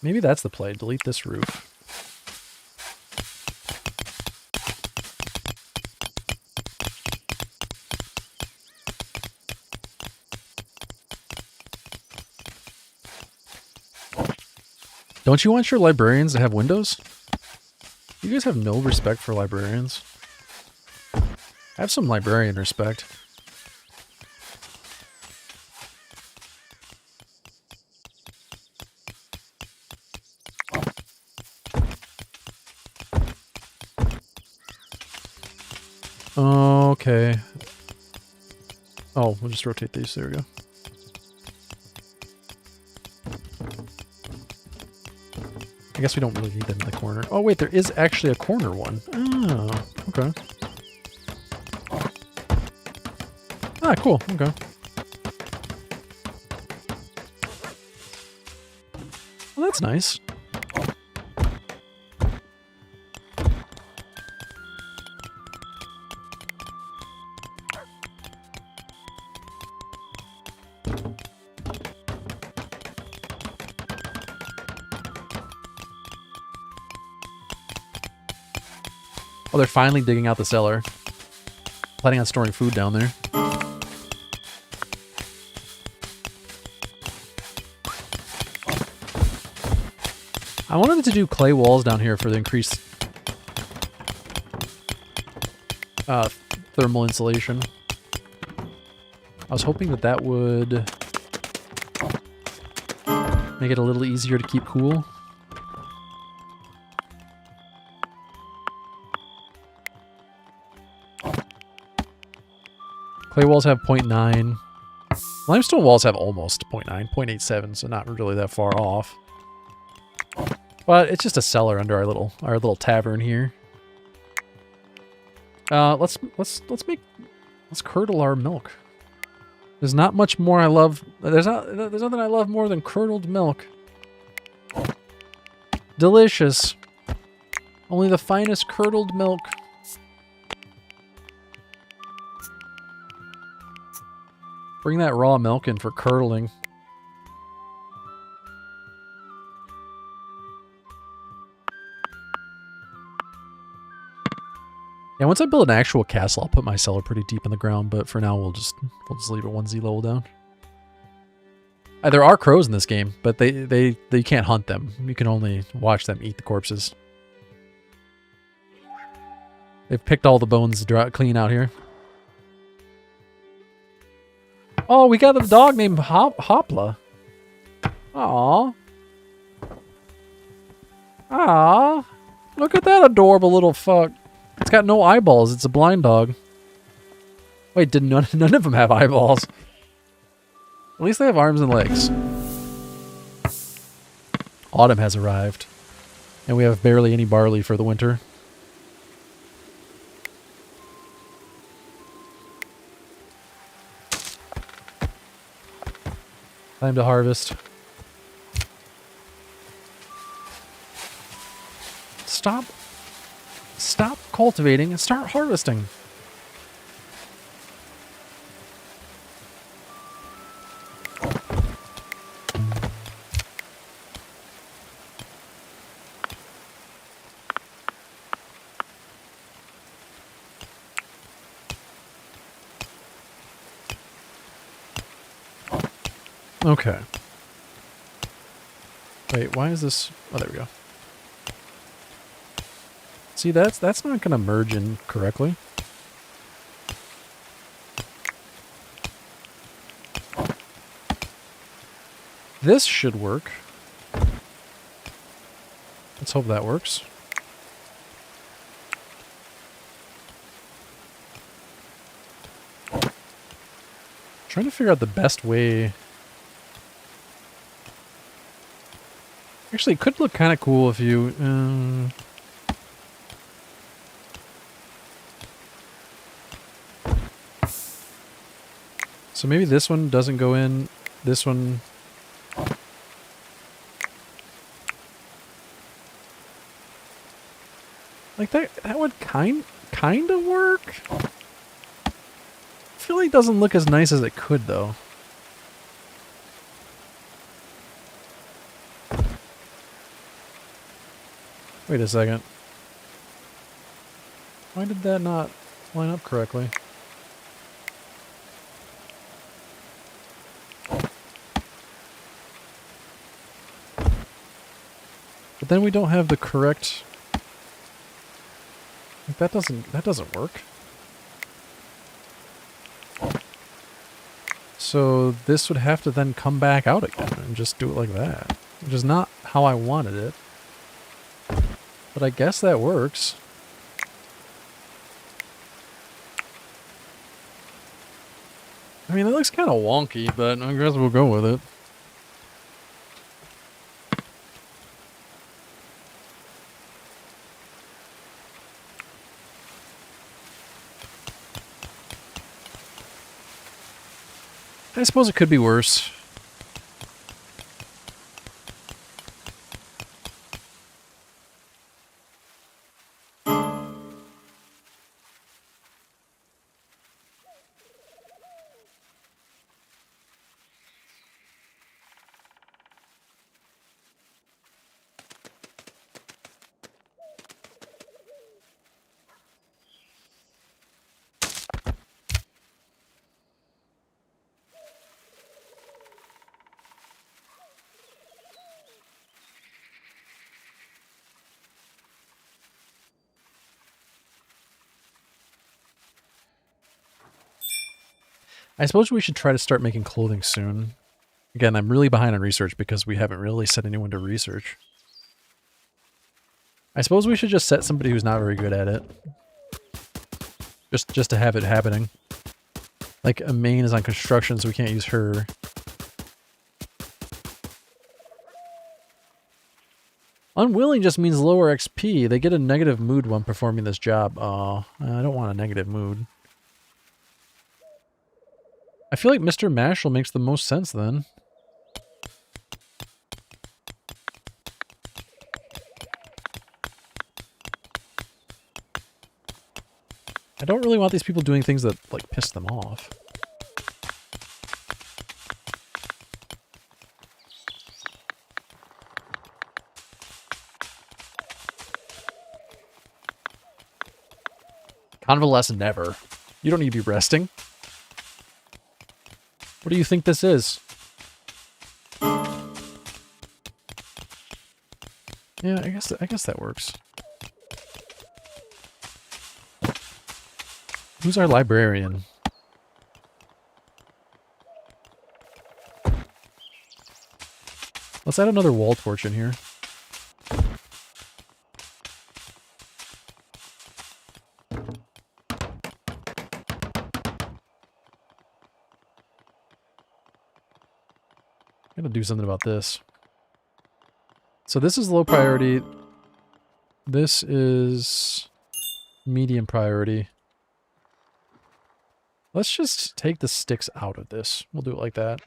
Maybe that's the play. Delete this roof. Don't you want your librarians to have windows? You guys have no respect for librarians. Have some librarian respect. Okay. Oh, we'll just rotate these. There we go. I guess we don't really need them in the corner. Oh, wait, there is actually a corner one. Oh, okay. Ah, cool. Okay. Well, that's nice. Oh, they're finally digging out the cellar. Planning on storing food down there. I wanted to do clay walls down here for the increased thermal insulation. I was hoping that that would make it a little easier to keep cool. Clay walls have 0.9. Limestone walls have almost 0.9, 0.87, so not really that far off. But it's just a cellar under our little tavern here. Let's curdle our milk. There's not much more I love. There's nothing I love more than curdled milk. Delicious. Only the finest curdled milk. Bring that raw milk in for curdling. Yeah, once I build an actual castle, I'll put my cellar pretty deep in the ground, but for now we'll just leave it 1Z level down. There are crows in this game, but they can't hunt them. You can only watch them eat the corpses. They've picked all the bones clean out here. Oh, we got a dog named Hopla. Aww. Aww. Look at that adorable little fuck. It's got no eyeballs. It's a blind dog. Wait, did none of them have eyeballs? At least they have arms and legs. Autumn has arrived. And we have barely any barley for the winter. Time to harvest. Stop cultivating and start harvesting. Okay. Wait, why is this... Oh, there we go. See, that's not going to merge in correctly. This should work. Let's hope that works. Trying to figure out the best way. Actually, it could look kind of cool if you... So maybe this one doesn't go in. This one... Like that would kind of work. I feel like it doesn't look as nice as it could though. Wait a second. Why did that not line up correctly? But then we don't have the correct... That doesn't work. So this would have to then come back out again and just do it like that. Which is not how I wanted it. But I guess that works. I mean, it looks kind of wonky, but I guess we'll go with it. I suppose it could be worse. I suppose we should try to start making clothing soon. Again, I'm really behind on research because we haven't really set anyone to research. I suppose we should just set somebody who's not very good at it. Just to have it happening. Like, a main is on construction, so we can't use her. Unwilling just means lower XP. They get a negative mood when performing this job. Oh, I don't want a negative mood. I feel like Mr. Mashal makes the most sense then. I don't really want these people doing things that, like, piss them off. Convalescent never. You don't need to be resting. What do you think this is? Yeah, I guess that works. Who's our librarian? Let's add another wall torch in here. I'm gonna do something about this. So this is low priority. This is medium priority. Let's just take the sticks out of this. We'll do it like that.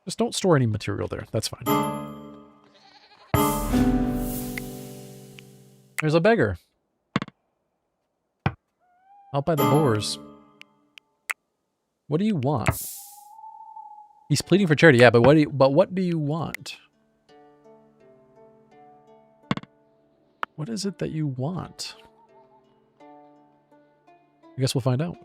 Just don't store any material there. That's fine. There's a beggar. Out by the boars. What do you want? He's pleading for charity, yeah, but what do you want? What is it that you want? I guess we'll find out.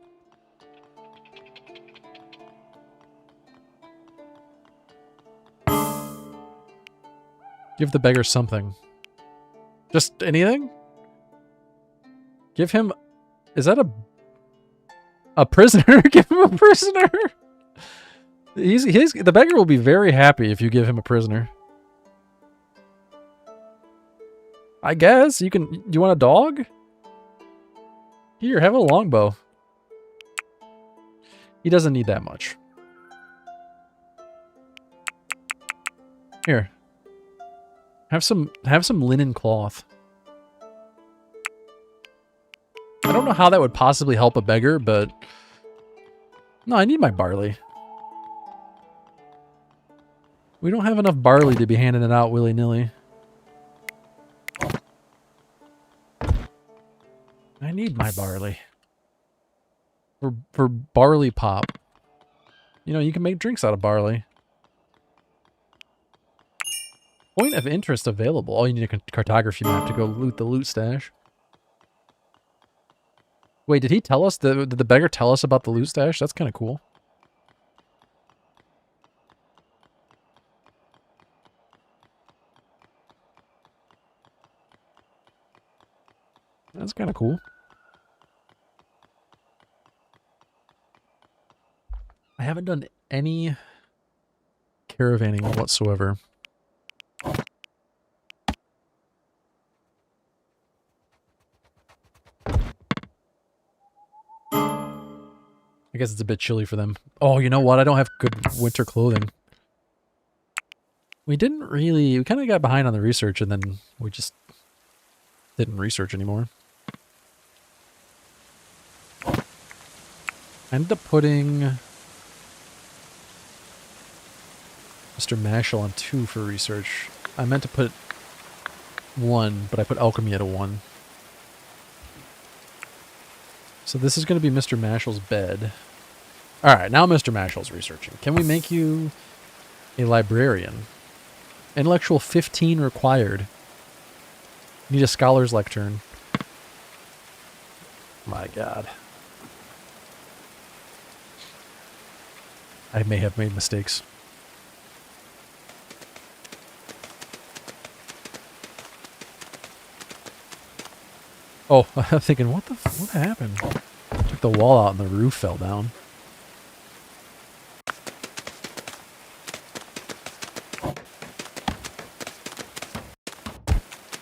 Give the beggar something. Just anything? Give him... Is that a prisoner? Give him a prisoner! The beggar will be very happy if you give him a prisoner. I guess you can. Do you want a dog? Here, have a longbow. He doesn't need that much. Here. Have some linen cloth. I don't know how that would possibly help a beggar, but no, I need my barley. We don't have enough barley to be handing it out willy-nilly. I need my barley. For barley pop. You know, you can make drinks out of barley. Point of interest available. Oh, you need a cartography map to go loot the loot stash. Wait, did he tell us? Did the beggar tell us about the loot stash? That's kind of cool. That's kind of cool. I haven't done any caravanning whatsoever. I guess it's a bit chilly for them. Oh, you know what? I don't have good winter clothing. We didn't really... We kind of got behind on the research, and then we just didn't research anymore. I ended up putting Mr. Mashal on 2 for research. I meant to put 1, but I put alchemy at a 1. So this is going to be Mr. Mashal's bed. Alright, now Mr. Mashal's researching. Can we make you a librarian? Intellectual 15 required. Need a scholar's lectern. My god. I may have made mistakes. Oh, I'm thinking, what happened? Took the wall out and the roof fell down.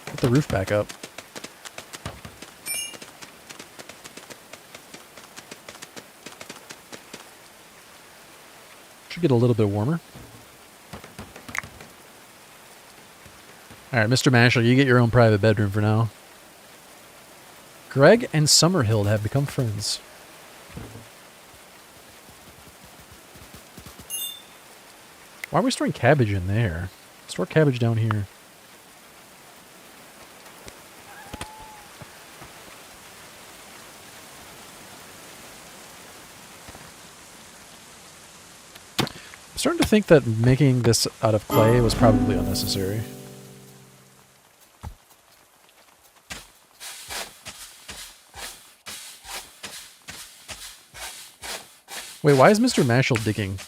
Put the roof back up. Should get a little bit warmer. Alright, Mr. Mashal, you get your own private bedroom for now. Greg and Summerhill have become friends. Why are we storing cabbage in there? Store cabbage down here. I'm starting to think that making this out of clay was probably unnecessary. Wait, why is Mr. Mashal digging?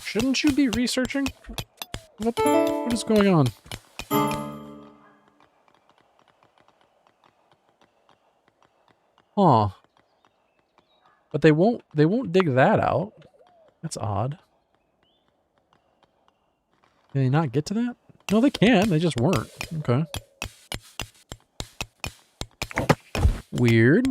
Shouldn't you be researching? What is going on? Huh. But they won't dig that out. That's odd. Can they not get to that? No, they can. They just weren't. Okay. Weird.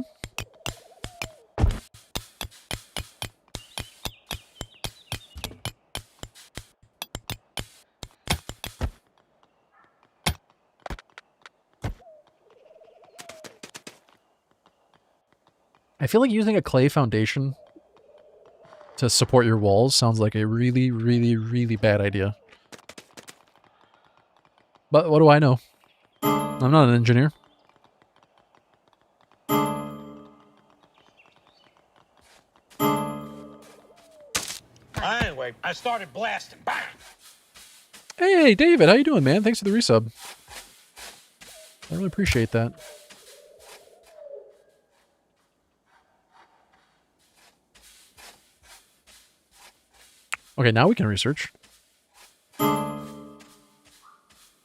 I feel like using a clay foundation to support your walls sounds like a really, really, really bad idea. But what do I know? I'm not an engineer. Anyway, I started blasting. Bang! Hey, David, how you doing, man? Thanks for the resub. I really appreciate that. Okay, now we can research.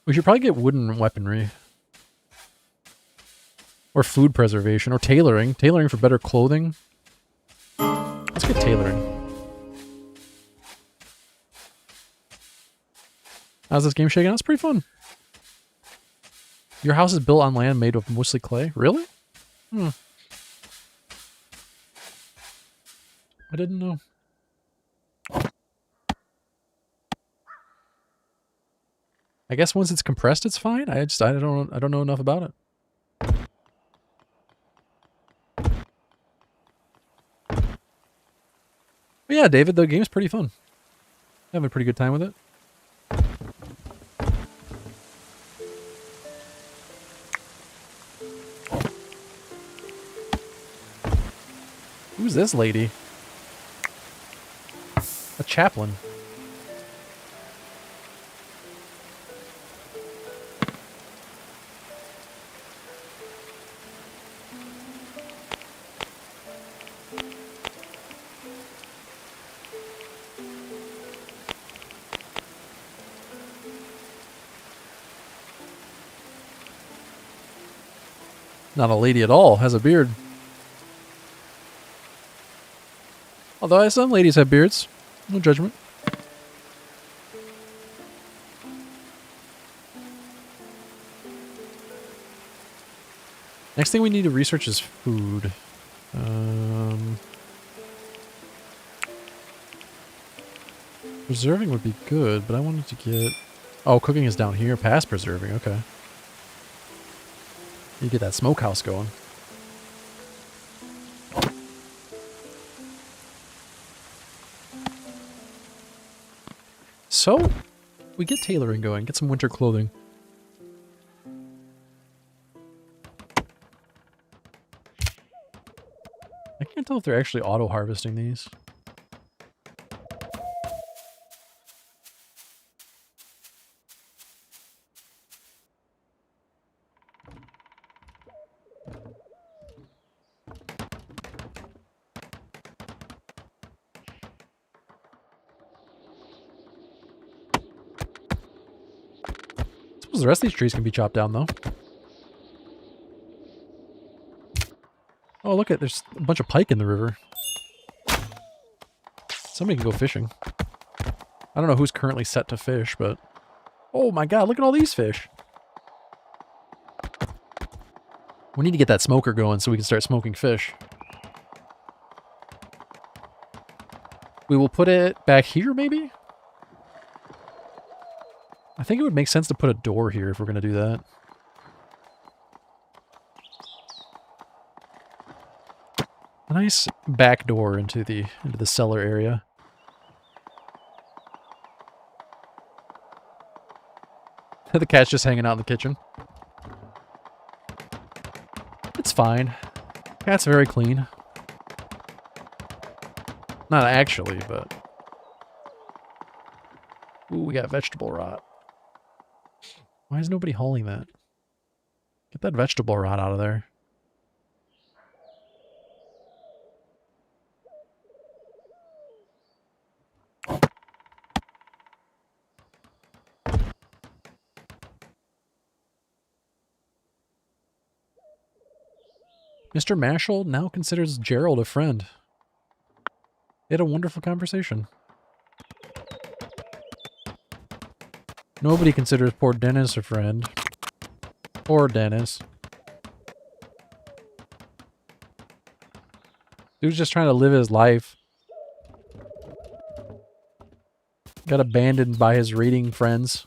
We should probably get wooden weaponry. Or food preservation. Or tailoring. Tailoring for better clothing. Let's get tailoring. How's this game shaking out? It's pretty fun. Your house is built on land made of mostly clay? Really? Hmm. I didn't know. I guess once it's compressed, it's fine. I don't know enough about it. But yeah, David, the game's pretty fun. Having a pretty good time with it. Who's this lady? A chaplain. Not a lady at all, has a beard. Although some ladies have beards. No judgment. Next thing we need to research is food. Preserving would be good, but I wanted to get... Oh, cooking is down here. Past preserving, okay. You get that smokehouse going. So, we get tailoring going. Get some winter clothing. I can't tell if they're actually auto-harvesting these. I suppose the rest of these trees can be chopped down, though. Oh, look at there's a bunch of pike in the river. Somebody can go fishing. I don't know who's currently set to fish, but... Oh my god, look at all these fish! We need to get that smoker going so we can start smoking fish. We will put it back here, maybe? I think it would make sense to put a door here if we're going to do that. A nice back door into the cellar area. The cat's just hanging out in the kitchen. It's fine. Cat's very clean. Not actually, but... Ooh, we got vegetable rot. Why is nobody hauling that? Get that vegetable rot out of there. Mr. Mashal now considers Gerald a friend. They had a wonderful conversation. Nobody considers poor Dennis a friend. Poor Dennis. Dude's just trying to live his life. Got abandoned by his reading friends.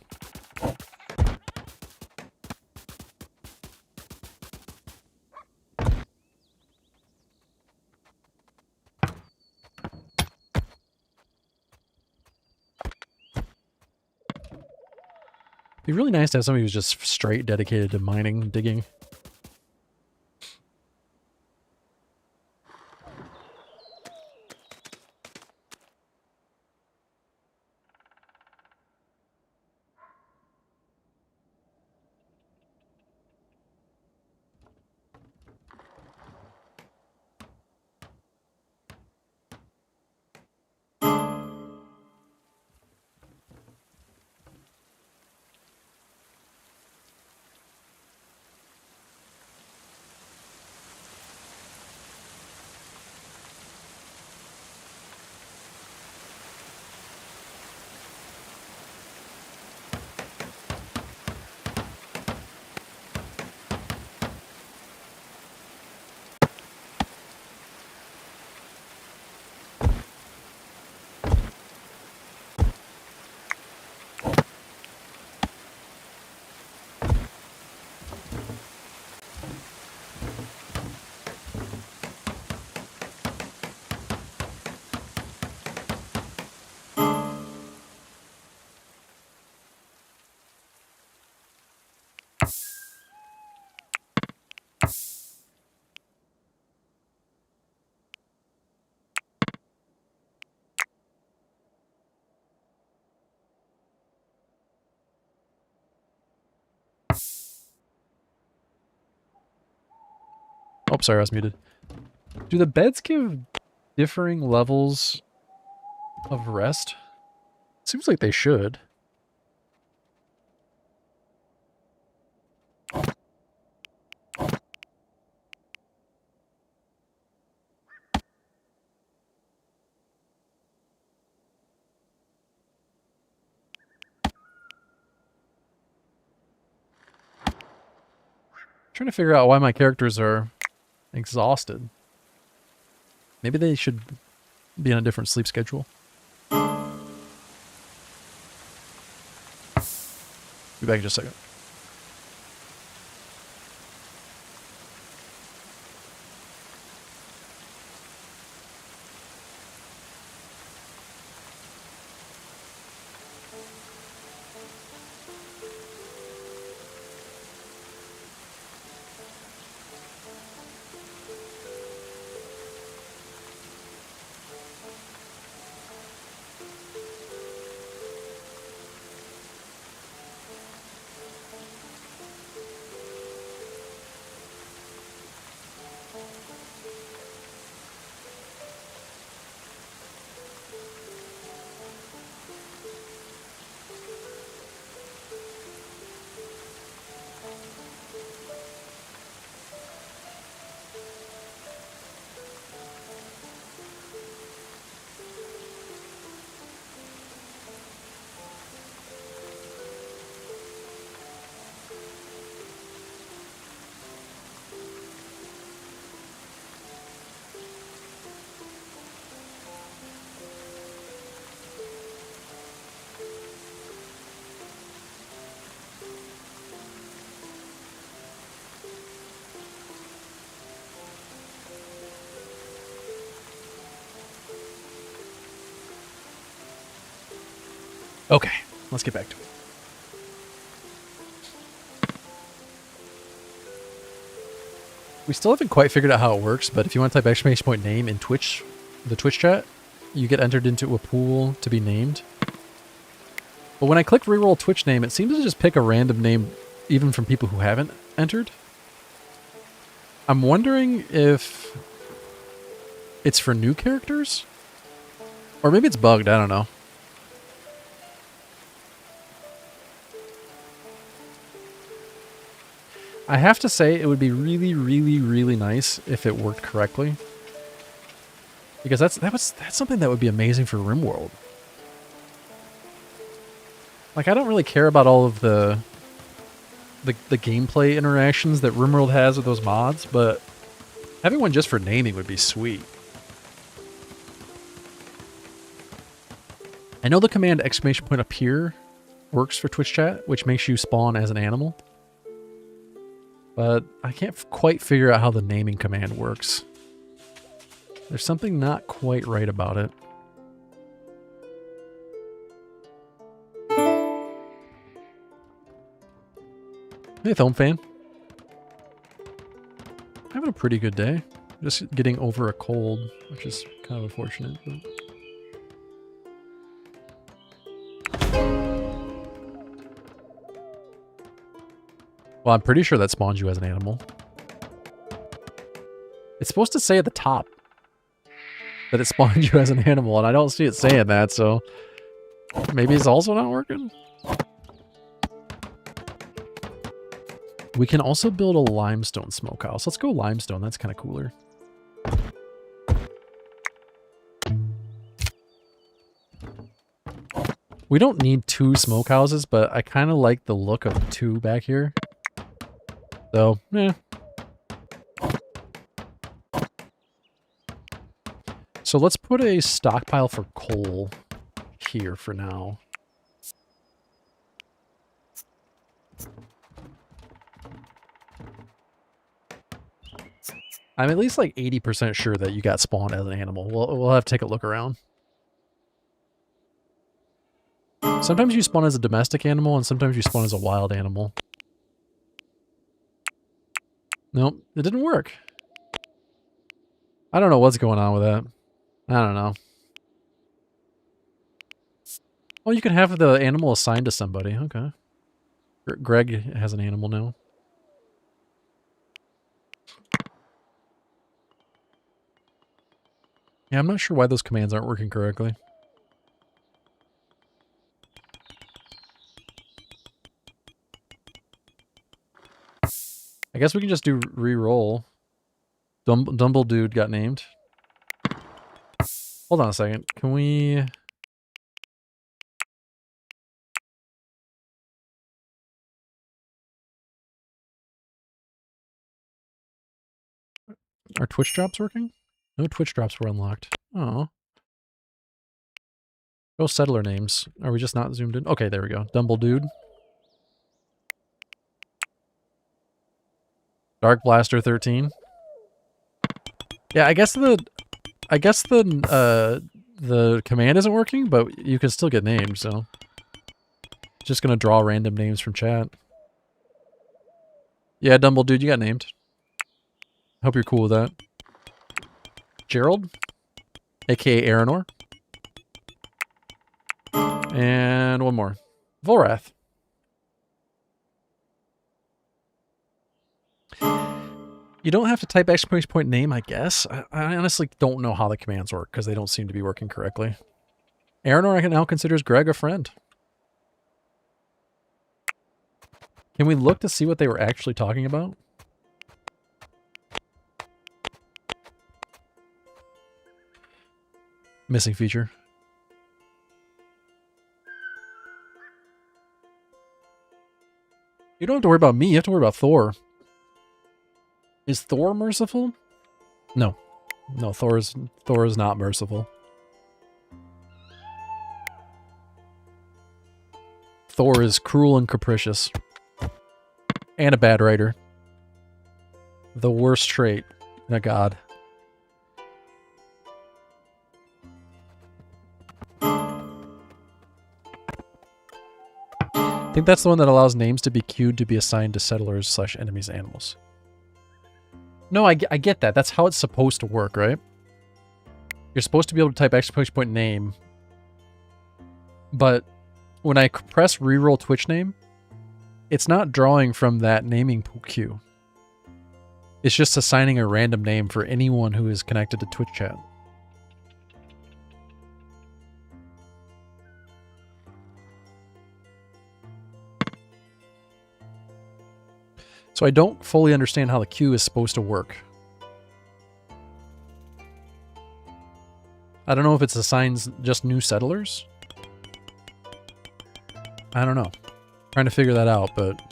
It'd be really nice to have somebody who's just straight dedicated to mining and digging. Oh, sorry, I was muted. Do the beds give differing levels of rest? Seems like they should. Trying to figure out why my characters are exhausted. Maybe they should be on a different sleep schedule. Be back in just a second. Okay, let's get back to it. We still haven't quite figured out how it works, but if you want to type exclamation point name in Twitch, the Twitch chat, you get entered into a pool to be named. But when I click reroll Twitch name, it seems to just pick a random name, even from people who haven't entered. I'm wondering if it's for new characters? Or maybe it's bugged, I don't know. I have to say it would be really, really, really nice if it worked correctly. Because that's something that would be amazing for RimWorld. Like, I don't really care about all of the gameplay interactions that RimWorld has with those mods, but having one just for naming would be sweet. I know the command exclamation point appear works for Twitch chat, which makes you spawn as an animal. But I can't quite figure out how the naming command works. There's something not quite right about it. Hey, Thome fan. Having a pretty good day. Just getting over a cold, which is kind of unfortunate. But... well, I'm pretty sure that spawns you as an animal. It's supposed to say at the top that it spawned you as an animal, and I don't see it saying that, so maybe it's also not working. We can also build a limestone smokehouse. Let's go limestone. That's kind of cooler. We don't need 2 smokehouses, but I kind of like the look of 2 back here. So, eh. So let's put a stockpile for coal here for now. I'm at least like 80% sure that you got spawned as an animal. We'll have to take a look around. Sometimes you spawn as a domestic animal, and sometimes you spawn as a wild animal. Nope, it didn't work. I don't know what's going on with that. I don't know. Oh, you can have the animal assigned to somebody. Okay. Greg has an animal now. Yeah, I'm not sure why those commands aren't working correctly. I guess we can just do re-roll. Dumble Dude got named. Hold on a second. Can we... Are Twitch drops working? No Twitch drops were unlocked. Oh. Go settler names. Are we just not zoomed in? Okay, there we go. Dumble Dude. Dark Blaster 13. Yeah, I guess the command isn't working, but you can still get named, so just gonna draw random names from chat. Yeah, Dumble Dude, you got named. Hope you're cool with that. Gerald, aka Aranor. And one more. Volrath. You don't have to type exclamation point name, I guess. I honestly don't know how the commands work because they don't seem to be working correctly. Aranor now considers Greg a friend. Can we look to see what they were actually talking about? Missing feature. You don't have to worry about me, you have to worry about Thor. Is Thor merciful? No. No, Thor is not merciful. Thor is cruel and capricious. And a bad writer. The worst trait in a god. I think that's the one that allows names to be queued to be assigned to settlers / enemies animals. No, I get that. That's how it's supposed to work, right? You're supposed to be able to type exclamation point name. But when I press reroll Twitch name, it's not drawing from that naming queue. It's just assigning a random name for anyone who is connected to Twitch chat. So I don't fully understand how the queue is supposed to work. I don't know if it assigns just new settlers. I don't know. Trying to figure that out, but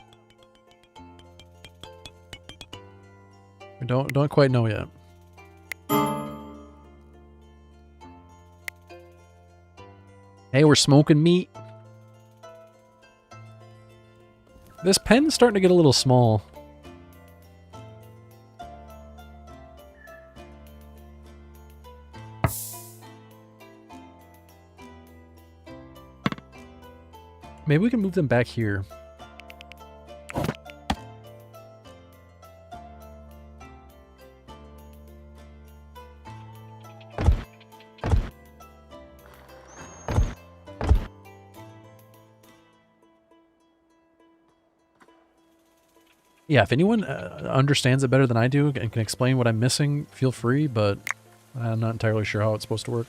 we don't quite know yet. Hey, we're smoking meat. This pen's starting to get a little small. Maybe we can move them back here. Yeah, if anyone understands it better than I do and can explain what I'm missing, feel free, but I'm not entirely sure how it's supposed to work.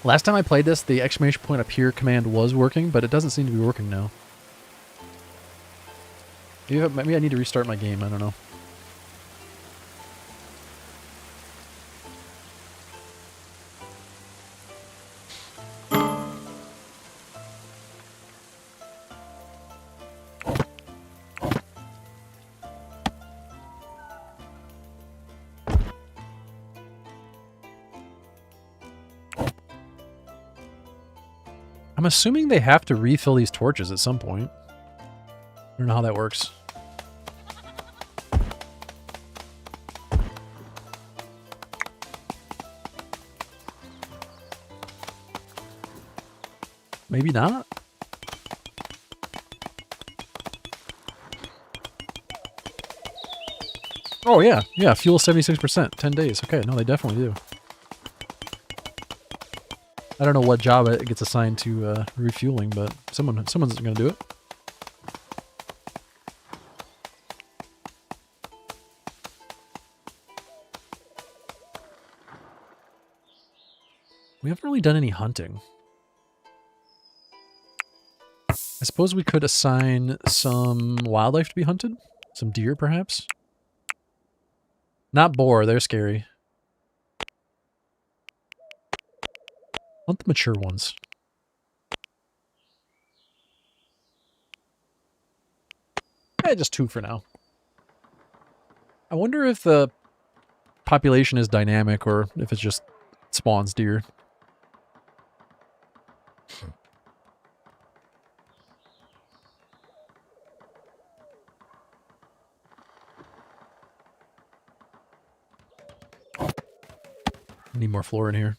Last time I played this, the exclamation point up here command was working, but it doesn't seem to be working now. Maybe I need to restart my game, I don't know. I'm assuming they have to refill these torches at some point. I don't know how that works. Maybe not? Oh yeah, yeah, fuel 76%, 10 days. Okay, no, they definitely do. I don't know what job it gets assigned to refueling, but someone's gonna do it. We haven't really done any hunting. I suppose we could assign some wildlife to be hunted. Some deer, perhaps. Not boar, they're scary. Hunt the mature ones. Just 2 for now. I wonder if the population is dynamic or if it just spawns deer. Need more floor in here.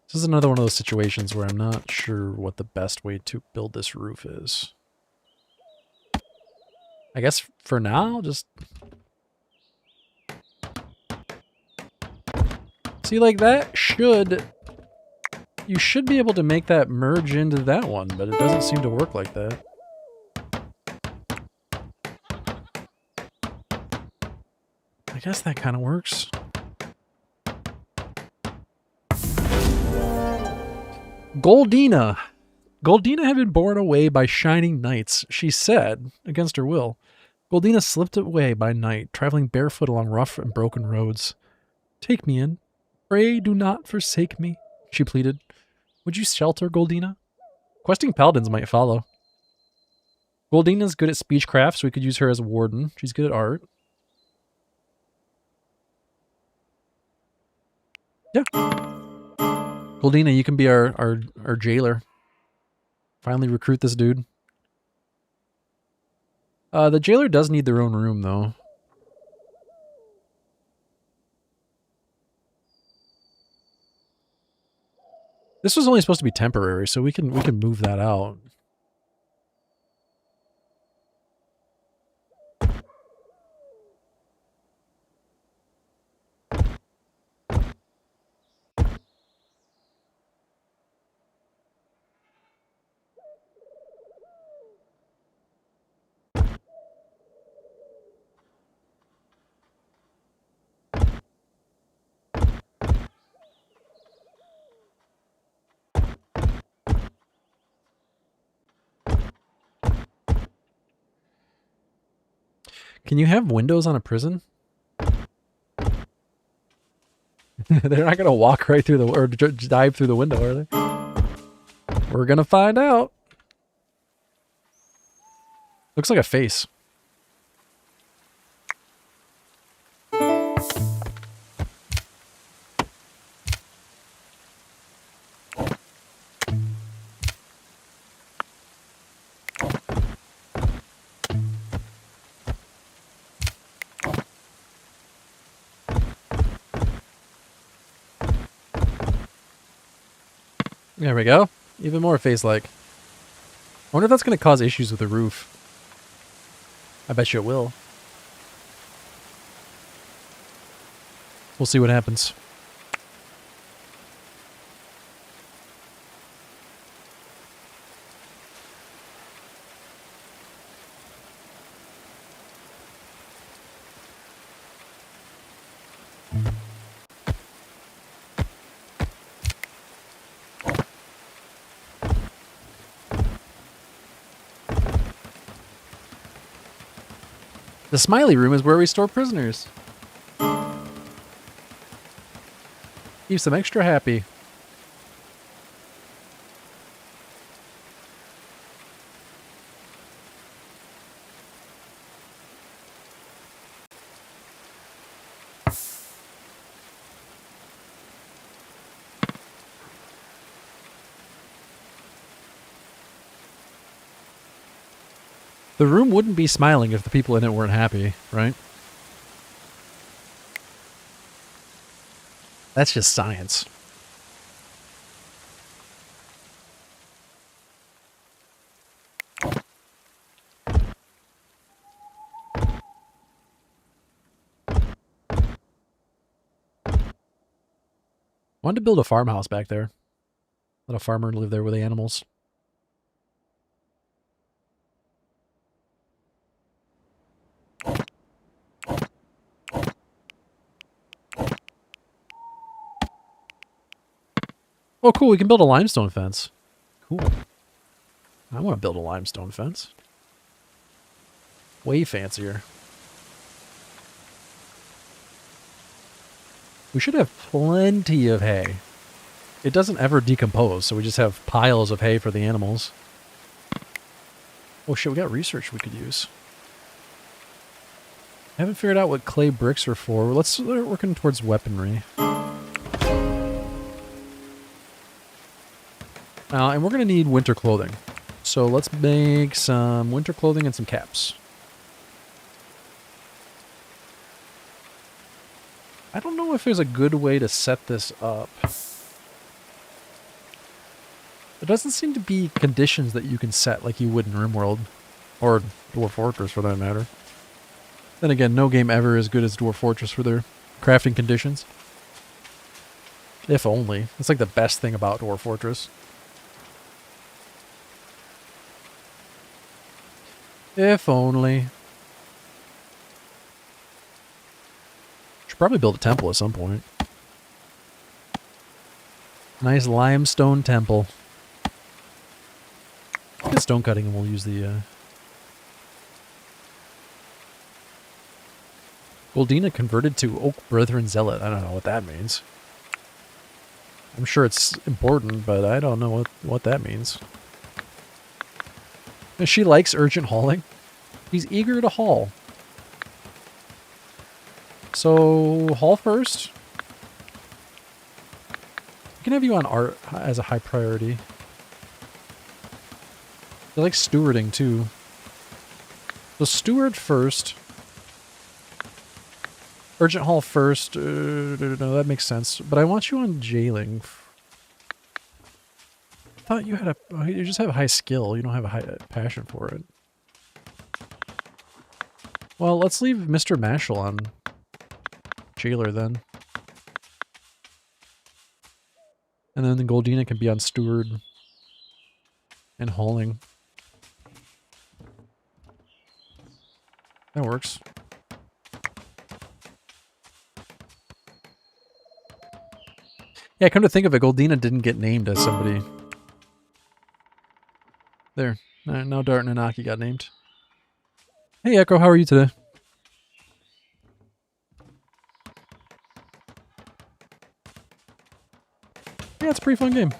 This is another one of those situations where I'm not sure what the best way to build this roof is. I guess for now, just... See, like that should... You should be able to make that merge into that one, but it doesn't seem to work like that. I guess that kind of works. Goldina. Goldina had been borne away by shining knights, she said, against her will. Goldina slipped away by night, traveling barefoot along rough and broken roads. Take me in. Pray do not forsake me, she pleaded. Would you shelter Goldina? Questing paladins might follow. Goldina's good at speechcraft, so we could use her as a warden. She's good at art. Yeah. Goldina, you can be our jailer. Finally recruit this dude. The jailer does need their own room, though. This was only supposed to be temporary, so we can move that out. Can you have windows on a prison? They're not going to walk right through the... or dive through the window, are they? We're going to find out. Looks like a face. There we go. Even more face-like. I wonder if that's going to cause issues with the roof. I bet you it will. We'll see what happens. The smiley room is where we store prisoners. Keeps them extra happy. The room wouldn't be smiling if the people in it weren't happy, right? That's just science. Wanted to build a farmhouse back there. Let a farmer live there with the animals. Oh, cool. We can build a limestone fence. Cool. I want to build a limestone fence. Way fancier. We should have plenty of hay. It doesn't ever decompose, so we just have piles of hay for the animals. Oh shit, we got research we could use. I haven't figured out what clay bricks are for. Let's start working towards weaponry. And we're going to need winter clothing. So let's make some winter clothing and some caps. I don't know if there's a good way to set this up. There doesn't seem to be conditions that you can set like you would in RimWorld. Or Dwarf Fortress for that matter. Then again, no game ever is good as Dwarf Fortress for their crafting conditions. If only. It's like the best thing about Dwarf Fortress. If only. Should probably build a temple at some point. Nice limestone temple. Get stone cutting and we'll use the... Goldina converted to Oak Brethren Zealot. I don't know what that means. I'm sure it's important, but I don't know what that means. And she likes urgent hauling. He's eager to haul. So, haul first. We can have you on art as a high priority. You like stewarding, too. So, steward first. Urgent haul first. No, that makes sense. But I want you on jailing. I thought you had a... You just have a high skill. You don't have a high passion for it. Well, let's leave Mr. Mashal on jailer then. And then the Goldina can be on steward and hauling. That works. Yeah, come to think of it, Goldina didn't get named as somebody. There. Now Dart and Anaki got named. Hey Echo, how are you today? Yeah, it's a pretty fun game.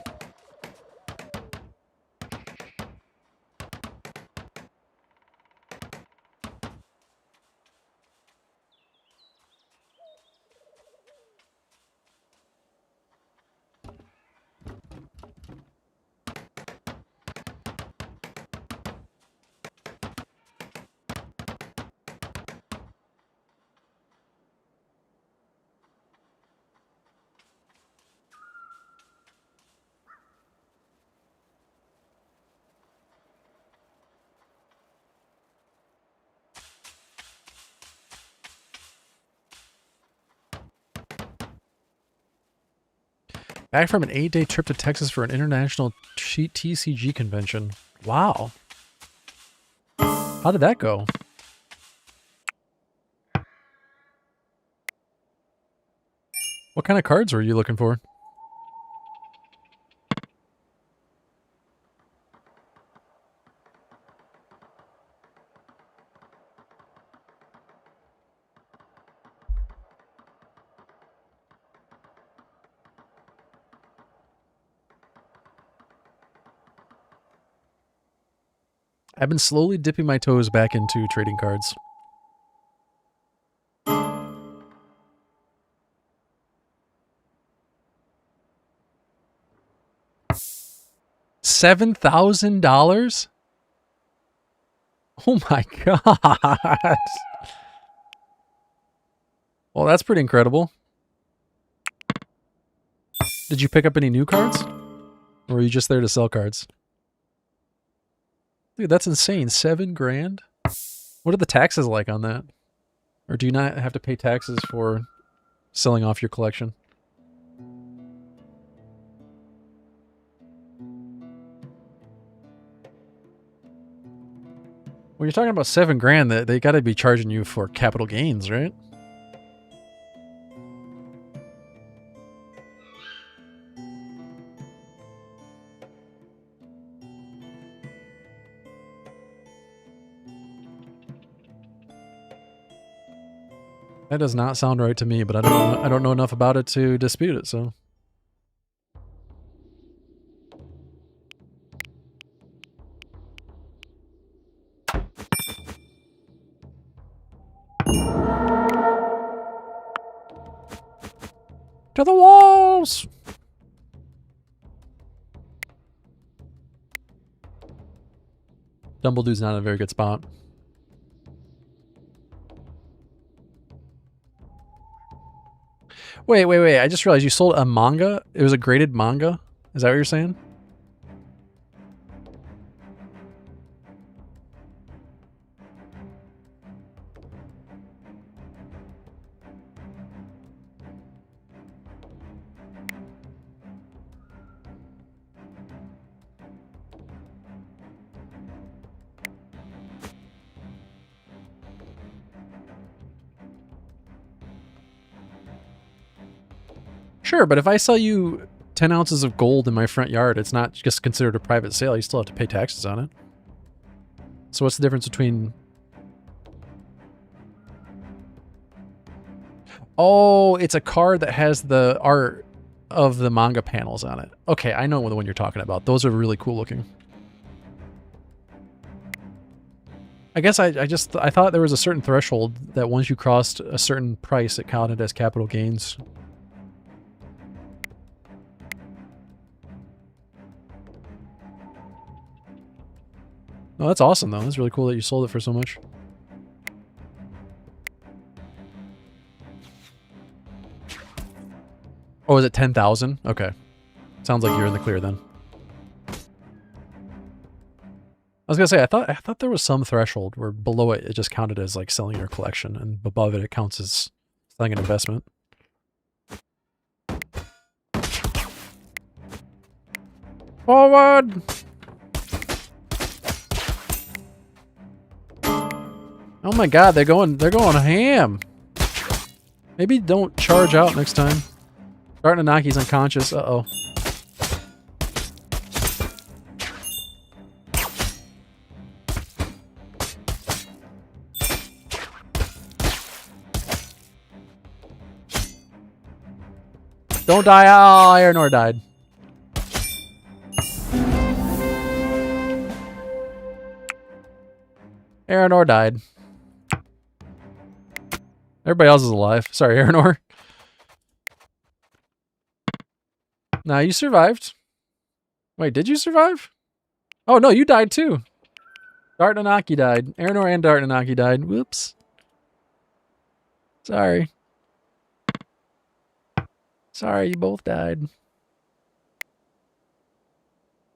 Back from an 8-day trip to Texas for an international TCG convention. Wow. How did that go? What kind of cards were you looking for? I've been slowly dipping my toes back into trading cards. $7,000? Oh my god. Well, that's pretty incredible. Did you pick up any new cards? Or were you just there to sell cards? Dude, that's insane. 7 grand? What are the taxes like on that? Or do you not have to pay taxes for selling off your collection? When you're talking about 7 grand, they gotta be charging you for capital gains, right? That does not sound right to me, but I don't know enough about it to dispute it, so. To the walls! Dumbledore's not in a very good spot. Wait. I just realized you sold a manga? It was a graded manga? Is that what you're saying? Sure, but if I sell you 10 ounces of gold in my front yard, it's not just considered a private sale. You still have to pay taxes on it. So what's the difference between... Oh, it's a card that has the art of the manga panels on it. Okay, I know the one you're talking about. Those are really cool looking. I guess I thought there was a certain threshold that once you crossed a certain price, it counted as capital gains. Oh, that's awesome, though. That's really cool that you sold it for so much. Oh, is it 10,000? Okay. Sounds like you're in the clear then. I was gonna say, I thought there was some threshold where below it, it just counted as like selling your collection, and above it, it counts as selling an investment. Forward! Oh my god, they're going ham. Maybe don't charge out next time. Dartanaki's unconscious. Uh-oh. Don't die. Oh, Aranor died. Aranor died. Everybody else is alive. Sorry, Aranor. Nah, you survived. Wait, did you survive? Oh, no, you died too. Dartanaki died. Aranor and Dartanaki died. Whoops. Sorry. Sorry, you both died.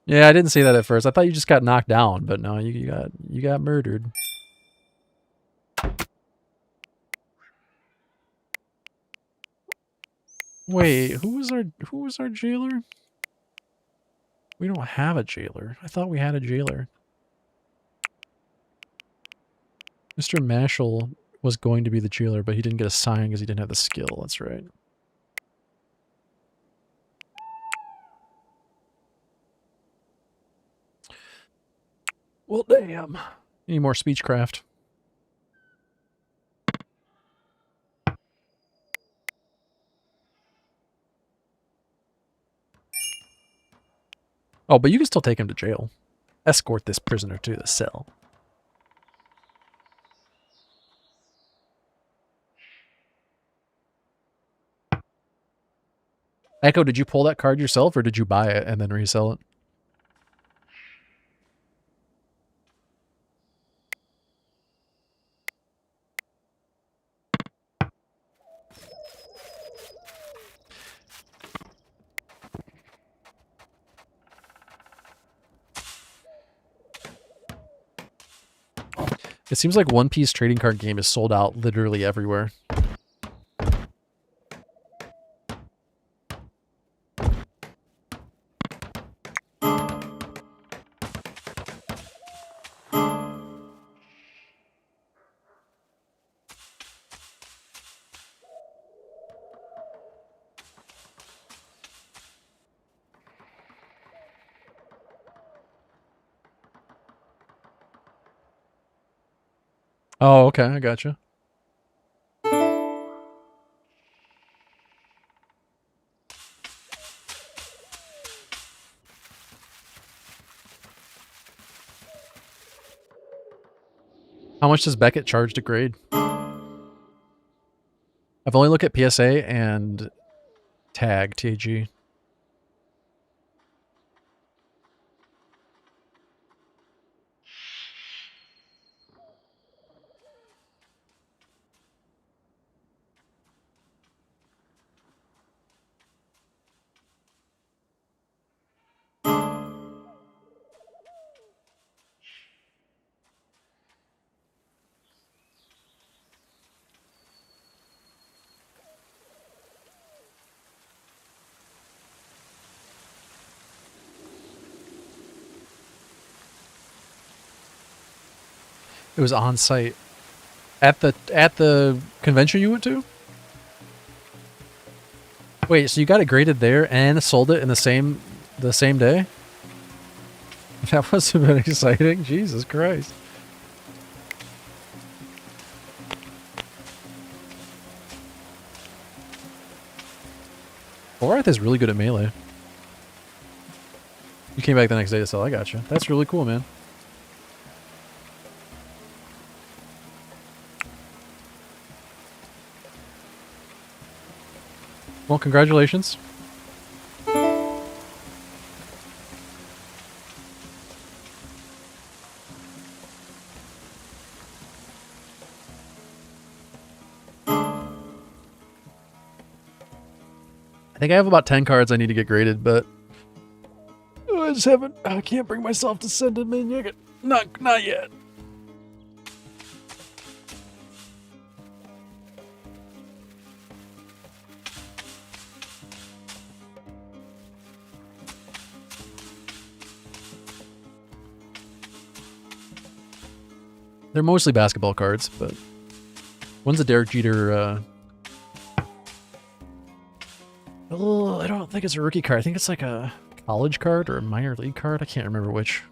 Yeah, I didn't see that at first. I thought you just got knocked down, but no, you got murdered. Wait, who was our jailer? We don't have a jailer. I thought we had a jailer. Mr. Mashal was going to be the jailer, but he didn't get assigned because he didn't have the skill. That's right. Well, damn. Need more speechcraft. Oh, but you can still take him to jail. Escort this prisoner to the cell. Echo, did you pull that card yourself, or did you buy it and then resell it? It seems like One Piece trading card game is sold out literally everywhere. Oh, okay, I gotcha. How much does Beckett charge to grade? I've only looked at PSA and TAG. It was on site at the convention you went to. Wait, so you got it graded there and sold it in the same day? That must have been exciting. Jesus Christ. Borath is really good at melee. You came back the next day to sell. I got you. That's really cool, man. Well, congratulations. I think I have about 10 cards I need to get graded, but I just haven't. I can't bring myself to send them in yet. Not yet. They're mostly basketball cards, but one's a Derek Jeter. Oh, I don't think it's a rookie card. I think it's like a college card or a minor league card. I can't remember which.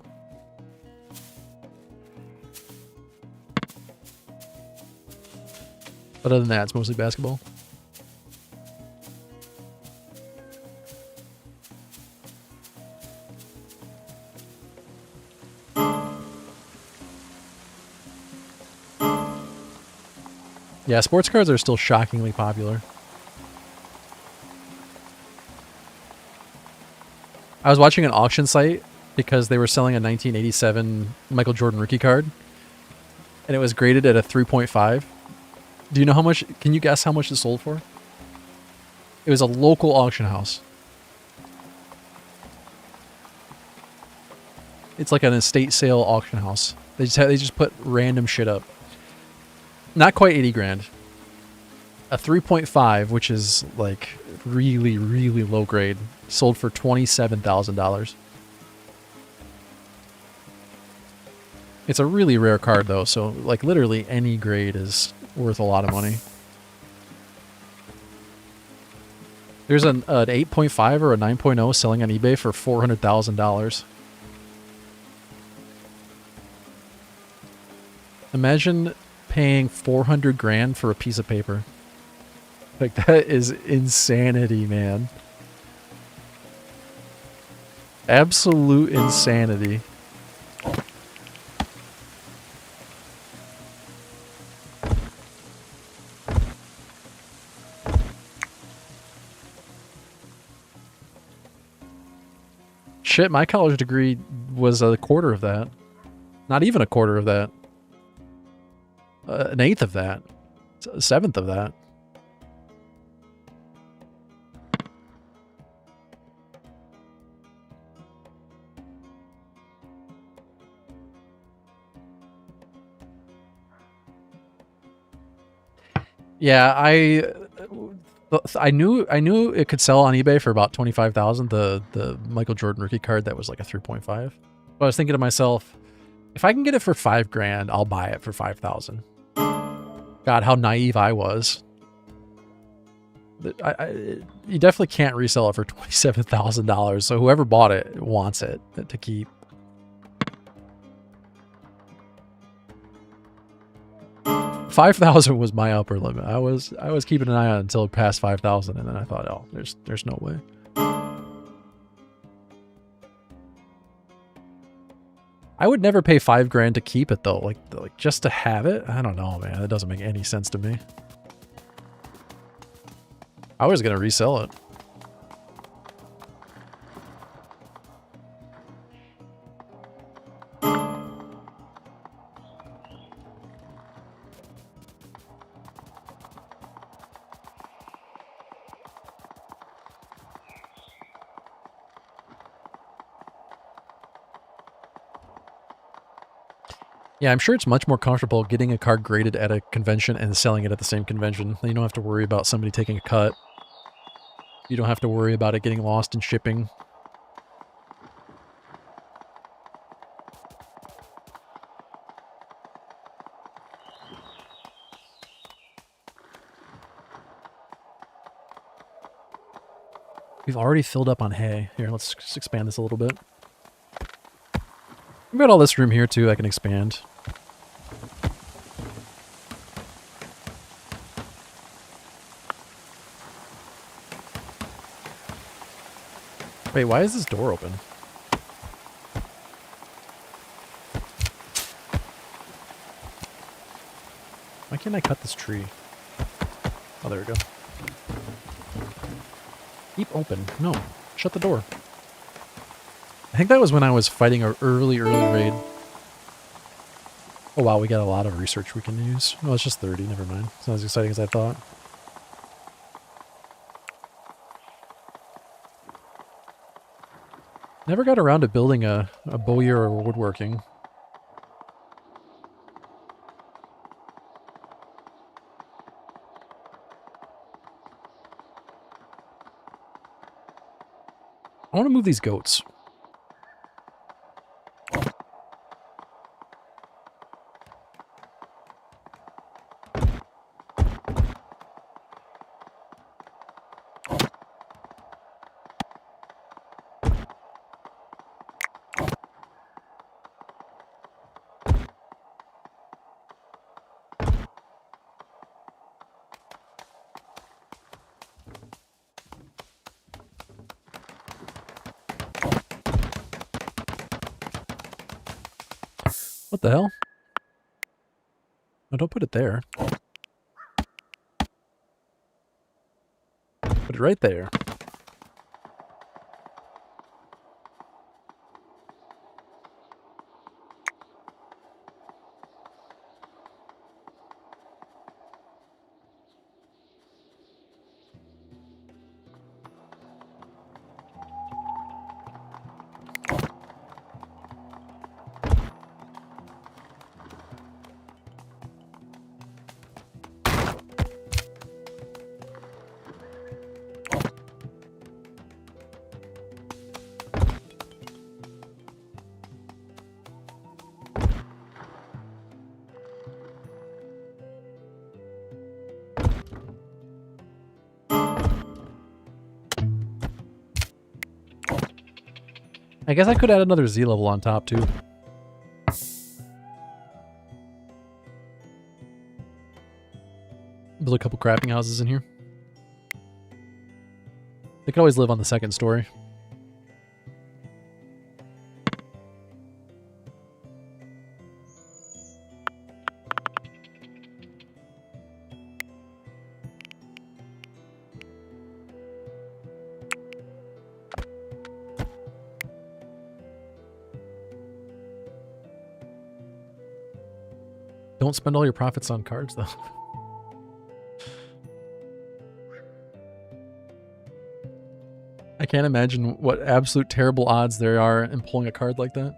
But other than that, it's mostly basketball. Yeah, sports cards are still shockingly popular. I was watching an auction site because they were selling a 1987 Michael Jordan rookie card, and it was graded at a 3.5. Do you know how much? Can you guess how much it sold for? It was a local auction house. It's like an estate sale auction house. They just put random shit up. Not quite 80 grand. A 3.5, which is like really, really low grade, sold for $27,000. It's a really rare card though, so like literally any grade is worth a lot of money. There's an 8.5 or a 9.0 selling on eBay for $400,000. Imagine paying 400 grand for a piece of paper. Like, that is insanity, man. Absolute insanity. Shit, my college degree was a quarter of that. Not even a quarter of that. An eighth of that. A seventh of that. Yeah, I knew it could sell on eBay for about 25,000. The Michael Jordan rookie card that was like a 3.5. But I was thinking to myself, if I can get it for 5 grand, I'll buy it for 5,000. God, how naive I was. You definitely can't resell it for $27,000. So whoever bought it wants it to keep. $5,000 was my upper limit. I was keeping an eye on it until past 5,000, and then I thought, oh, there's no way. I would never pay $5 to keep it though. Like just to have it? I don't know, man. That doesn't make any sense to me. I was gonna resell it. Yeah, I'm sure it's much more comfortable getting a card graded at a convention and selling it at the same convention. Then you don't have to worry about somebody taking a cut. You don't have to worry about it getting lost in shipping. We've already filled up on hay. Here, let's just expand this a little bit. We've got all this room here too I can expand. Wait, why is this door open? Why can't I cut this tree? Oh, there we go. Keep open. No, shut the door. I think that was when I was fighting an early raid. Oh wow, we got a lot of research we can use. Oh, it's just 30, never mind. It's not as exciting as I thought. Never got around to building a bowyer or woodworking. I want to move these goats. What the hell? No, don't put it there. Put it right there. I guess I could add another Z level on top too. Build a couple crafting houses in here. They could always live on the second story. Don't spend all your profits on cards, though. I can't imagine what absolute terrible odds there are in pulling a card like that.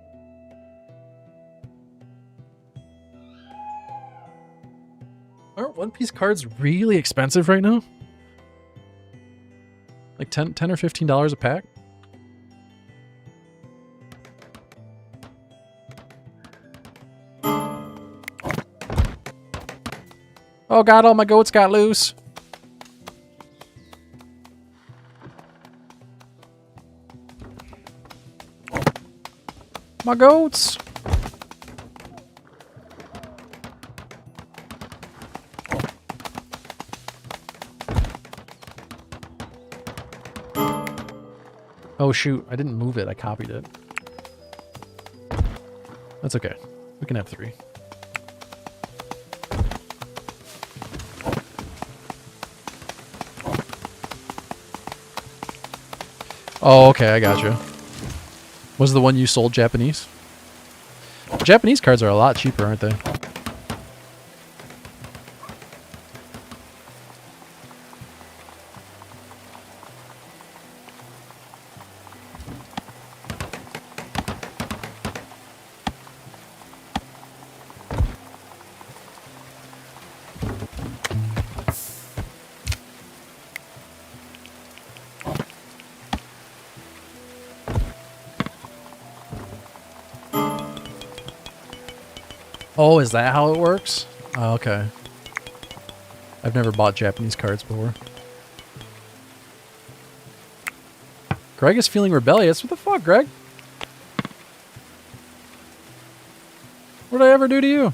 Aren't One Piece cards really expensive right now? Like $10 or $15 a pack? Oh god, all my goats got loose. My goats. Oh shoot, I didn't move it, I copied it. That's okay. We can have 3. Oh, okay, I got you. Was the one you sold Japanese? Japanese cards are a lot cheaper, aren't they? Oh, is that how it works? Oh, okay. I've never bought Japanese cards before. Greg is feeling rebellious. What the fuck, Greg? What did I ever do to you?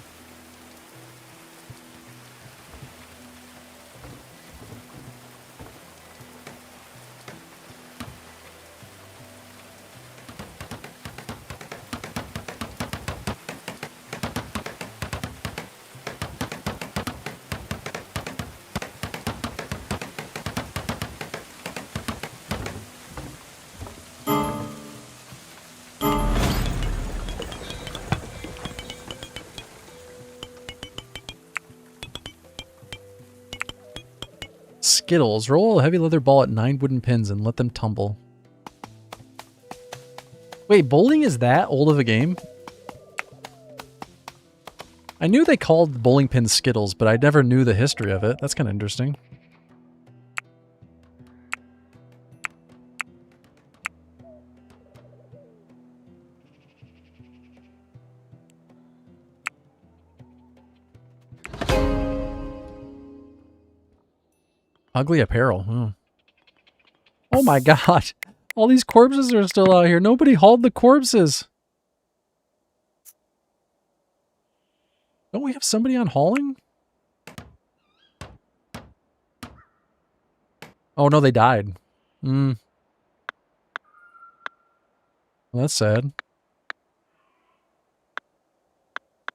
Skittles. Roll a heavy leather ball at 9 wooden pins and let them tumble. Wait, bowling is that old of a game? I knew they called bowling pins Skittles, but I never knew the history of it. That's kind of interesting. Ugly apparel. Oh my god. All these corpses are still out here. Nobody hauled the corpses. Don't we have somebody on hauling? Oh no, they died. Well, that's sad.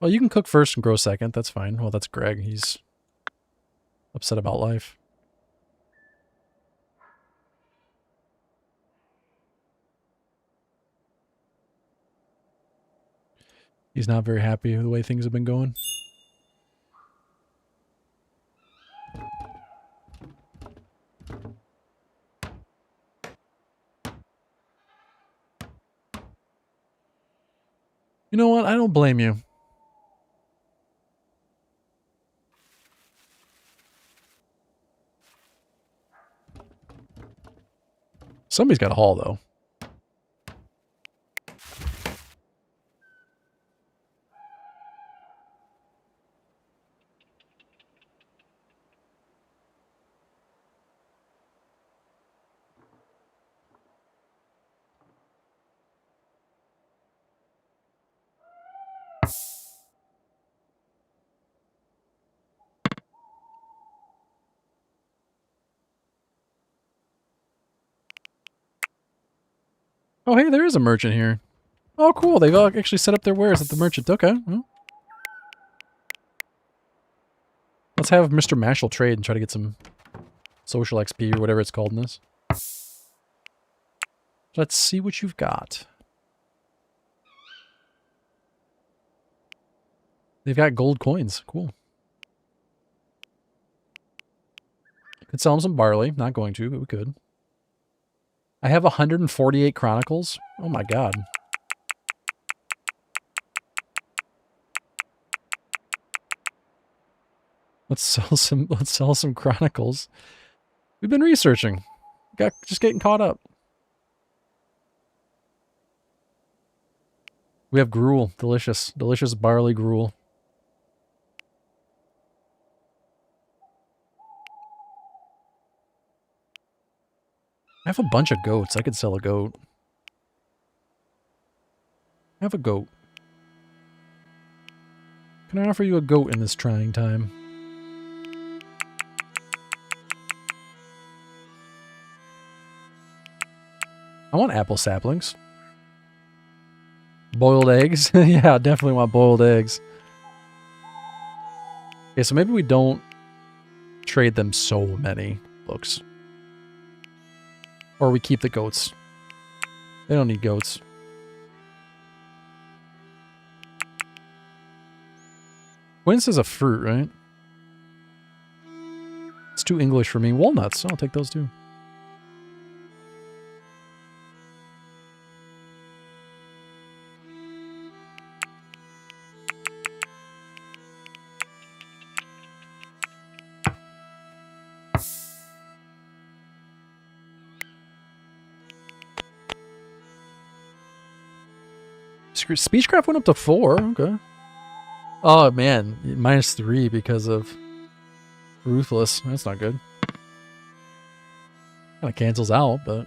Well, you can cook first and grow second. That's fine. Well, that's Greg. He's upset about life. He's not very happy with the way things have been going. You know what? I don't blame you. Somebody's got a haul, though. Oh, hey, there is a merchant here. Oh, cool. They've all actually set up their wares at the merchant. Okay. Well, let's have Mr. Mashal trade and try to get some social XP or whatever it's called in this. Let's see what you've got. They've got gold coins. Cool. Could sell them some barley. Not going to, but we could. I have 148 chronicles. Oh my god. Let's sell some chronicles. We've been researching. Just getting caught up. We have gruel. Delicious. Delicious barley gruel. I have a bunch of goats. I could sell a goat. I have a goat. Can I offer you a goat in this trying time? I want apple saplings. Boiled eggs? Yeah, definitely want boiled eggs. Okay, so maybe we don't trade them so many books. Or we keep the goats. They don't need goats. Quince is a fruit, right? It's too English for me. Walnuts. I'll take those too. Speechcraft went up to 4. Okay. Oh, man. -3 because of Ruthless. That's not good. Kind of cancels out, but...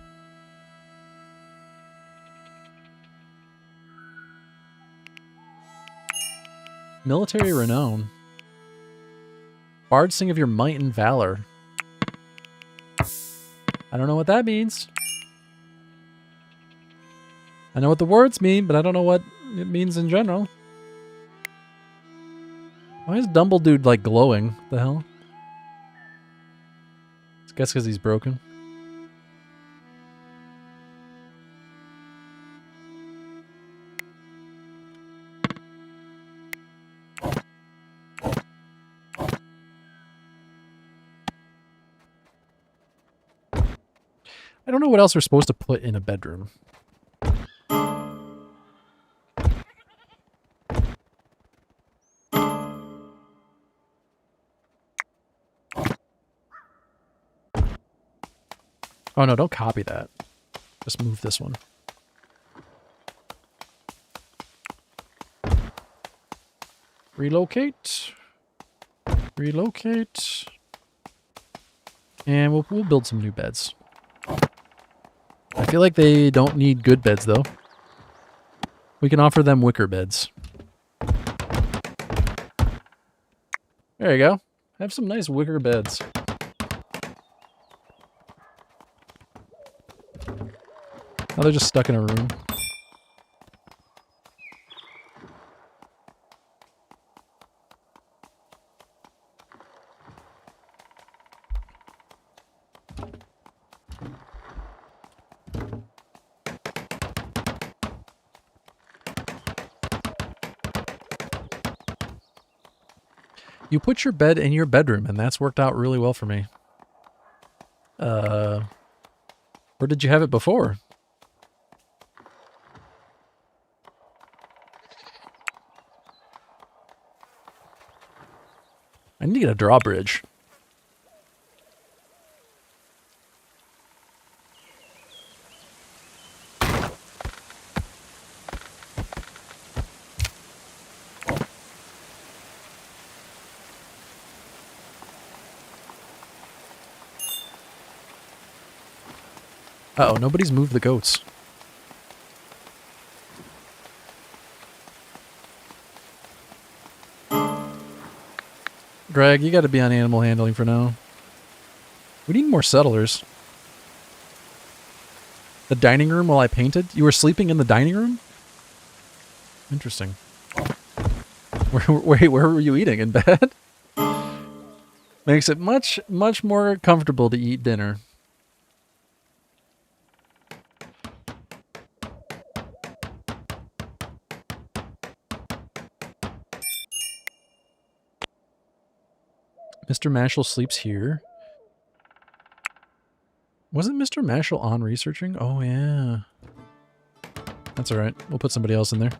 Military renown. Bards sing of your might and valor. I don't know what that means. I know what the words mean, but I don't know what it means in general. Why is Dumbledude, like, glowing? What the hell? I guess because he's broken. I don't know what else we're supposed to put in a bedroom. Oh no, don't copy that. Just move this one. Relocate. Relocate. And we'll build some new beds. I feel like they don't need good beds, though. We can offer them wicker beds. There you go. Have some nice wicker beds. Oh, they're just stuck in a room. You put your bed in your bedroom, and that's worked out really well for me. Where did you have it before? I need to get a drawbridge. Uh-oh, nobody's moved the goats. Greg, you gotta be on animal handling for now. We need more settlers. The dining room while I painted? You were sleeping in the dining room? Interesting. Wait, where were you eating? In bed? Makes it much, much more comfortable to eat dinner. Mr. Mashal sleeps here. Wasn't Mr. Mashal on researching? Oh, yeah. That's alright. We'll put somebody else in there.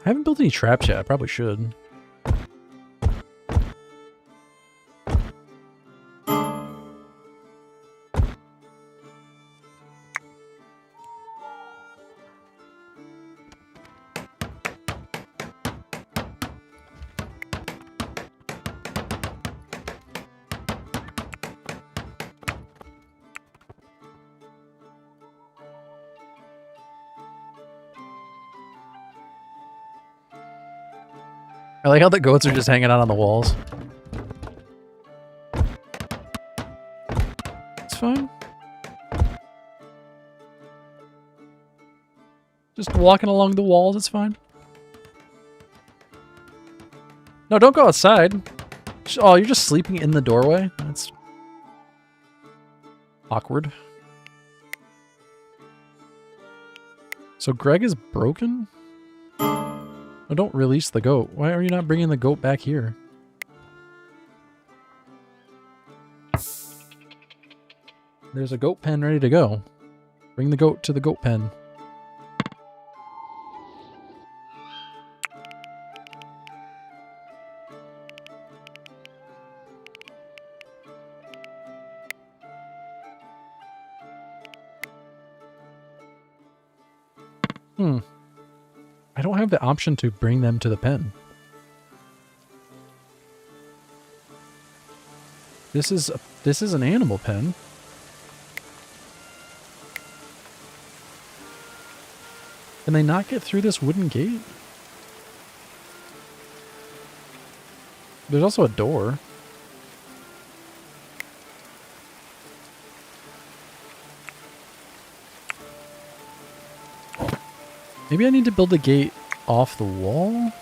I haven't built any traps yet. I probably should. I like how the goats are just hanging out on the walls. It's fine. Just walking along the walls, it's fine. No, don't go outside. Oh, you're just sleeping in the doorway? That's awkward. So Greg is broken? Oh, don't release the goat. Why are you not bringing the goat back here? There's a goat pen ready to go. Bring the goat to the goat pen. I don't have the option to bring them to the pen. This is an animal pen. Can they not get through this wooden gate? There's also a door. Maybe I need to build a gate off the wall?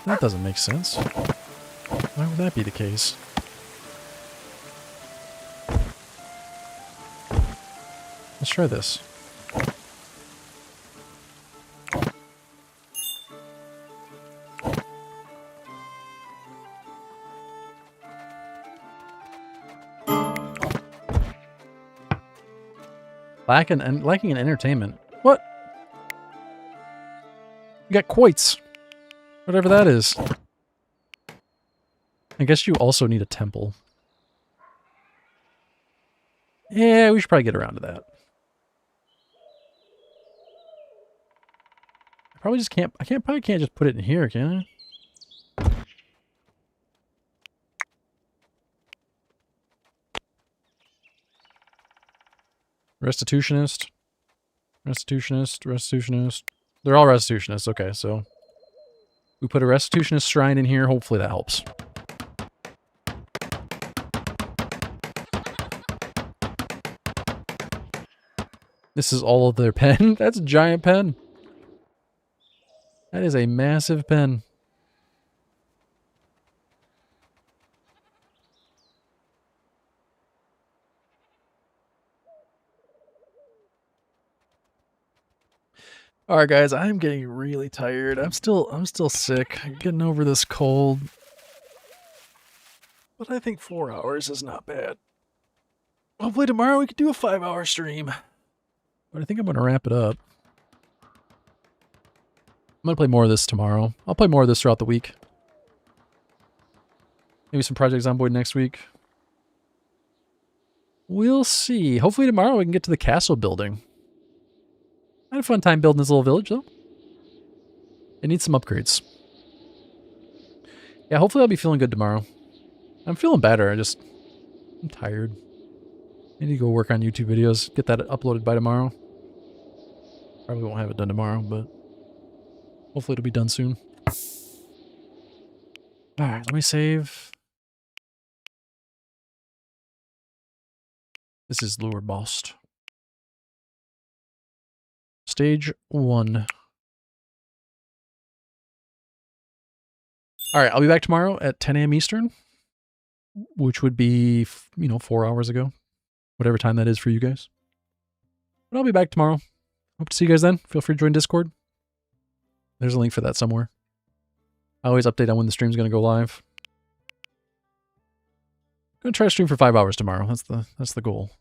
That doesn't make sense. Why would that be the case? Let's try this. Lacking an entertainment. What? You got quoits. Whatever that is. I guess you also need a temple. Yeah, we should probably get around to that. I probably just can't, probably can't just put it in here, can I? Restitutionist. Restitutionist, restitutionist. They're all restitutionists, okay, so we put a restitutionist shrine in here, hopefully that helps. This is all of their pen? That's a giant pen. That is a massive pen. All right, guys, I'm getting really tired. I'm still sick. I'm getting over this cold. But I think 4 hours is not bad. Hopefully tomorrow we could do a 5-hour stream. But I think I'm going to wrap it up. I'm going to play more of this tomorrow. I'll play more of this throughout the week. Maybe some Project Zomboid next week. We'll see. Hopefully tomorrow we can get to the castle building. I had a fun time building this little village, though. It needs some upgrades. Yeah, hopefully I'll be feeling good tomorrow. I'm feeling better. I'm tired. I need to go work on YouTube videos. Get that uploaded by tomorrow. Probably won't have it done tomorrow, but hopefully it'll be done soon. Alright, let me save. This is Lure Bost. Stage 1. Alright, I'll be back tomorrow at 10 a.m. Eastern, which would be, 4 hours ago. Whatever time that is for you guys. But I'll be back tomorrow. Hope to see you guys then. Feel free to join Discord. There's a link for that somewhere. I always update on when the stream's going to go live. I'm going to try to stream for 5 hours tomorrow. That's the goal.